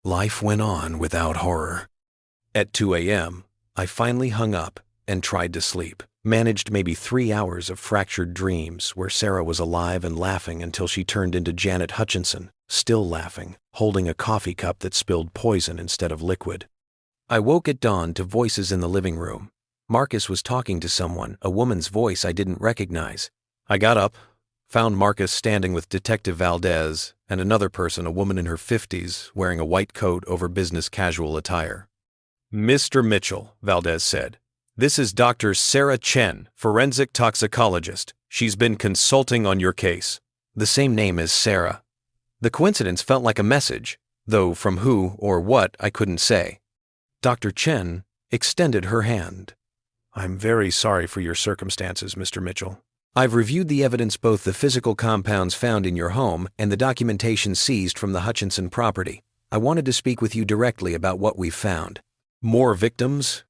life went on without horror. At 2 a.m., I finally hung up and tried to sleep. Managed maybe 3 hours of fractured dreams where Sarah was alive and laughing until she turned into Janet Hutchinson, still laughing, holding a coffee cup that spilled poison instead of liquid. I woke at dawn to voices in the living room. Marcus was talking to someone, a woman's voice I didn't recognize. I got up, found Marcus standing with Detective Valdez and another person, a woman in her 50s, wearing a white coat over business casual attire. "Mr. Mitchell," Valdez said, "this is Dr. Sarah Chen, forensic toxicologist. She's been consulting on your case." The same name as Sarah. The coincidence felt like a message, though from who or what I couldn't say. Dr. Chen extended her hand. "I'm very sorry for your circumstances, Mr. Mitchell. I've reviewed the evidence, both the physical compounds found in your home and the documentation seized from the Hutchinson property. I wanted to speak with you directly about what we've found." "More victims?"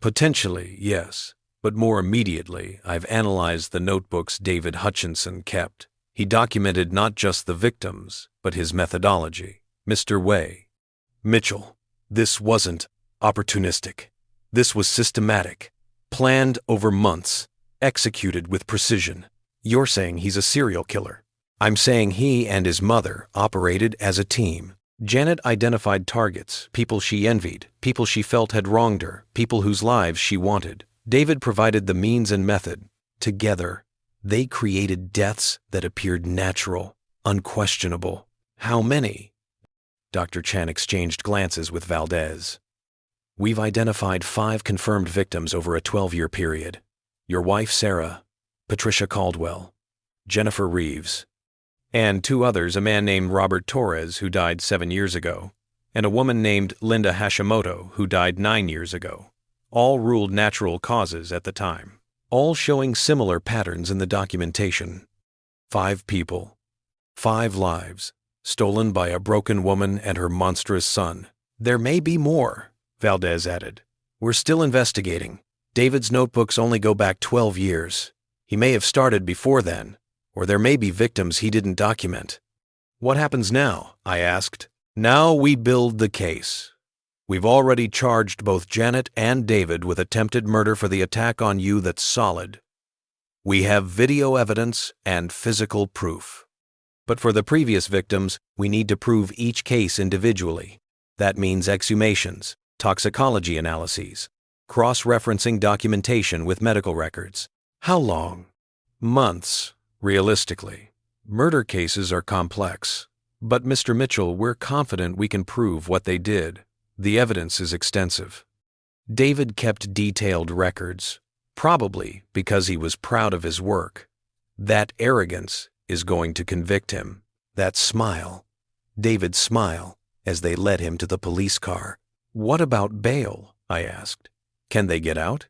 "Potentially, yes. But more immediately, I've analyzed the notebooks David Hutchinson kept. He documented not just the victims, but his methodology. Mr. Way. Mitchell, this wasn't opportunistic. This was systematic, planned over months, executed with precision. You're saying he's a serial killer. I'm saying he and his mother operated as a team. Janet identified targets, people she envied, people she felt had wronged her, people whose lives she wanted. David provided the means and method. Together, they created deaths that appeared natural, unquestionable. How many? Dr. Chen exchanged glances with Valdez. We've identified 5 confirmed victims over a 12-year period. Your wife, Sarah, Patricia Caldwell, Jennifer Reeves, and 2 others, a man named Robert Torres, who died 7 years ago, and a woman named Linda Hashimoto, who died 9 years ago. All ruled natural causes at the time, all showing similar patterns in the documentation. 5 people, 5 lives, stolen by a broken woman and her monstrous son. There may be more, Valdez added. We're still investigating. David's notebooks only go back 12 years. He may have started before then, or there may be victims he didn't document. What happens now? I asked. Now we build the case. We've already charged both Janet and David with attempted murder for the attack on you that's solid. We have video evidence and physical proof. But for the previous victims, we need to prove each case individually. That means exhumations, toxicology analyses, cross-referencing documentation with medical records. How long? Months, realistically. Murder cases are complex. But Mr. Mitchell, we're confident we can prove what they did. The evidence is extensive. David kept detailed records, probably because he was proud of his work. That arrogance is going to convict him. That smile, David's smile, as they led him to the police car. What about bail? I asked. Can they get out?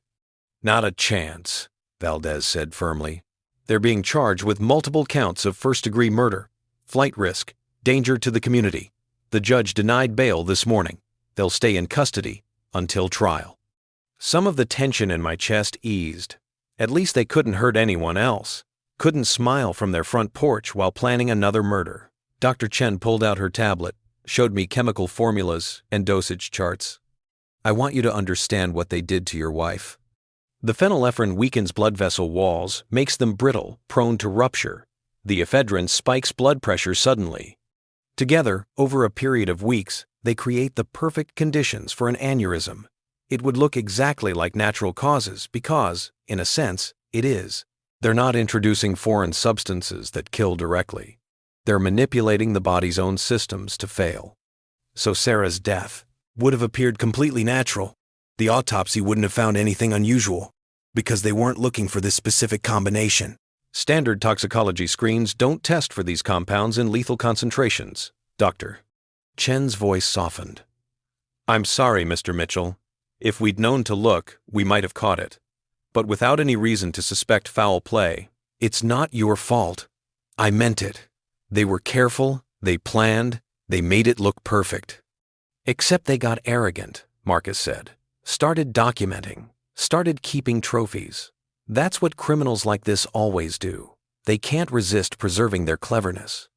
Not a chance, Valdez said firmly. They're being charged with multiple counts of first-degree murder, flight risk, danger to the community. The judge denied bail this morning. They'll stay in custody until trial. Some of the tension in my chest eased. At least they couldn't hurt anyone else. Couldn't smile from their front porch while planning another murder. Dr. Chen pulled out her tablet, showed me chemical formulas and dosage charts. I want you to understand what they did to your wife. The phenylephrine weakens blood vessel walls, makes them brittle, prone to rupture. The ephedrine spikes blood pressure suddenly. Together, over a period of weeks, they create the perfect conditions for an aneurysm. It would look exactly like natural causes because, in a sense, it is. They're not introducing foreign substances that kill directly. They're manipulating the body's own systems to fail. So Sarah's death would have appeared completely natural. The autopsy wouldn't have found anything unusual because they weren't looking for this specific combination. Standard toxicology screens don't test for these compounds in lethal concentrations, Doctor. Chen's voice softened. I'm sorry, Mr. Mitchell. If we'd known to look, we might have caught it. But without any reason to suspect foul play, it's not your fault. I meant it. They were careful, they planned, they made it look perfect. Except they got arrogant, Marcus said. Started documenting, started keeping trophies. That's what criminals like this always do. They can't resist preserving their cleverness.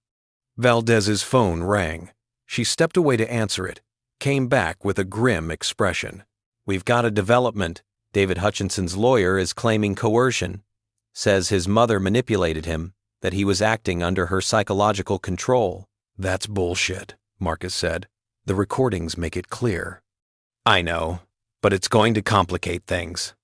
Valdez's phone rang. She stepped away to answer it, came back with a grim expression. We've got a development. David Hutchinson's lawyer is claiming coercion. Says his mother manipulated him, that he was acting under her psychological control. That's bullshit, Marcus said. The recordings make it clear. I know, but it's going to complicate things.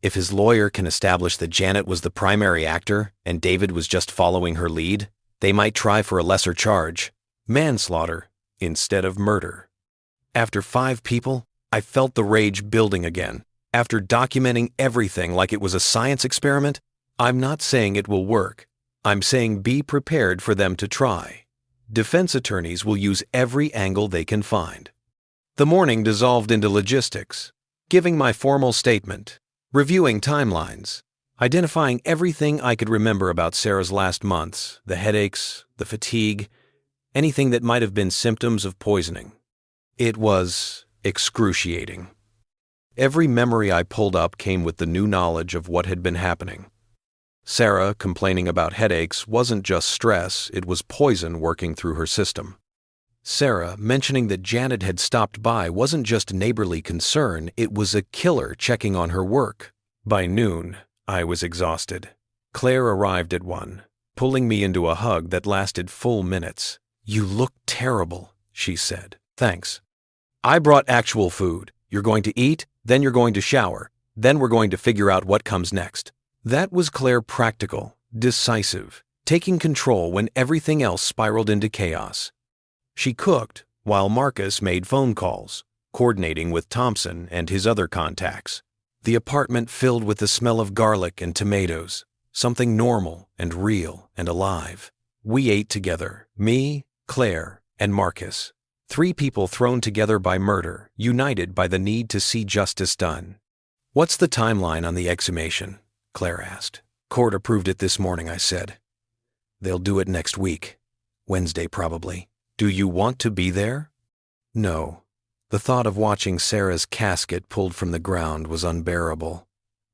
If his lawyer can establish that Janet was the primary actor and David was just following her lead, they might try for a lesser charge, manslaughter instead of murder. After 5 people, I felt the rage building again. After documenting everything like it was a science experiment, I'm not saying it will work. I'm saying be prepared for them to try. Defense attorneys will use every angle they can find. The morning dissolved into logistics, giving my formal statement, reviewing timelines, identifying everything I could remember about Sarah's last months, the headaches, the fatigue, anything that might have been symptoms of poisoning. It was excruciating. Every memory I pulled up came with the new knowledge of what had been happening. Sarah complaining about headaches wasn't just stress, it was poison working through her system. Sarah mentioning that Janet had stopped by wasn't just neighborly concern, it was a killer checking on her work. By noon, I was exhausted. Claire arrived at 1, pulling me into a hug that lasted full minutes. "You look terrible," she said. "Thanks. I brought actual food. You're going to eat, then you're going to shower, then we're going to figure out what comes next." That was Claire, practical, decisive, taking control when everything else spiraled into chaos. She cooked while Marcus made phone calls, coordinating with Thompson and his other contacts. The apartment filled with the smell of garlic and tomatoes, something normal and real and alive. We ate together, me, Claire, and Marcus. 3 people thrown together by murder, united by the need to see justice done. "What's the timeline on the exhumation?" Claire asked. "Court approved it this morning," I said. "They'll do it next week. Wednesday, probably. Do you want to be there?" No. The thought of watching Sarah's casket pulled from the ground was unbearable.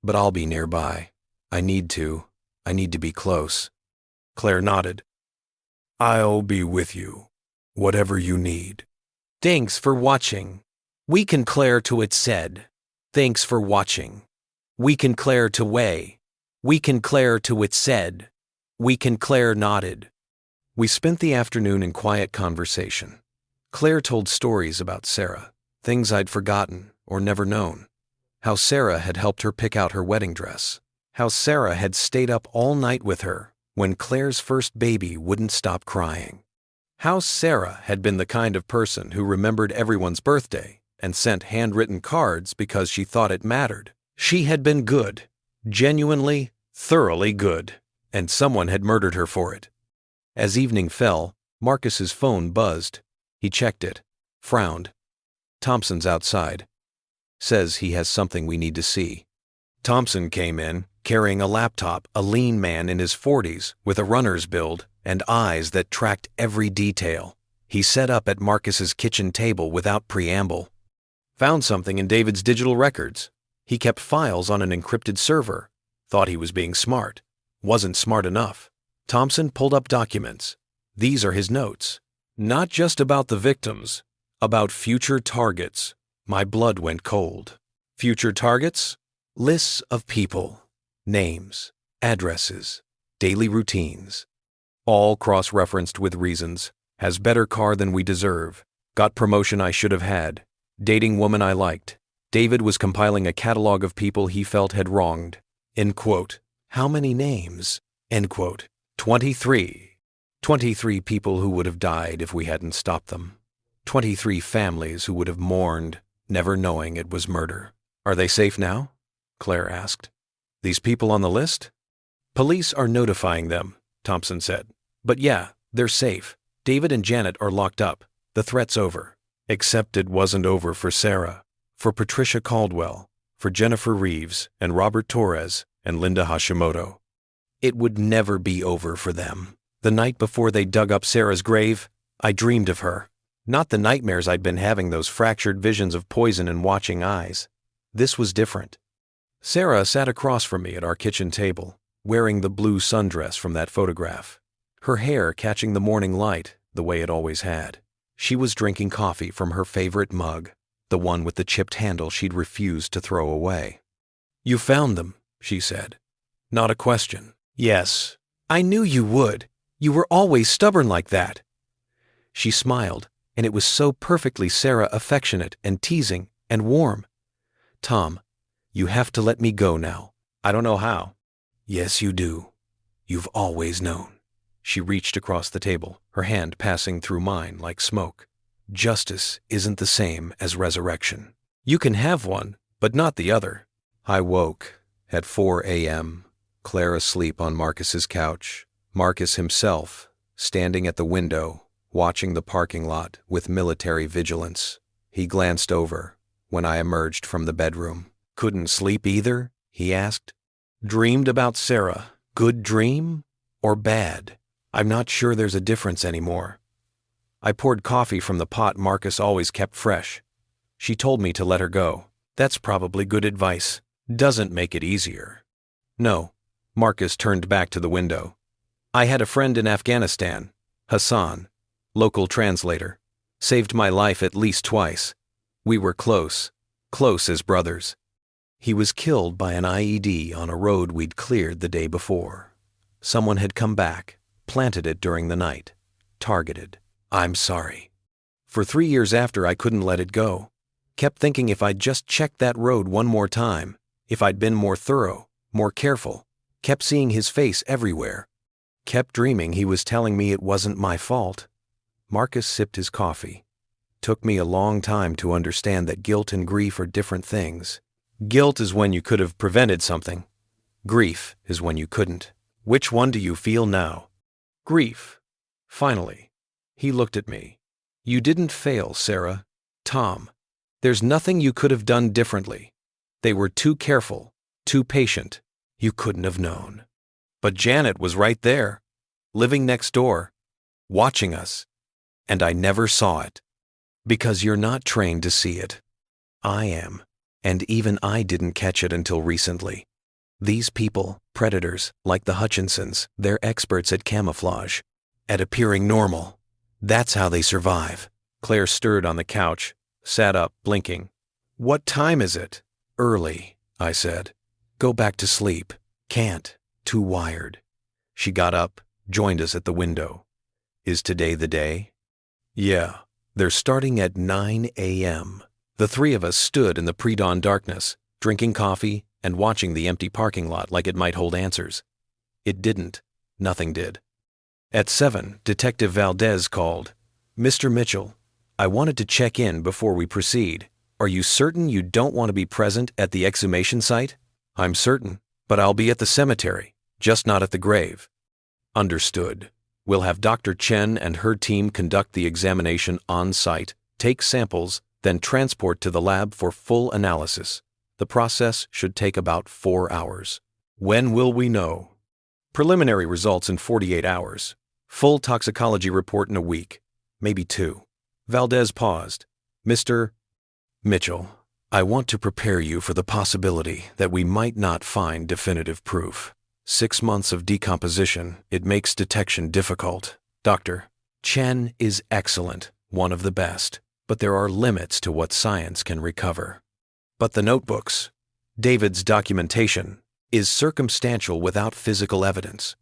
But I'll be nearby. I need to be close. Claire nodded. "I'll be with you. Whatever you need." "Thanks for watching. We can Claire to it said. Thanks for watching. We can Claire to way. We can Claire to it said. We can Claire nodded." We spent the afternoon in quiet conversation. Claire told stories about Sarah, things I'd forgotten or never known. How Sarah had helped her pick out her wedding dress. How Sarah had stayed up all night with her when Claire's first baby wouldn't stop crying. How Sarah had been the kind of person who remembered everyone's birthday and sent handwritten cards because she thought it mattered. She had been good, genuinely, thoroughly good, and someone had murdered her for it. As evening fell, Marcus's phone buzzed. He checked it, frowned. "Thompson's outside. Says he has something we need to see." Thompson came in, carrying a laptop, a lean man in his 40s with a runner's build and eyes that tracked every detail. He set up at Marcus's kitchen table without preamble. "Found something in David's digital records. He kept files on an encrypted server. Thought he was being smart. Wasn't smart enough." Thompson pulled up documents. These are his notes. Not just about the victims, about future targets. My blood went cold. Future targets? Lists of people, names, addresses, daily routines. All cross-referenced with reasons. Has better car than we deserve. Got promotion I should have had. Dating woman I liked. David was compiling a catalog of people he felt had wronged. End quote. How many names? End quote. 23. 23 people who would have died if we hadn't stopped them. 23 families who would have mourned, never knowing it was murder. "Are they safe now?" Claire asked. "These people on the list?" "Police are notifying them," Thompson said. "But yeah, they're safe. David and Janet are locked up. The threat's over." Except it wasn't over for Sarah, for Patricia Caldwell, for Jennifer Reeves and Robert Torres and Linda Hashimoto. It would never be over for them. The night before they dug up Sarah's grave, I dreamed of her. Not the nightmares I'd been having, those fractured visions of poison and watching eyes. This was different. Sarah sat across from me at our kitchen table, wearing the blue sundress from that photograph, her hair catching the morning light the way it always had. She was drinking coffee from her favorite mug, the one with the chipped handle she'd refused to throw away. "You found them," she said. Not a question. "Yes. I knew you would. You were always stubborn like that." She smiled, and it was so perfectly Sarah, affectionate and teasing and warm. "Tom, you have to let me go now. I don't know how." "Yes, you do. You've always known." She reached across the table, her hand passing through mine like smoke. "Justice isn't the same as resurrection. You can have one, but not the other." I woke at 4 a.m., Claire asleep on Marcus's couch, Marcus himself standing at the window, watching the parking lot with military vigilance. He glanced over when I emerged from the bedroom. "Couldn't sleep either?" he asked. "Dreamed about Sarah. Good dream or bad? I'm not sure there's a difference anymore." I poured coffee from the pot Marcus always kept fresh. She told me to let her go. That's probably good advice. Doesn't make it easier. No. Marcus turned back to the window. I had a friend in Afghanistan, Hassan, local translator. Saved my life at least twice. We were close as brothers. He was killed by an IED on a road we'd cleared the day before. Someone had come back, planted it during the night. Targeted. I'm sorry. For 3 years after, I couldn't let it go. Kept thinking if I'd just checked that road one more time, if I'd been more thorough, more careful, kept seeing his face everywhere. Kept dreaming he was telling me it wasn't my fault. Marcus sipped his coffee. Took me a long time to understand that guilt and grief are different things. Guilt is when you could have prevented something. Grief is when you couldn't. Which one do you feel now? Grief. Finally. He looked at me. You didn't fail, Sarah. Tom. There's nothing you could have done differently. They were too careful, too patient. You couldn't have known. But Janet was right there, living next door, watching us. And I never saw it. Because you're not trained to see it. I am. And even I didn't catch it until recently. These people, predators, like the Hutchinsons, they're experts at camouflage, at appearing normal. That's how they survive. Claire stirred on the couch, sat up, blinking. What time is it? Early, I said. Go back to sleep. Can't. Too wired. She got up, joined us at the window. Is today the day? Yeah. They're starting at 9 a.m. The three of us stood in the pre-dawn darkness, drinking coffee and watching the empty parking lot like it might hold answers. It didn't. Nothing did. At 7, Detective Valdez called. Mr. Mitchell, I wanted to check in before we proceed. Are you certain you don't want to be present at the exhumation site? I'm certain, but I'll be at the cemetery, just not at the grave. Understood. We'll have Dr. Chen and her team conduct the examination on site, take samples, then transport to the lab for full analysis. The process should take about 4 hours. When will we know? Preliminary results in 48 hours. Full toxicology report in a week, maybe 2. Valdez paused. Mr. Mitchell, I want to prepare you for the possibility that we might not find definitive proof. 6 months of decomposition, it makes detection difficult. Dr. Chen is excellent, one of the best, but there are limits to what science can recover. But the notebooks, David's documentation, is circumstantial without physical evidence.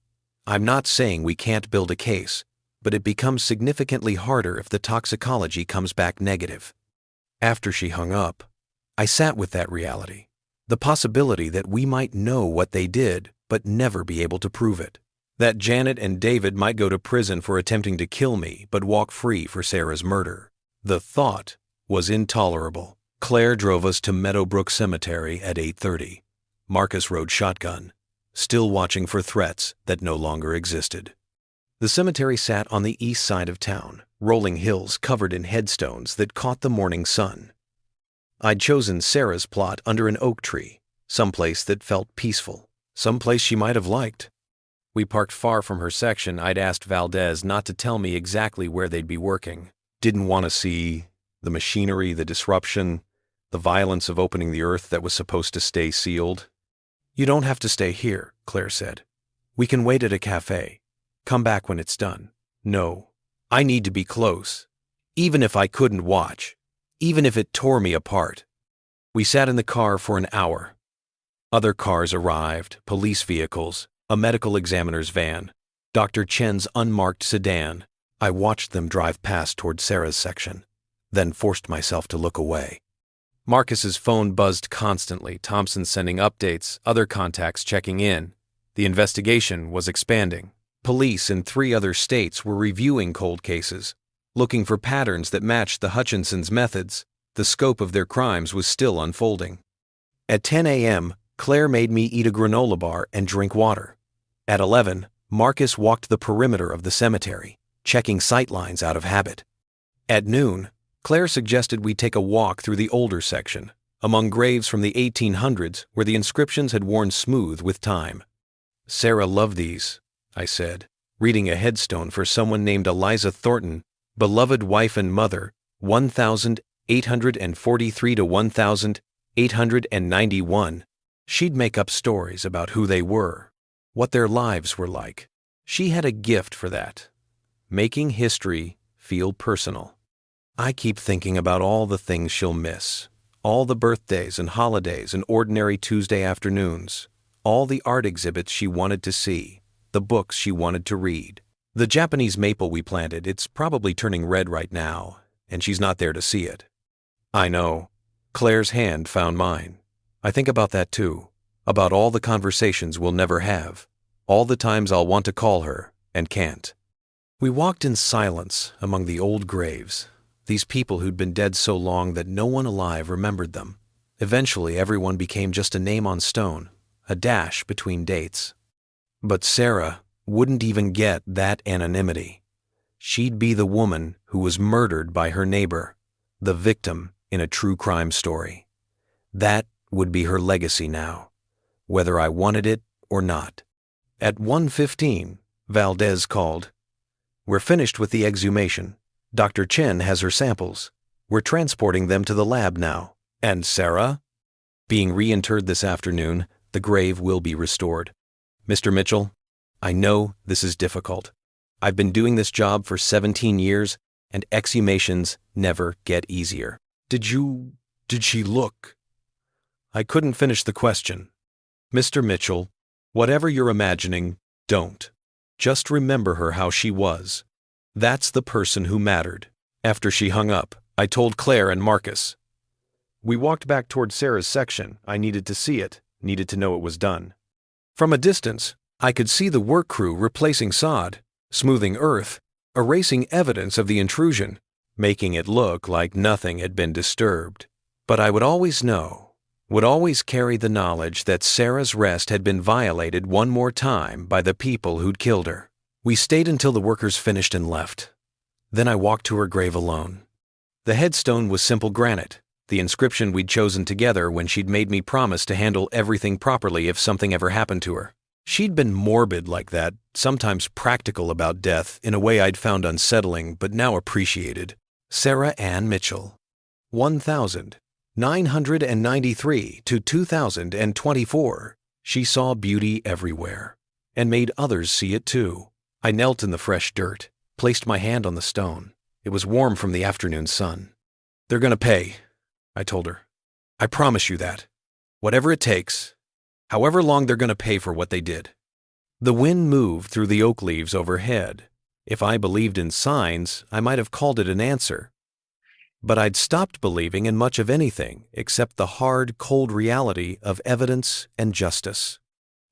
I'm not saying we can't build a case, but it becomes significantly harder if the toxicology comes back negative. After she hung up, I sat with that reality, the possibility that we might know what they did, but never be able to prove it. That Janet and David might go to prison for attempting to kill me, but walk free for Sarah's murder. The thought was intolerable. Claire drove us to Meadowbrook Cemetery at 8:30. Marcus rode shotgun, still watching for threats that no longer existed. The cemetery sat on the east side of town, rolling hills covered in headstones that caught the morning sun. I'd chosen Sarah's plot under an oak tree, someplace that felt peaceful, someplace she might have liked. We parked far from her section. I'd asked Valdez not to tell me exactly where they'd be working. Didn't want to see the machinery, the disruption, the violence of opening the earth that was supposed to stay sealed. You don't have to stay here, Claire said. We can wait at a cafe. Come back when it's done. No, I need to be close. Even if I couldn't watch. Even if it tore me apart. We sat in the car for an hour. Other cars arrived, police vehicles, a medical examiner's van, Dr. Chen's unmarked sedan. I watched them drive past toward Sarah's section, then forced myself to look away. Marcus's phone buzzed constantly, Thompson sending updates, other contacts checking in. The investigation was expanding. Police in 3 other states were reviewing cold cases, looking for patterns that matched the Hutchinsons' methods. The scope of their crimes was still unfolding. At 10 a.m., Claire made me eat a granola bar and drink water. At 11, Marcus walked the perimeter of the cemetery, checking sightlines out of habit. At noon, Claire suggested we take a walk through the older section, among graves from the 1800s where the inscriptions had worn smooth with time. Sarah loved these, I said, reading a headstone for someone named Eliza Thornton, beloved wife and mother, 1843 to 891. She'd make up stories about who they were, what their lives were like. She had a gift for that, making history feel personal. I keep thinking about all the things she'll miss, all the birthdays and holidays and ordinary Tuesday afternoons, all the art exhibits she wanted to see, the books she wanted to read. The Japanese maple we planted, it's probably turning red right now, and she's not there to see it. I know. Claire's hand found mine. I think about that too, about all the conversations we'll never have, all the times I'll want to call her and can't. We walked in silence among the old graves, these people who'd been dead so long that no one alive remembered them. Eventually, everyone became just a name on stone, a dash between dates. But Sarah wouldn't even get that anonymity. She'd be the woman who was murdered by her neighbor, the victim in a true crime story. That would be her legacy now, whether I wanted it or not. At 1:15, Valdez called. "We're finished with the exhumation. Dr. Chen has her samples. We're transporting them to the lab now. And Sarah? Being reinterred this afternoon, the grave will be restored. Mr. Mitchell, I know this is difficult. I've been doing this job for 17 years, and exhumations never get easier. Did she look?" I couldn't finish the question. Mr. Mitchell, whatever you're imagining, don't. Just remember her how she was. That's the person who mattered. After she hung up, I told Claire and Marcus. We walked back toward Sarah's section. I needed to see it, needed to know it was done. From a distance, I could see the work crew replacing sod, smoothing earth, erasing evidence of the intrusion, making it look like nothing had been disturbed. But I would always know, would always carry the knowledge that Sarah's rest had been violated one more time by the people who'd killed her. We stayed until the workers finished and left. Then I walked to her grave alone. The headstone was simple granite, the inscription we'd chosen together when she'd made me promise to handle everything properly if something ever happened to her. She'd been morbid like that, sometimes practical about death in a way I'd found unsettling but now appreciated. Sarah Ann Mitchell, 1993 to 2024. She saw beauty everywhere, and made others see it too. I knelt in the fresh dirt, placed my hand on the stone. It was warm from the afternoon sun. "They're gonna pay," I told her. "I promise you that. Whatever it takes, however long they're gonna pay for what they did." The wind moved through the oak leaves overhead. If I believed in signs, I might have called it an answer. But I'd stopped believing in much of anything except the hard, cold reality of evidence and justice.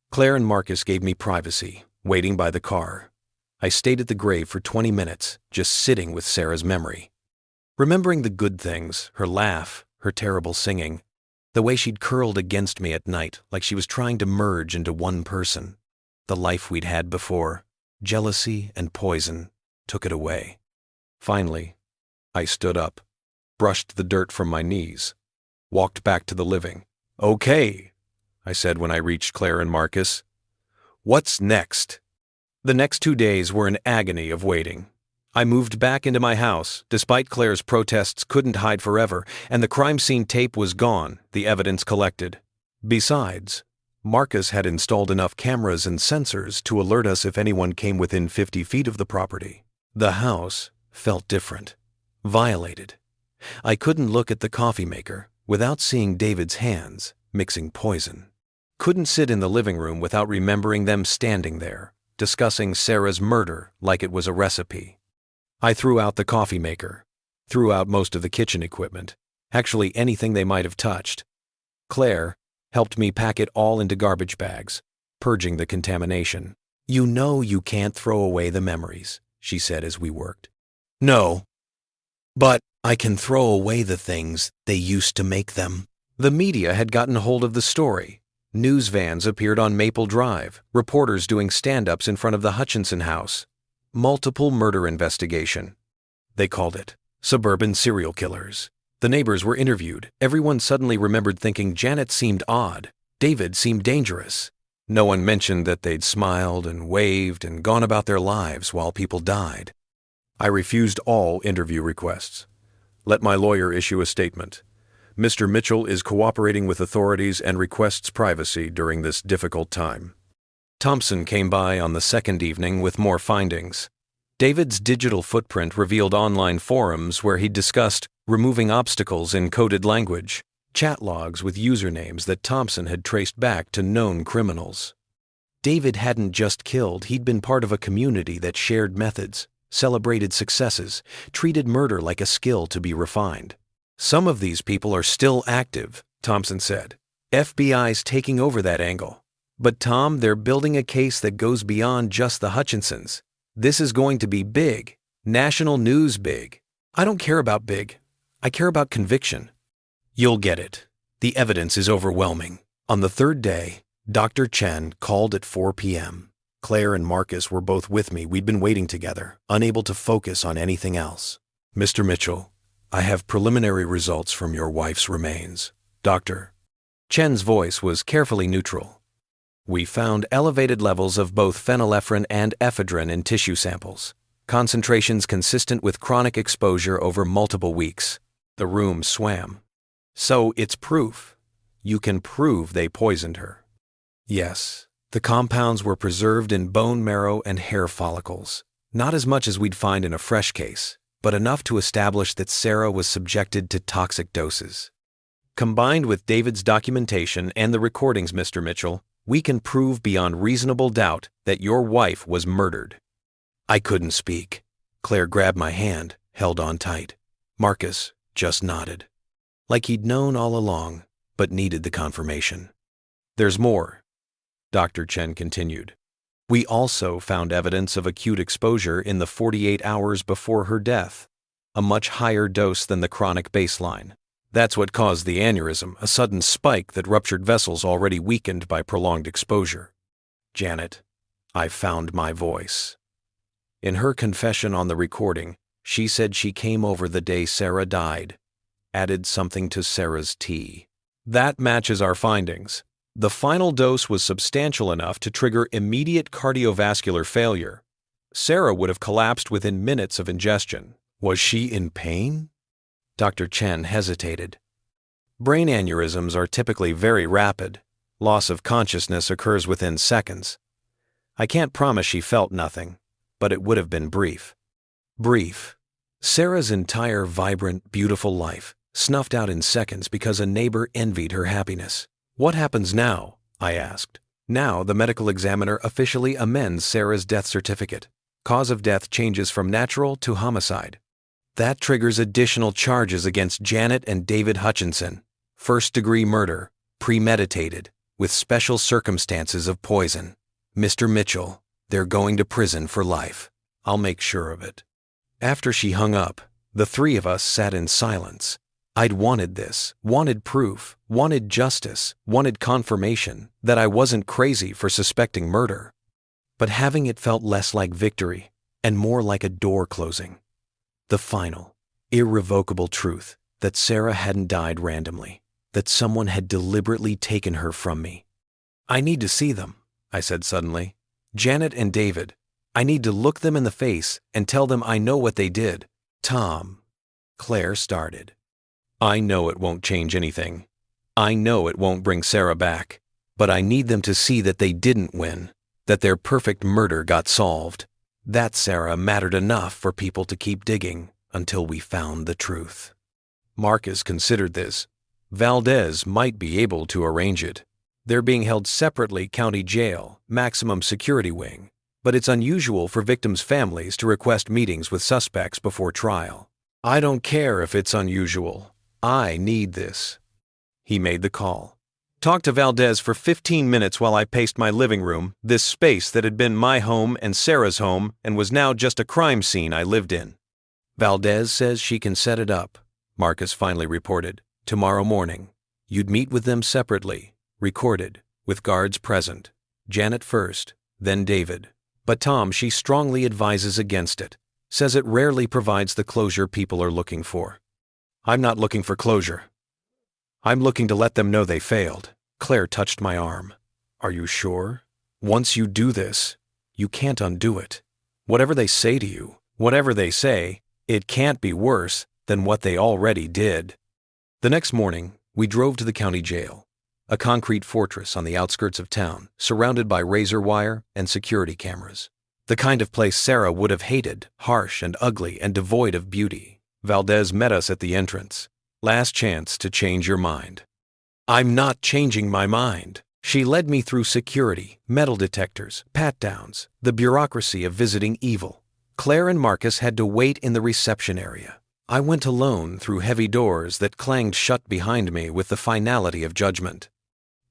Claire and Marcus gave me privacy, waiting by the car. I stayed at the grave for 20 minutes, just sitting with Sarah's memory. Remembering the good things, her laugh, her terrible singing, the way she'd curled against me at night like she was trying to merge into one person. The life we'd had before, jealousy and poison, took it away. Finally, I stood up, brushed the dirt from my knees, walked back to the living. "Okay," I said when I reached Claire and Marcus. "What's next?" The next 2 days were an agony of waiting. I moved back into my house, despite Claire's protests couldn't hide forever, and the crime scene tape was gone, the evidence collected. Besides, Marcus had installed enough cameras and sensors to alert us if anyone came within 50 feet of the property. The house felt different, violated. I couldn't look at the coffee maker without seeing David's hands mixing poison. Couldn't sit in the living room without remembering them standing there, discussing Sarah's murder like it was a recipe. I threw out the coffee maker, threw out most of the kitchen equipment, actually anything they might have touched. Claire helped me pack it all into garbage bags, purging the contamination. "You know you can't throw away the memories," she said as we worked. "No, but I can throw away the things they used to make them." The media had gotten hold of the story. News vans appeared on Maple Drive, reporters doing stand-ups in front of the Hutchinson house. Multiple murder investigation. They called it suburban serial killers. The neighbors were interviewed. Everyone suddenly remembered thinking Janet seemed odd. David seemed dangerous. No one mentioned that they'd smiled and waved and gone about their lives while people died. I refused all interview requests. Let my lawyer issue a statement. Mr. Mitchell is cooperating with authorities and requests privacy during this difficult time. Thompson came by on the second evening with more findings. David's digital footprint revealed online forums where he discussed removing obstacles in coded language, chat logs with usernames that Thompson had traced back to known criminals. David hadn't just killed, he'd been part of a community that shared methods, celebrated successes, treated murder like a skill to be refined. Some of these people are still active, Thompson said. FBI's taking over that angle. But Tom, they're building a case that goes beyond just the Hutchinsons. This is going to be big. National news big. I don't care about big. I care about conviction. You'll get it. The evidence is overwhelming. On the third day, Dr. Chen called at 4 p.m. Claire and Marcus were both with me. We'd been waiting together, unable to focus on anything else. Mr. Mitchell, I have preliminary results from your wife's remains. Doctor. Chen's voice was carefully neutral. We found elevated levels of both phenylephrine and ephedrine in tissue samples, concentrations consistent with chronic exposure over multiple weeks. The room swam. So it's proof. You can prove they poisoned her. Yes, the compounds were preserved in bone marrow and hair follicles, not as much as we'd find in a fresh case, but enough to establish that Sarah was subjected to toxic doses. Combined with David's documentation and the recordings, Mr. Mitchell, we can prove beyond reasonable doubt that your wife was murdered. I couldn't speak. Claire grabbed my hand, held on tight. Marcus just nodded, like he'd known all along, but needed the confirmation. There's more, Dr. Chen continued. We also found evidence of acute exposure in the 48 hours before her death, a much higher dose than the chronic baseline. That's what caused the aneurysm, a sudden spike that ruptured vessels already weakened by prolonged exposure. Janet, I found my voice. In her confession on the recording, she said she came over the day Sarah died, added something to Sarah's tea. That matches our findings. The final dose was substantial enough to trigger immediate cardiovascular failure. Sarah would have collapsed within minutes of ingestion. Was she in pain? Dr. Chen hesitated. Brain aneurysms are typically very rapid. Loss of consciousness occurs within seconds. I can't promise she felt nothing, but it would have been brief. Brief. Sarah's entire vibrant, beautiful life snuffed out in seconds because a neighbor envied her happiness. What happens now? I asked. Now the medical examiner officially amends Sarah's death certificate. Cause of death changes from natural to homicide. That triggers additional charges against Janet and David Hutchinson. First-degree murder, premeditated, with special circumstances of poison. Mr. Mitchell, they're going to prison for life. I'll make sure of it. After she hung up, the three of us sat in silence. I'd wanted this, wanted proof, wanted justice, wanted confirmation that I wasn't crazy for suspecting murder. But having it felt less like victory and more like a door closing. The final, irrevocable truth that Sarah hadn't died randomly, that someone had deliberately taken her from me. I need to see them, I said suddenly. Janet and David. I need to look them in the face and tell them I know what they did. Tom. Claire started. I know it won't change anything. I know it won't bring Sarah back. But I need them to see that they didn't win, that their perfect murder got solved. That Sarah mattered enough for people to keep digging until we found the truth. Marcus considered this. Valdez might be able to arrange it. They're being held separately county jail, maximum security wing, but it's unusual for victims' families to request meetings with suspects before trial. I don't care if it's unusual. I need this. He made the call. Talked to Valdez for 15 minutes while I paced my living room, this space that had been my home and Sarah's home and was now just a crime scene I lived in. Valdez says she can set it up, Marcus finally reported. Tomorrow morning. You'd meet with them separately, recorded, with guards present. Janet first, then David. But Tom, she strongly advises against it. Says it rarely provides the closure people are looking for. I'm not looking for closure. I'm looking to let them know they failed. Claire touched my arm. Are you sure? Once you do this, you can't undo it. Whatever they say to you, whatever they say, it can't be worse than what they already did. The next morning, we drove to the county jail, a concrete fortress on the outskirts of town, surrounded by razor wire and security cameras. The kind of place Sarah would have hated, harsh and ugly and devoid of beauty. Valdez met us at the entrance. Last chance to change your mind. I'm not changing my mind. She led me through security, metal detectors, pat-downs, the bureaucracy of visiting evil. Claire and Marcus had to wait in the reception area. I went alone through heavy doors that clanged shut behind me with the finality of judgment.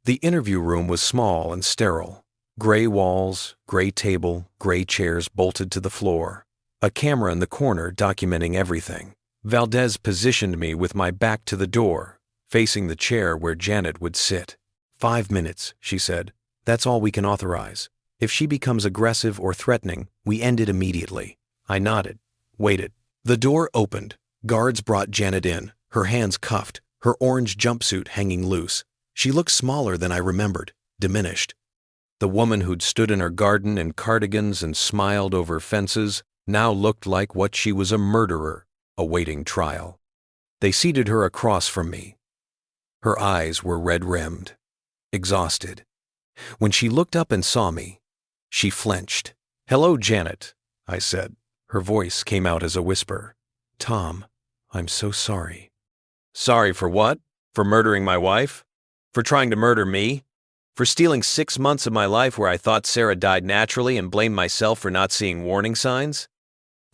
The interview room was small and sterile. Gray walls, gray table, gray chairs bolted to the floor. A camera in the corner documenting everything. Valdez positioned me with my back to the door, facing the chair where Janet would sit. 5 minutes, she said. That's all we can authorize. If she becomes aggressive or threatening, we end it immediately. I nodded, waited. The door opened. Guards brought Janet in, her hands cuffed, her orange jumpsuit hanging loose. She looked smaller than I remembered, diminished. The woman who'd stood in her garden in cardigans and smiled over fences now looked like what she was, a murderer, awaiting trial. They seated her across from me. Her eyes were red-rimmed, exhausted. When she looked up and saw me, she flinched. "Hello, Janet," I said. Her voice came out as a whisper. "Tom, I'm so sorry." "Sorry for what? For murdering my wife? For trying to murder me? For stealing 6 months of my life where I thought Sarah died naturally and blamed myself for not seeing warning signs?"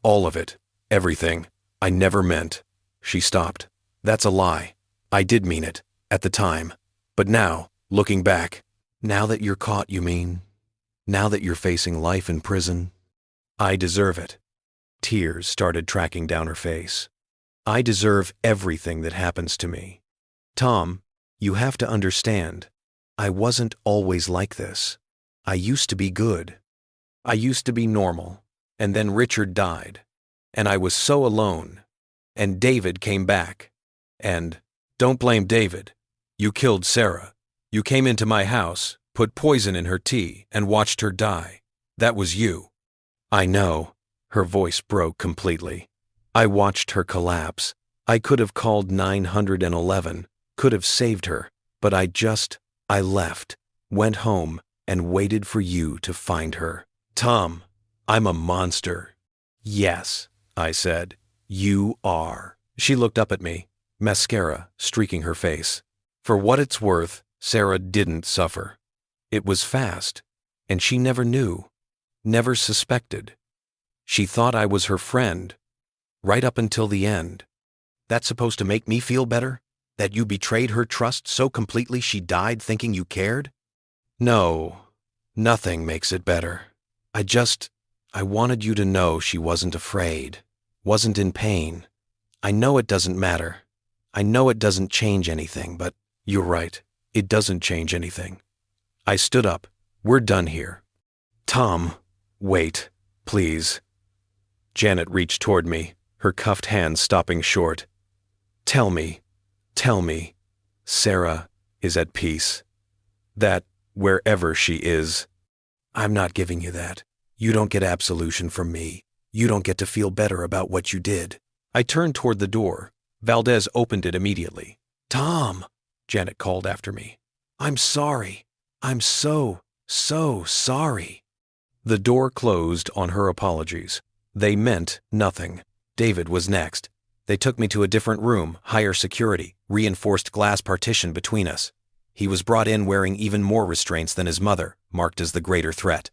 "All of it. Everything. I never meant." She stopped. "That's a lie. I did mean it, at the time. But now, looking back, now that you're caught, you mean? Now that you're facing life in prison? I deserve it." Tears started tracking down her face. "I deserve everything that happens to me. Tom, you have to understand, I wasn't always like this. I used to be good. I used to be normal. And then Richard died. And I was so alone. And David came back. And, don't blame David. You killed Sarah. You came into my house, put poison in her tea, and watched her die. That was you." "I know." Her voice broke completely. "I watched her collapse. I could have called 911, could have saved her, but I left, went home, and waited for you to find her. Tom, I'm a monster." "Yes," I said. "You are." She looked up at me, mascara streaking her face. For what it's worth, Sarah didn't suffer. It was fast, and she never knew, never suspected. She thought I was her friend, right up until the end. That's supposed to make me feel better? That you betrayed her trust so completely she died thinking you cared? No, nothing makes it better. I wanted you to know she wasn't afraid, wasn't in pain. I know it doesn't matter. I know it doesn't change anything, but you're right. It doesn't change anything. I stood up. "We're done here." "Tom, wait, please." Janet reached toward me, her cuffed hands stopping short. Tell me, Sarah is at peace. That, wherever she is." "I'm not giving you that. You don't get absolution from me. You don't get to feel better about what you did." I turned toward the door. Valdez opened it immediately. "Tom," Janet called after me. "I'm sorry. I'm so sorry." The door closed on her apologies. They meant nothing. David was next. They took me to a different room, higher security, reinforced glass partition between us. He was brought in wearing even more restraints than his mother, marked as the greater threat.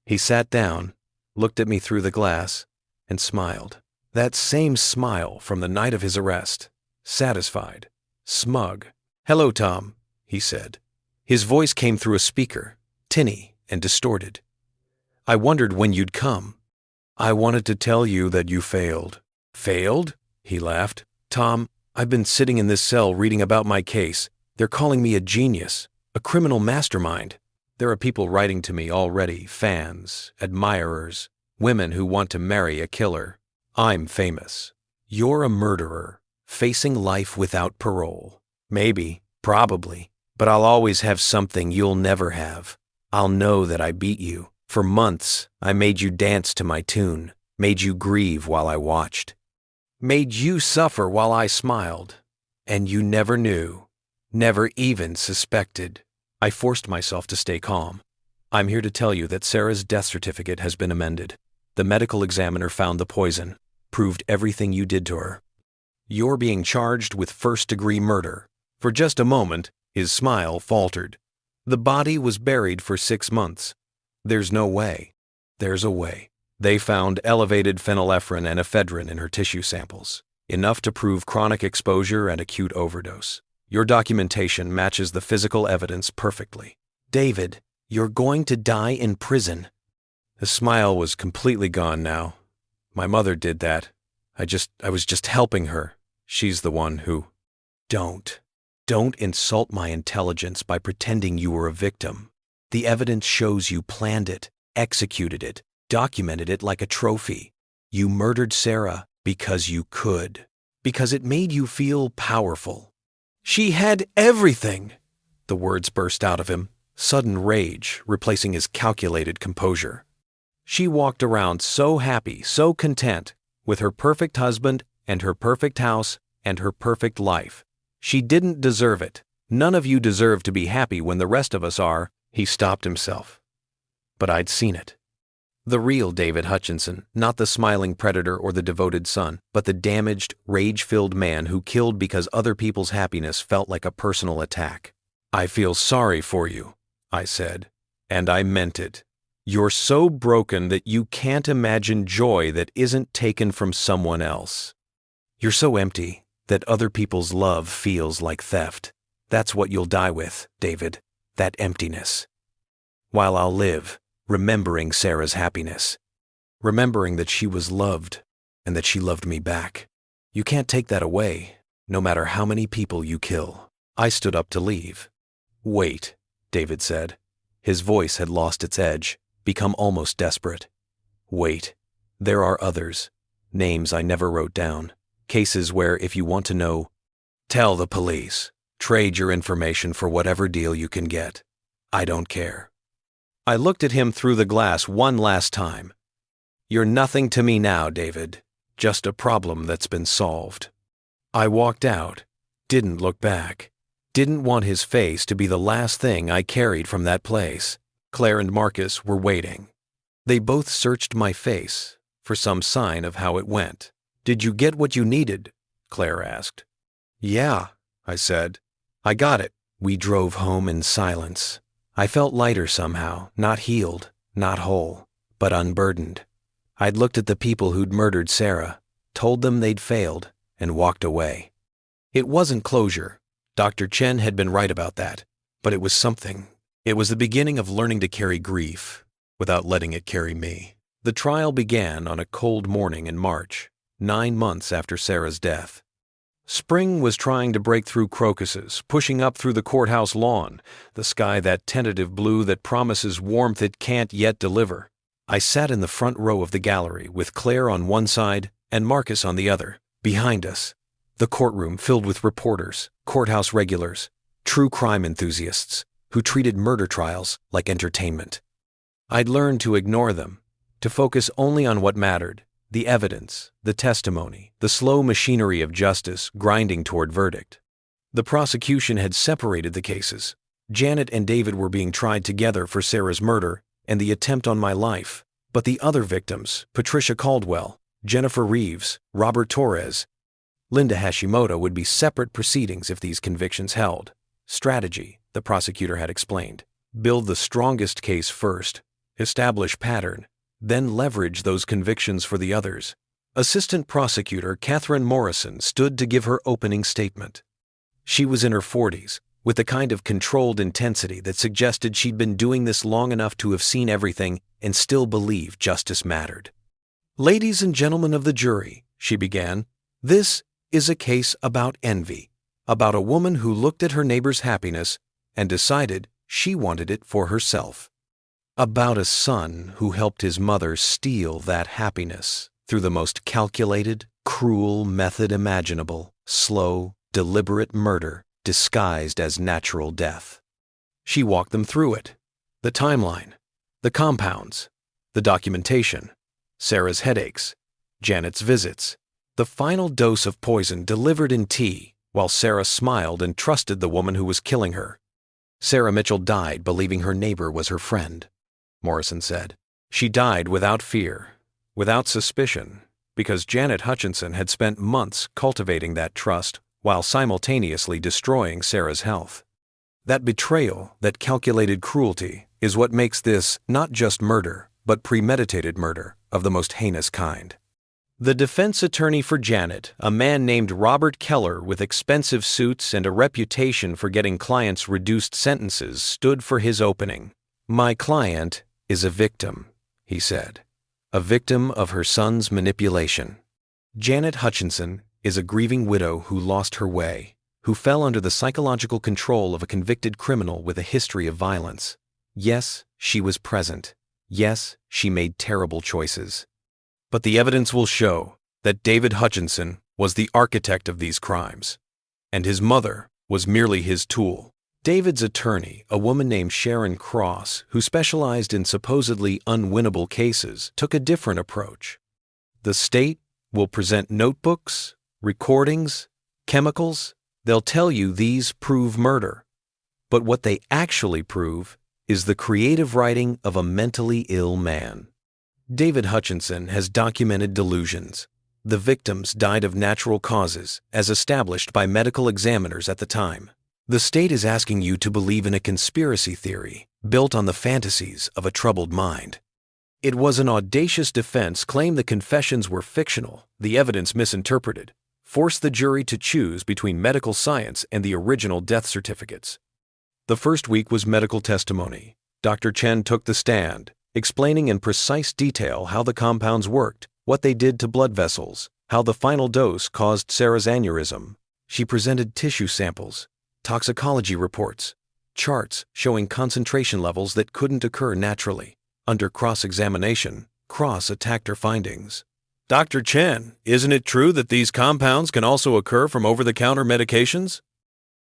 He sat down, looked at me through the glass, and smiled. That same smile from the night of his arrest. Satisfied, smug. "Hello, Tom," he said. His voice came through a speaker, tinny and distorted. "I wondered when you'd come. I wanted to tell you that you failed." "Failed?" He laughed. "Tom, I've been sitting in this cell reading about my case. They're calling me a genius, a criminal mastermind. There are people writing to me already, fans, admirers, women who want to marry a killer. I'm famous. You're a murderer, facing life without parole. Maybe, probably, but I'll always have something you'll never have. I'll know that I beat you. For months, I made you dance to my tune, made you grieve while I watched, made you suffer while I smiled. And you never knew, never even suspected. I forced myself to stay calm. I'm here to tell you that Sarah's death certificate has been amended. The medical examiner found the poison, proved everything you did to her. You're being charged with first-degree murder. For just a moment, his smile faltered. The body was buried for 6 months. There's no way. There's a way. They found elevated phenylephrine and ephedrine in her tissue samples, enough to prove chronic exposure and acute overdose. Your documentation matches the physical evidence perfectly. David, you're going to die in prison. The smile was completely gone now. My mother did that. I was just helping her. She's the one who... Don't insult my intelligence by pretending you were a victim. The evidence shows you planned it, executed it, documented it like a trophy. You murdered Sarah because you could, because it made you feel powerful. She had everything! The words burst out of him, sudden rage replacing his calculated composure. She walked around so happy, so content, with her perfect husband and her perfect house and her perfect life. She didn't deserve it. None of you deserve to be happy when the rest of us are. He stopped himself. But I'd seen it. The real David Hutchinson, not the smiling predator or the devoted son, but the damaged, rage-filled man who killed because other people's happiness felt like a personal attack. I feel sorry for you, I said, and I meant it. You're so broken that you can't imagine joy that isn't taken from someone else. You're so empty that other people's love feels like theft. That's what you'll die with, David, that emptiness. While I'll live, remembering Sarah's happiness, remembering that she was loved and that she loved me back. You can't take that away, no matter how many people you kill. I stood up to leave. Wait, David said. His voice had lost its edge, become almost desperate. Wait, there are others, names I never wrote down. Cases where, if you want to know, tell the police. Trade your information for whatever deal you can get. I don't care. I looked at him through the glass one last time. You're nothing to me now, David. Just a problem that's been solved. I walked out, didn't look back, didn't want his face to be the last thing I carried from that place. Claire and Marcus were waiting. They both searched my face for some sign of how it went. Did you get what you needed? Claire asked. Yeah, I said. I got it. We drove home in silence. I felt lighter somehow, not healed, not whole, but unburdened. I'd looked at the people who'd murdered Sarah, told them they'd failed, and walked away. It wasn't closure. Dr. Chen had been right about that, but it was something. It was the beginning of learning to carry grief without letting it carry me. The trial began on a cold morning in March. 9 months after Sarah's death. Spring was trying to break through crocuses, pushing up through the courthouse lawn, the sky that tentative blue that promises warmth it can't yet deliver. I sat in the front row of the gallery with Claire on one side and Marcus on the other, behind us. The courtroom filled with reporters, courthouse regulars, true crime enthusiasts who treated murder trials like entertainment. I'd learned to ignore them, to focus only on what mattered. The evidence, the testimony, the slow machinery of justice grinding toward verdict. The prosecution had separated the cases. Janet and David were being tried together for Sarah's murder and the attempt on my life. But the other victims, Patricia Caldwell, Jennifer Reeves, Robert Torres, Linda Hashimoto, would be separate proceedings if these convictions held. Strategy, the prosecutor had explained. Build the strongest case first, establish pattern, then leverage those convictions for the others. Assistant Prosecutor Catherine Morrison stood to give her opening statement. She was in her 40s, with the kind of controlled intensity that suggested she'd been doing this long enough to have seen everything and still believe justice mattered. Ladies and gentlemen of the jury, she began, this is a case about envy, about a woman who looked at her neighbor's happiness and decided she wanted it for herself. About a son who helped his mother steal that happiness through the most calculated, cruel method imaginable, slow, deliberate murder disguised as natural death. She walked them through it. The timeline, the compounds, the documentation, Sarah's headaches, Janet's visits, the final dose of poison delivered in tea, while Sarah smiled and trusted the woman who was killing her. Sarah Mitchell died believing her neighbor was her friend, Morrison said. She died without fear, without suspicion, because Janet Hutchinson had spent months cultivating that trust while simultaneously destroying Sarah's health. That betrayal, that calculated cruelty, is what makes this not just murder, but premeditated murder of the most heinous kind. The defense attorney for Janet, a man named Robert Keller with expensive suits and a reputation for getting clients reduced sentences, stood for his opening. "My client is a victim," he said. "A victim of her son's manipulation. Janet Hutchinson is a grieving widow who lost her way, who fell under the psychological control of a convicted criminal with a history of violence. Yes, she was present. Yes, she made terrible choices. But the evidence will show that David Hutchinson was the architect of these crimes, and his mother was merely his tool." David's attorney, a woman named Sharon Cross, who specialized in supposedly unwinnable cases, took a different approach. "The state will present notebooks, recordings, chemicals. They'll tell you these prove murder. But what they actually prove is the creative writing of a mentally ill man." David Hutchinson has documented delusions. The victims died of natural causes, as established by medical examiners at the time. The state is asking you to believe in a conspiracy theory built on the fantasies of a troubled mind. It was an audacious defense, claimed the confessions were fictional, the evidence misinterpreted, forced the jury to choose between medical science and the original death certificates. The first week was medical testimony. Dr. Chen took the stand, explaining in precise detail how the compounds worked, what they did to blood vessels, how the final dose caused Sarah's aneurysm. She presented tissue samples, toxicology reports, charts showing concentration levels that couldn't occur naturally. Under cross-examination, Cross attacked her findings. "Dr. Chen, isn't it true that these compounds can also occur from over-the-counter medications?"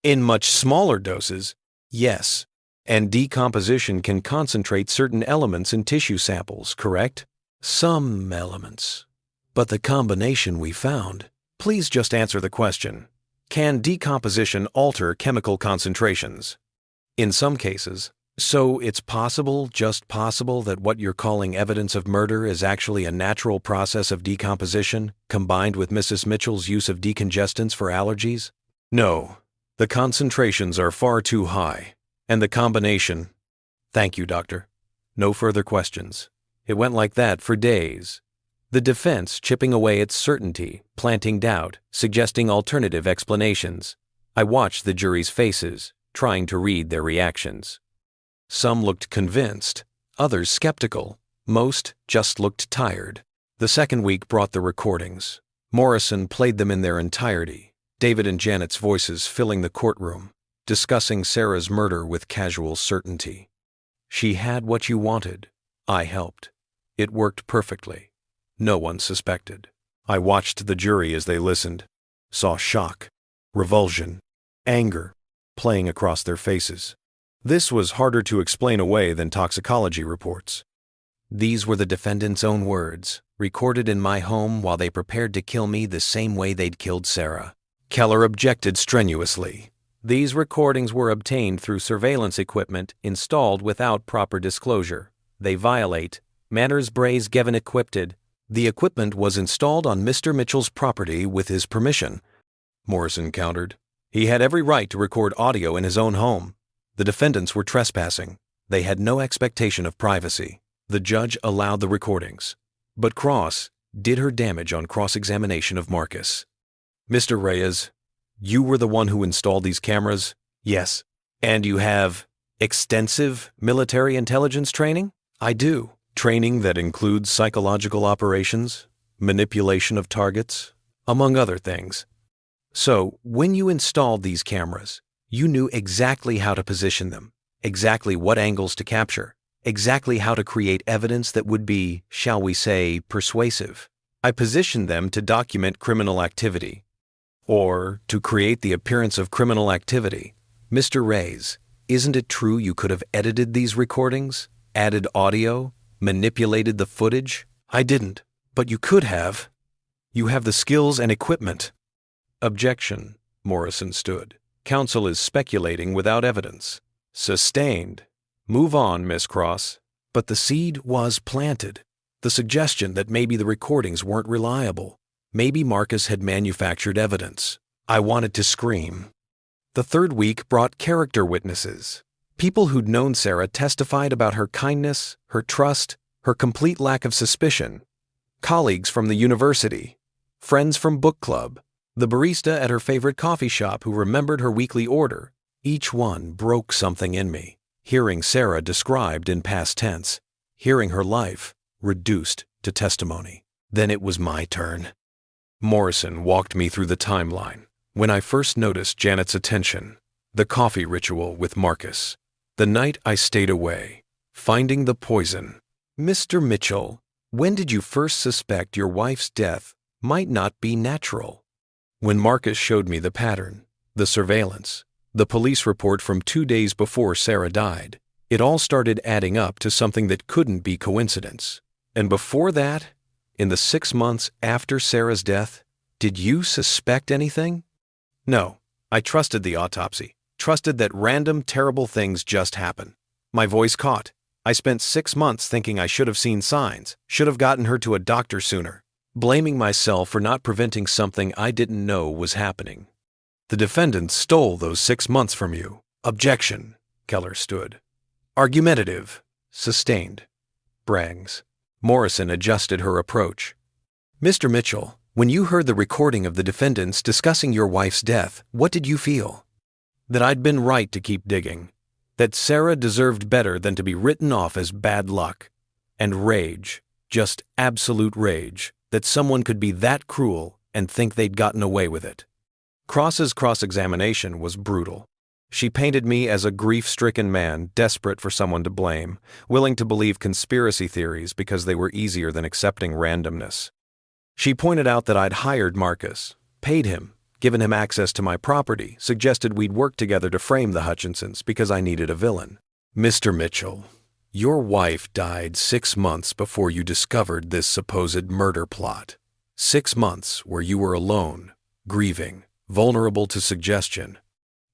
"In much smaller doses, yes. And decomposition can concentrate certain elements in tissue samples, correct?" "Some elements. But the combination we found—" "Please just answer the question. Can decomposition alter chemical concentrations?" "In some cases. So it's possible, just possible, that what you're calling evidence of murder is actually a natural process of decomposition, combined with Mrs. Mitchell's use of decongestants for allergies?" "No. The concentrations are far too high. And the combination—" "Thank you, doctor. No further questions." It went like that for days. The defense chipping away at certainty, planting doubt, suggesting alternative explanations. I watched the jury's faces, trying to read their reactions. Some looked convinced, others skeptical, most just looked tired. The second week brought the recordings. Morrison played them in their entirety, David and Janet's voices filling the courtroom, discussing Sarah's murder with casual certainty. "She had what you wanted. I helped. It worked perfectly. No one suspected." I watched the jury as they listened, saw shock, revulsion, anger playing across their faces. This was harder to explain away than toxicology reports. "These were the defendant's own words, recorded in my home while they prepared to kill me the same way they'd killed Sarah." Keller objected strenuously. "These recordings were obtained through surveillance equipment installed without proper disclosure. They violate Manners Braes Gevin equipped. The equipment was installed on Mr. Mitchell's property with his permission," Morrison countered. "He had every right to record audio in his own home. The defendants were trespassing. They had no expectation of privacy. The judge allowed the recordings. But Cross did her damage on cross-examination of Marcus." "Mr. Reyes, you were the one who installed these cameras?" "Yes." "And you have extensive military intelligence training?" "I do. Training that includes psychological operations, manipulation of targets, among other things." "So, when you installed these cameras, you knew exactly how to position them, exactly what angles to capture, exactly how to create evidence that would be, shall we say, persuasive." "I positioned them to document criminal activity." "Or to create the appearance of criminal activity." "Mr. Reyes, isn't it true you could have edited these recordings, added audio, manipulated the footage?" "I didn't, but you could have. You have the skills and equipment." "Objection. Morrison stood. Counsel is speculating without evidence. Sustained. Move on, Miss Cross. But the seed was planted. The suggestion that maybe the recordings weren't reliable. Maybe Marcus had manufactured evidence. I wanted to scream. The third week brought character witnesses. People who'd known Sarah testified about her kindness, her trust, her complete lack of suspicion. Colleagues from the university, friends from book club, the barista at her favorite coffee shop who remembered her weekly order. Each one broke something in me. Hearing Sarah described in past tense, hearing her life reduced to testimony. Then it was my turn. Morrison walked me through the timeline. When I first noticed Janet's attention, the coffee ritual with Marcus, the night I stayed away, finding the poison. Mr. Mitchell, when did you first suspect your wife's death might not be natural? When Marcus showed me the pattern, the surveillance, the police report from 2 days before Sarah died, it all started adding up to something that couldn't be coincidence. And before that, in the 6 months after Sarah's death, did you suspect anything? No, I trusted the autopsy, trusted that random, terrible things just happen. My voice caught. I spent 6 months thinking I should have seen signs, should have gotten her to a doctor sooner, blaming myself for not preventing something I didn't know was happening. The defendant stole those 6 months from you. Objection. Keller stood. Argumentative. Sustained. Brangs. Morrison adjusted her approach. Mr. Mitchell, when you heard the recording of the defendants discussing your wife's death, what did you feel? That I'd been right to keep digging. That Sarah deserved better than to be written off as bad luck. And rage, just absolute rage, that someone could be that cruel and think they'd gotten away with it. Cross's cross-examination was brutal. She painted me as a grief-stricken man desperate for someone to blame, willing to believe conspiracy theories because they were easier than accepting randomness. She pointed out that I'd hired Marcus, paid him, given him access to my property, suggested we'd work together to frame the Hutchinsons because I needed a villain. Mr. Mitchell, your wife died 6 months before you discovered this supposed murder plot. 6 months where you were alone, grieving, vulnerable to suggestion.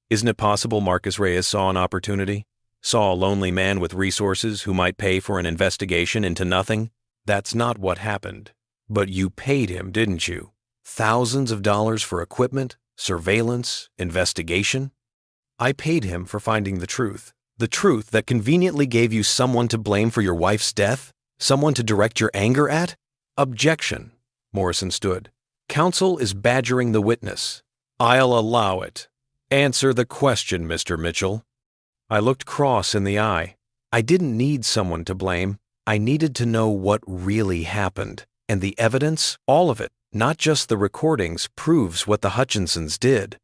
Isn't it possible Marcus Reyes saw an opportunity? Saw a lonely man with resources who might pay for an investigation into nothing? That's not what happened. But you paid him, didn't you? Thousands of dollars for equipment, surveillance, investigation? I paid him for finding the truth that conveniently gave you someone to blame for your wife's death? Someone to direct your anger at? Objection. Morrison stood. Counsel is badgering the witness. I'll allow it. Answer the question, Mr. Mitchell. I looked Cross in the eye. I didn't need someone to blame. I needed to know what really happened. And the evidence, all of it, not just the recordings, proves what the Hutchinsons did.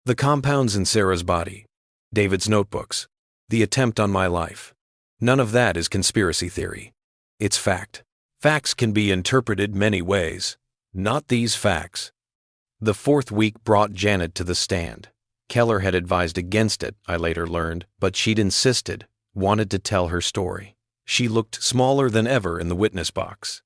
The compounds in Sarah's body, David's notebooks, the attempt on my life. None of that is conspiracy theory. It's fact. Facts can be interpreted many ways. Not these facts. The 4th week brought Janet to the stand. Keller had advised against it, I later learned, but she'd insisted, wanted to tell her story. She looked smaller than ever in the witness box.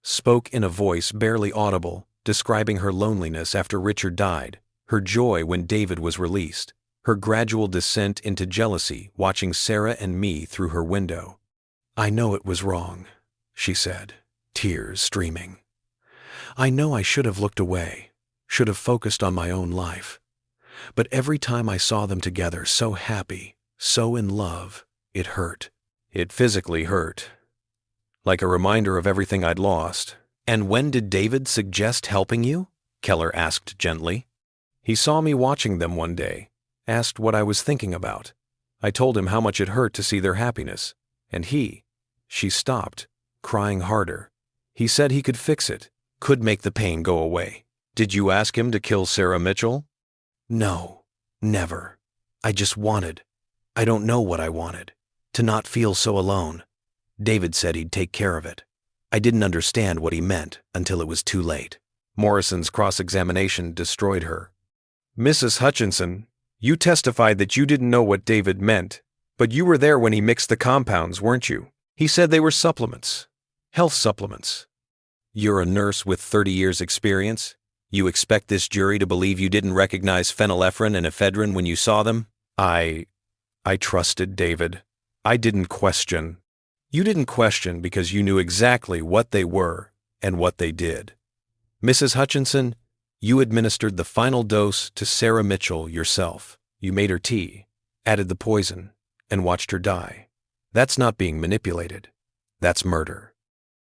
Spoke in a voice barely audible, describing her loneliness after Richard died, her joy when David was released, her gradual descent into jealousy watching Sarah and me through her window. I know it was wrong, she said, tears streaming. I know I should have looked away, should have focused on my own life. But every time I saw them together so happy, so in love, it hurt. It physically hurt. Like a reminder of everything I'd lost. And when did David suggest helping you? Keller asked gently. He saw me watching them one day, asked what I was thinking about. I told him how much it hurt to see their happiness. And she stopped, crying harder. He said he could fix it, could make the pain go away. Did you ask him to kill Sarah Mitchell? No, never. I just wanted. I don't know what I wanted. To not feel so alone. David said he'd take care of it. I didn't understand what he meant until it was too late. Morrison's cross-examination destroyed her. Mrs. Hutchinson, you testified that you didn't know what David meant, but you were there when he mixed the compounds, weren't you? He said they were supplements. Health supplements. You're a nurse with 30 years' experience. You expect this jury to believe you didn't recognize phenylephrine and ephedrine when you saw them? I trusted David. I didn't question. You didn't question because you knew exactly what they were and what they did. Mrs. Hutchinson, you administered the final dose to Sarah Mitchell yourself. You made her tea, added the poison, and watched her die. That's not being manipulated. That's murder.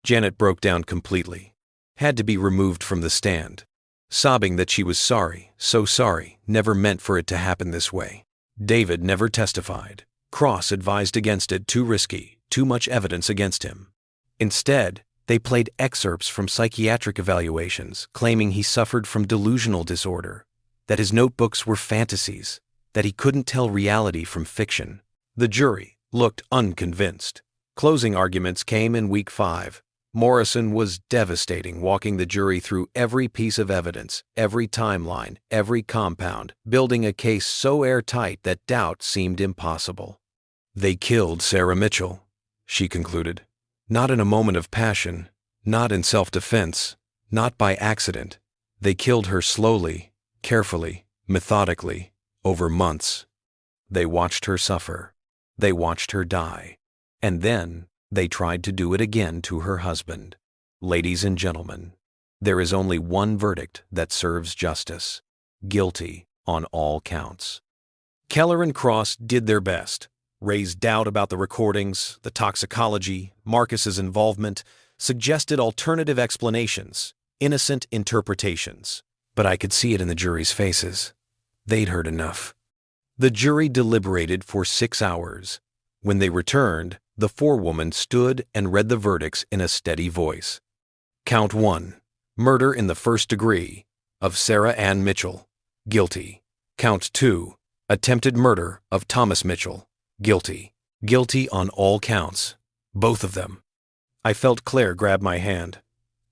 Janet broke down completely, had to be removed from the stand, sobbing that she was sorry, so sorry, never meant for it to happen this way. David never testified. Cross advised against it, too risky, too much evidence against him. Instead, they played excerpts from psychiatric evaluations, claiming he suffered from delusional disorder, that his notebooks were fantasies, that he couldn't tell reality from fiction. The jury looked unconvinced. Closing arguments came in week 5. Morrison was devastating, walking the jury through every piece of evidence, every timeline, every compound, building a case so airtight that doubt seemed impossible. They killed Sarah Mitchell, she concluded. Not in a moment of passion, not in self-defense, not by accident. They killed her slowly, carefully, methodically, over months. They watched her suffer. They watched her die. And then they tried to do it again to her husband. Ladies and gentlemen, there is only one verdict that serves justice: guilty on all counts. Keller and Cross did their best, raised doubt about the recordings, the toxicology, Marcus's involvement, suggested alternative explanations, innocent interpretations. But I could see it in the jury's faces. They'd heard enough. The jury deliberated for 6 hours. When they returned, the forewoman stood and read the verdicts in a steady voice. Count 1, murder in the first degree, of Sarah Ann Mitchell, guilty. Count 2, attempted murder of Thomas Mitchell, guilty. Guilty on all counts, both of them. I felt Claire grab my hand,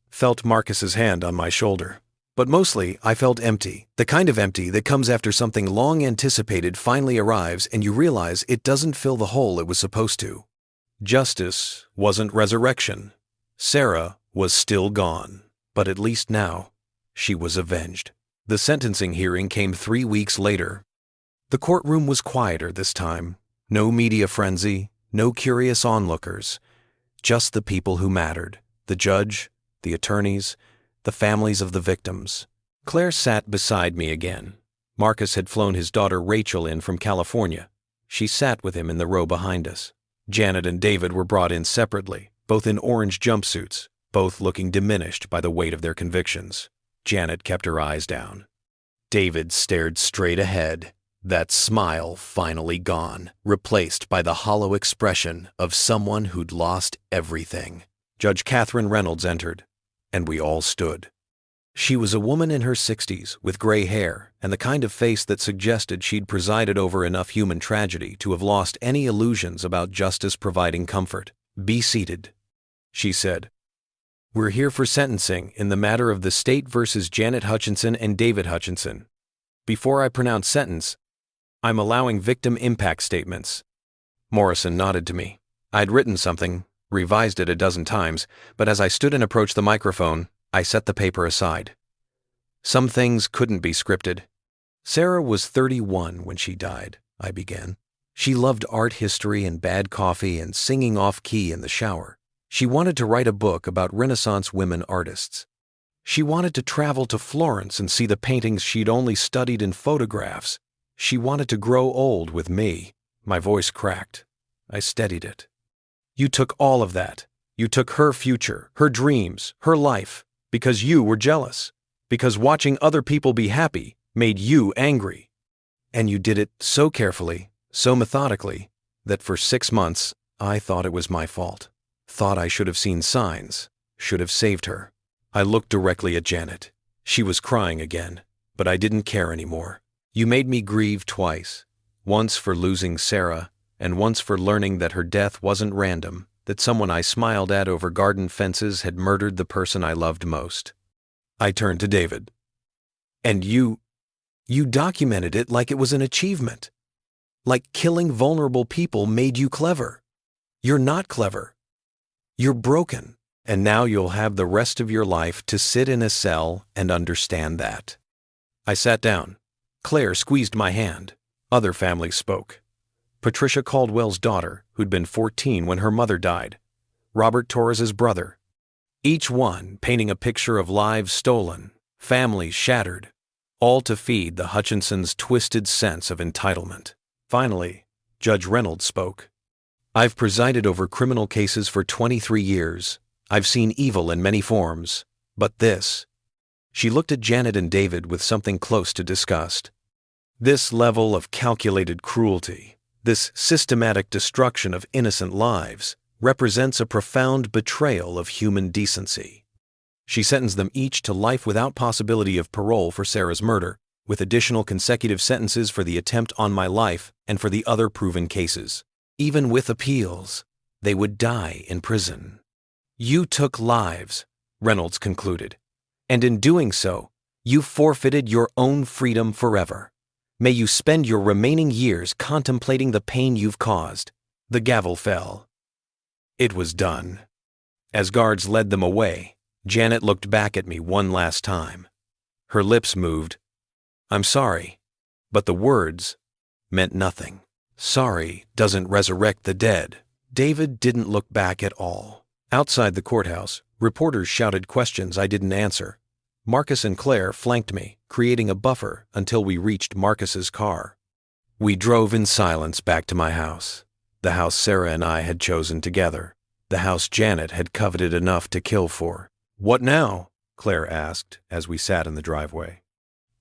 felt Marcus's hand on my shoulder. But mostly, I felt empty, the kind of empty that comes after something long anticipated finally arrives and you realize it doesn't fill the hole it was supposed to. Justice wasn't resurrection. Sarah was still gone, but at least now, she was avenged. The sentencing hearing came 3 weeks later. The courtroom was quieter this time. No media frenzy, no curious onlookers. Just the people who mattered, the judge, the attorneys, the families of the victims. Claire sat beside me again. Marcus had flown his daughter Rachel in from California. She sat with him in the row behind us. Janet and David were brought in separately, both in orange jumpsuits, both looking diminished by the weight of their convictions. Janet kept her eyes down. David stared straight ahead, that smile finally gone, replaced by the hollow expression of someone who'd lost everything. Judge Catherine Reynolds entered, and we all stood. She was a woman in her 60s with gray hair and the kind of face that suggested she'd presided over enough human tragedy to have lost any illusions about justice providing comfort. "Be seated," she said. "We're here for sentencing in the matter of the state versus Janet Hutchinson and David Hutchinson. Before I pronounce sentence, I'm allowing victim impact statements." Morrison nodded to me. I'd written something, revised it a dozen times, but as I stood and approached the microphone, I set the paper aside. Some things couldn't be scripted. Sarah was 31 when she died, I began. She loved art history and bad coffee and singing off-key in the shower. She wanted to write a book about Renaissance women artists. She wanted to travel to Florence and see the paintings she'd only studied in photographs. She wanted to grow old with me. My voice cracked. I steadied it. You took all of that. You took her future, her dreams, her life, because you were jealous, because watching other people be happy made you angry. And you did it so carefully, so methodically, that for 6 months I thought it was my fault, thought I should have seen signs, should have saved her. I looked directly at Janet. She was crying again, but I didn't care anymore. You made me grieve twice, once for losing Sarah, and once for learning that her death wasn't random, that someone I smiled at over garden fences had murdered the person I loved most. I turned to David. "And you documented it like it was an achievement. Like killing vulnerable people made you clever. You're not clever. You're broken." And now you'll have the rest of your life to sit in a cell and understand that." I sat down. Claire squeezed my hand. Other families spoke. Patricia Caldwell's daughter, who'd been 14 when her mother died. Robert Torres's brother. Each one painting a picture of lives stolen, families shattered, all to feed the Hutchinsons' twisted sense of entitlement. Finally, Judge Reynolds spoke. "I've presided over criminal cases for 23 years. I've seen evil in many forms, but this—" She looked at Janet and David with something close to disgust. "This level of calculated cruelty, this systematic destruction of innocent lives, represents a profound betrayal of human decency." She sentenced them each to life without possibility of parole for Sarah's murder, with additional consecutive sentences for the attempt on my life and for the other proven cases. Even with appeals, they would die in prison. "You took lives," Reynolds concluded, "and in doing so, you forfeited your own freedom forever. May you spend your remaining years contemplating the pain you've caused." The gavel fell. It was done. As guards led them away, Janet looked back at me one last time. Her lips moved. "I'm sorry," but the words meant nothing. Sorry doesn't resurrect the dead. David didn't look back at all. Outside the courthouse, reporters shouted questions I didn't answer. Marcus and Claire flanked me, creating a buffer until we reached Marcus's car. We drove in silence back to my house, the house Sarah and I had chosen together, the house Janet had coveted enough to kill for. "What now?" Claire asked as we sat in the driveway.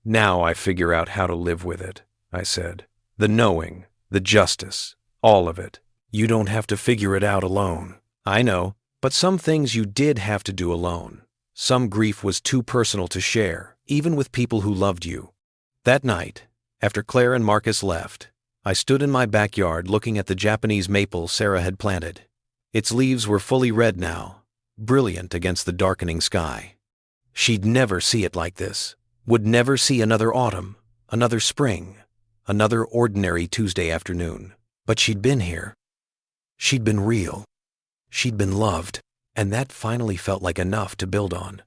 "Now I figure out how to live with it," I said. "The knowing, the justice, all of it. You don't have to figure it out alone. I know, but some things you did have to do alone. Some grief was too personal to share, even with people who loved you." That night, after Claire and Marcus left, I stood in my backyard looking at the Japanese maple Sarah had planted. Its leaves were fully red now, brilliant against the darkening sky. She'd never see it like this, would never see another autumn, another spring, another ordinary Tuesday afternoon. But she'd been here. She'd been real. She'd been loved, and that finally felt like enough to build on.